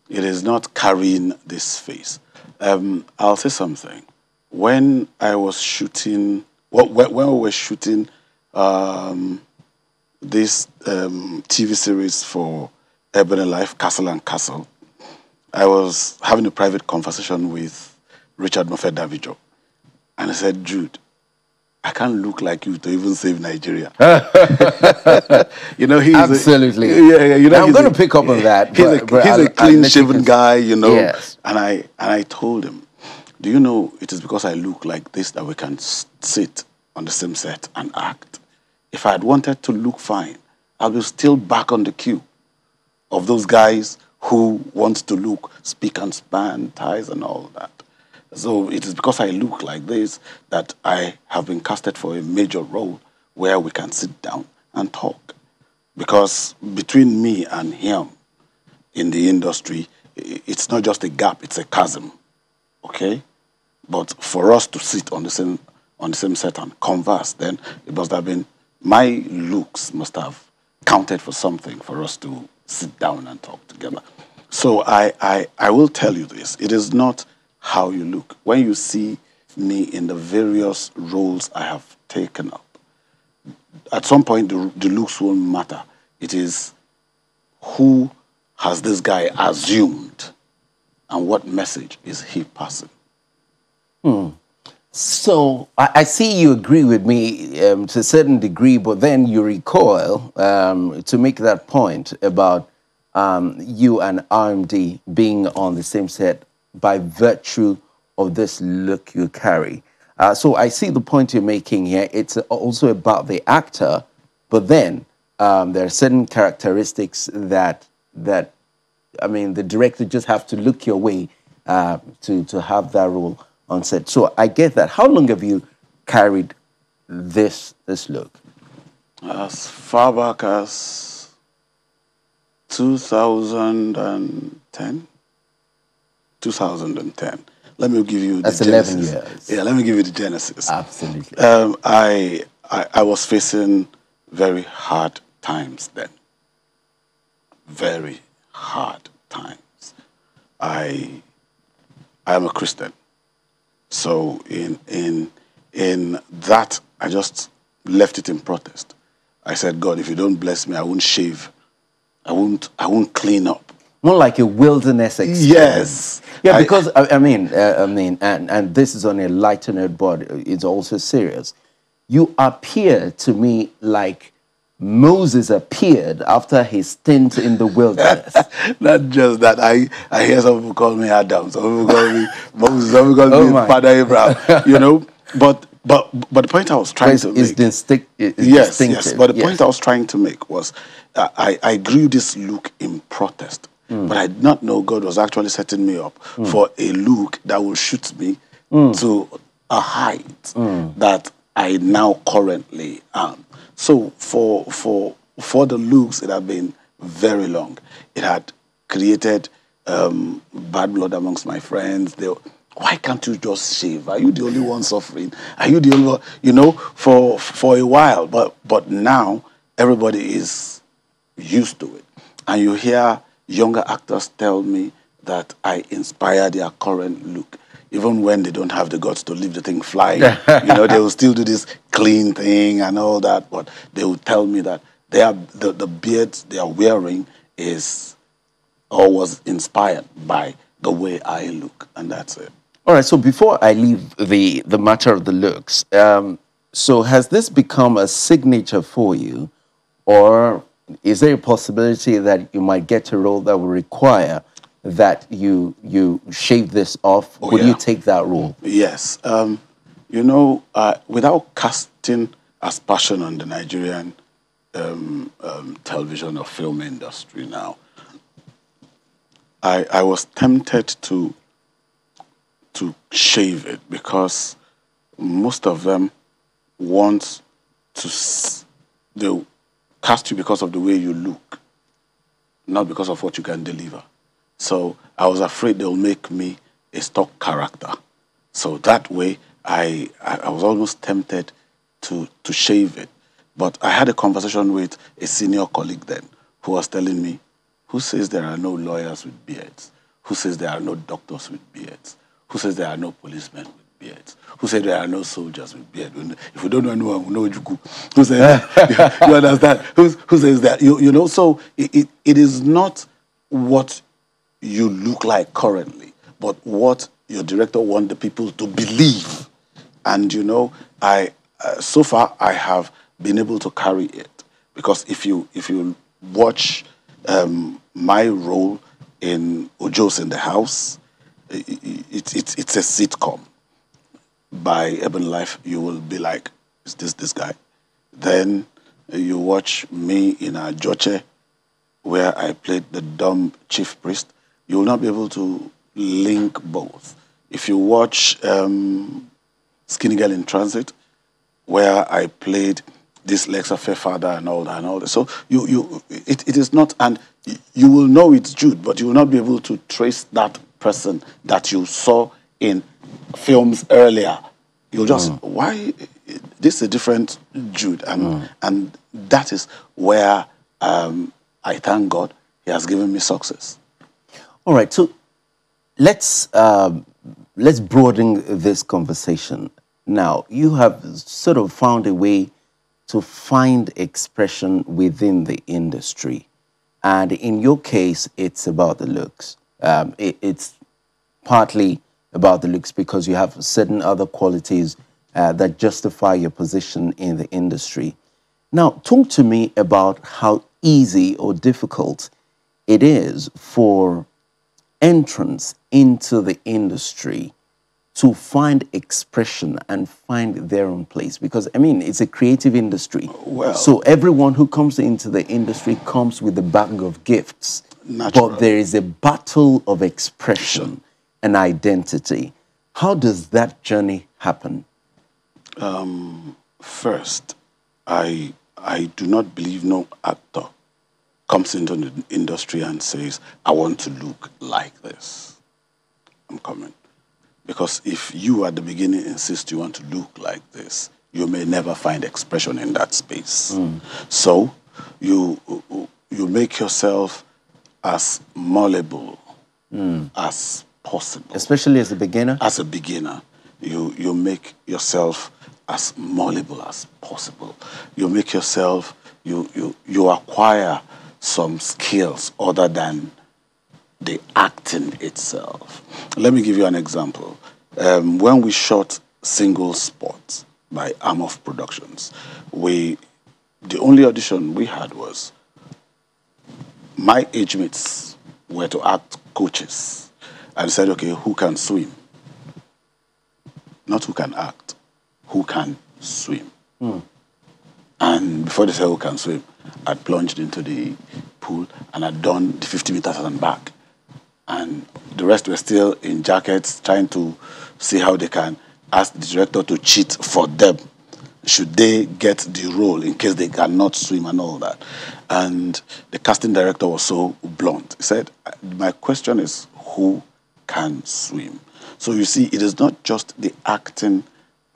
It is not carrying this face. I'll say something. When I was shooting, when we were shooting this TV series for Urban Life, Castle and Castle, I was having a private conversation with Richard Moffett Davijo. And I said, Jude, I can't look like you to even save Nigeria. You know, he's absolutely. You know, I'm going to pick up on that. He's a clean-shaven guy, you know. Yes. And I told him, do you know it is because I look like this that we can sit on the same set and act. If I had wanted to look fine, I was still back on the queue of those guys who want to look spick and span, ties and all that. So it is because I look like this that I have been casted for a major role where we can sit down and talk. Because between me and him in the industry, it's not just a gap, it's a chasm, okay? But for us to sit on the same set and converse, then it must have been, my looks must have counted for something for us to sit down and talk together. So I will tell you this, it is not how you look. When you see me in the various roles I have taken up, at some point the looks won't matter. It is who has this guy assumed and what message is he passing. So I see you agree with me to a certain degree, but then you recoil to make that point about you and RMD being on the same set by virtue of this look you carry. So I see the point you're making here. It's also about the actor, but then there are certain characteristics that I mean, the director just have to look your way to have that role on set. So I get that. How long have you carried this look? As far back as 2010. 2010. Let me give you the That's genesis. 11 years. Yeah, let me give you the genesis. Absolutely. I was facing very hard times then. Very hard times. I am a Christian. So in that, I just left it in protest. I said, God, if you don't bless me, I won't shave. I won't clean up. More like a wilderness experience. Yes. Yeah, because I mean, and this is on a lighter note, but it's also serious. You appear to me like Moses appeared after his stint in the wilderness. Not just that. I hear some people call me Adam, some people call me Moses, some people call me Father Abraham. You know, but the point I was trying to make. Yes. But the point I was trying to make was, I grew this look in protest, but I did not know God was actually setting me up for a look that will shoot me to a height that I now currently am. So for the looks, it had been very long. It had created bad blood amongst my friends. Why can't you just shave? Are you the only one suffering? Are you the only one? You know, for a while, but now everybody is used to it, and you hear younger actors tell me that I inspire their current look. Even when they don't have the guts to leave the thing flying, you know, they will still do this clean thing and all that. But they will tell me that the beards they are wearing is or was inspired by the way I look, and that's it. All right. So before I leave the matter of the looks, so has this become a signature for you, or is there a possibility that you might get a role that will require that you shave this off? Would you take that role? Yes. You know, without casting aspersion on the Nigerian television or film industry now, I was tempted to shave it because most of them want they'll cast you because of the way you look, not because of what you can deliver. So I was afraid they'll make me a stock character. So that way, I was almost tempted to shave it. But I had a conversation with a senior colleague then who was telling me, who says there are no lawyers with beards? Who says there are no doctors with beards? Who says there are no policemen with beards? Who says there are no soldiers with beards? If we don't know anyone, we know Juku. Who says that? You understand? Who says that? You know, so it is not what you look like currently, but what your director wants the people to believe. And you know, so far I have been able to carry it, because if you watch my role in Ojo's in the House, it's a sitcom. By Ebon Life, you will be like, is this guy? Then you watch me in Ajoche, where I played the dumb chief priest. You will not be able to link both. If you watch Skinny Girl in Transit, where I played this laissez-faire father and all that. So it is not, and you will know it's Jude, but you will not be able to trace that person that you saw in films earlier. You'll just, why, this is a different Jude. And that is where I thank God he has given me success. All right, so let's broaden this conversation. Now, you have sort of found a way to find expression within the industry. And in your case, it's about the looks. It's partly about the looks because you have certain other qualities that justify your position in the industry. Now, talk to me about how easy or difficult it is for entrance into the industry to find expression and find their own place. Because, I mean, it's a creative industry. Well, so everyone who comes into the industry comes with a bag of gifts. Naturally. But there is a battle of expression and identity. How does that journey happen? First, I do not believe no actor comes into the industry and says, I want to look like this. I'm coming. Because if you at the beginning insist you want to look like this, you may never find expression in that space. So you make yourself as malleable as possible. Especially as a beginner? As a beginner, you make yourself as malleable as possible. You make yourself, you acquire some skills other than the acting itself. Let me give you an example. When we shot Single Spot by Amof Productions, the only audition we had was my age mates were to act coaches and said, okay, who can swim? Not who can act, who can swim. And before they said who can swim, I'd plunged into the pool and I'd done the 50 meters and back. And the rest were still in jackets trying to see how they can ask the director to cheat for them should they get the role in case they cannot swim and all that. And the casting director was so blunt. He said, my question is, who can swim? So you see, it is not just the acting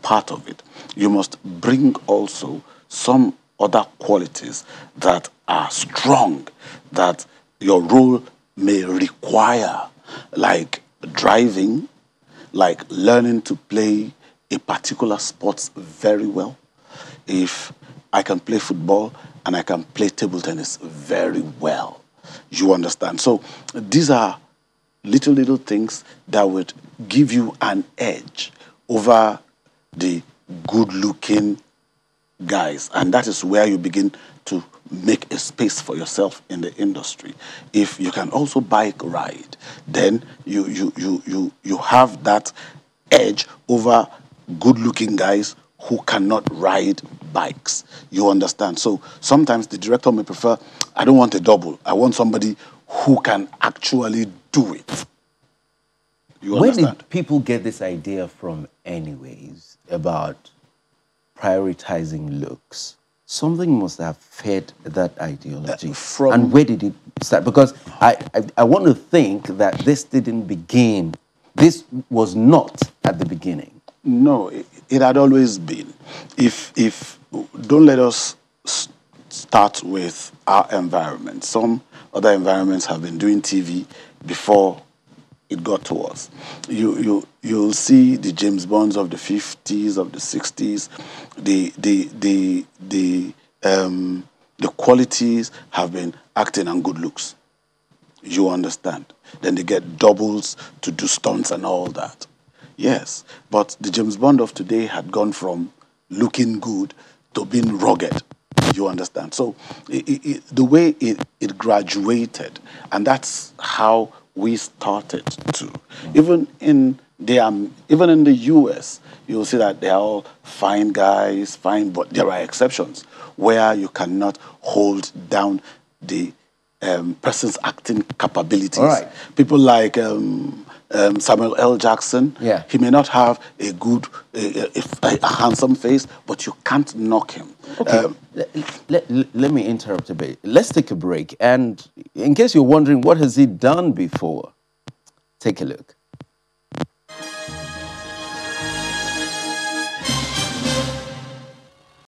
part of it. You must bring also some other qualities that are strong, that your role may require, like driving, like learning to play a particular sport very well. If I can play football and I can play table tennis very well, you understand? So these are little things that would give you an edge over the good-looking guys, and that is where you begin to make a space for yourself in the industry. If you can also bike ride, then you have that edge over good-looking guys who cannot ride bikes. You understand? So sometimes the director may prefer, I don't want a double. I want somebody who can actually do it. You understand? Where did people get this idea from anyways about prioritizing looks? Something must have fed that ideology. And where did it start? Because I want to think that this didn't begin, this was not at the beginning. No, it had always been. If don't let us start with our environment. Some other environments have been doing TV before it got to us. You'll see the James Bonds of the 50s, of the 60s. The qualities have been acting and good looks. You understand? Then they get doubles to do stunts and all that. Yes, but the James Bond of today had gone from looking good to being rugged. You understand? So the way it graduated, and that's how we started to. Even in the US, you'll see that they are all fine guys, fine, but there are exceptions where you cannot hold down the person's acting capabilities. All right. People like Samuel L. Jackson, yeah. He may not have a good, a handsome face, but you can't knock him. Okay. Let me interrupt a bit. Let's take a break. And in case you're wondering, what has he done before? Take a look.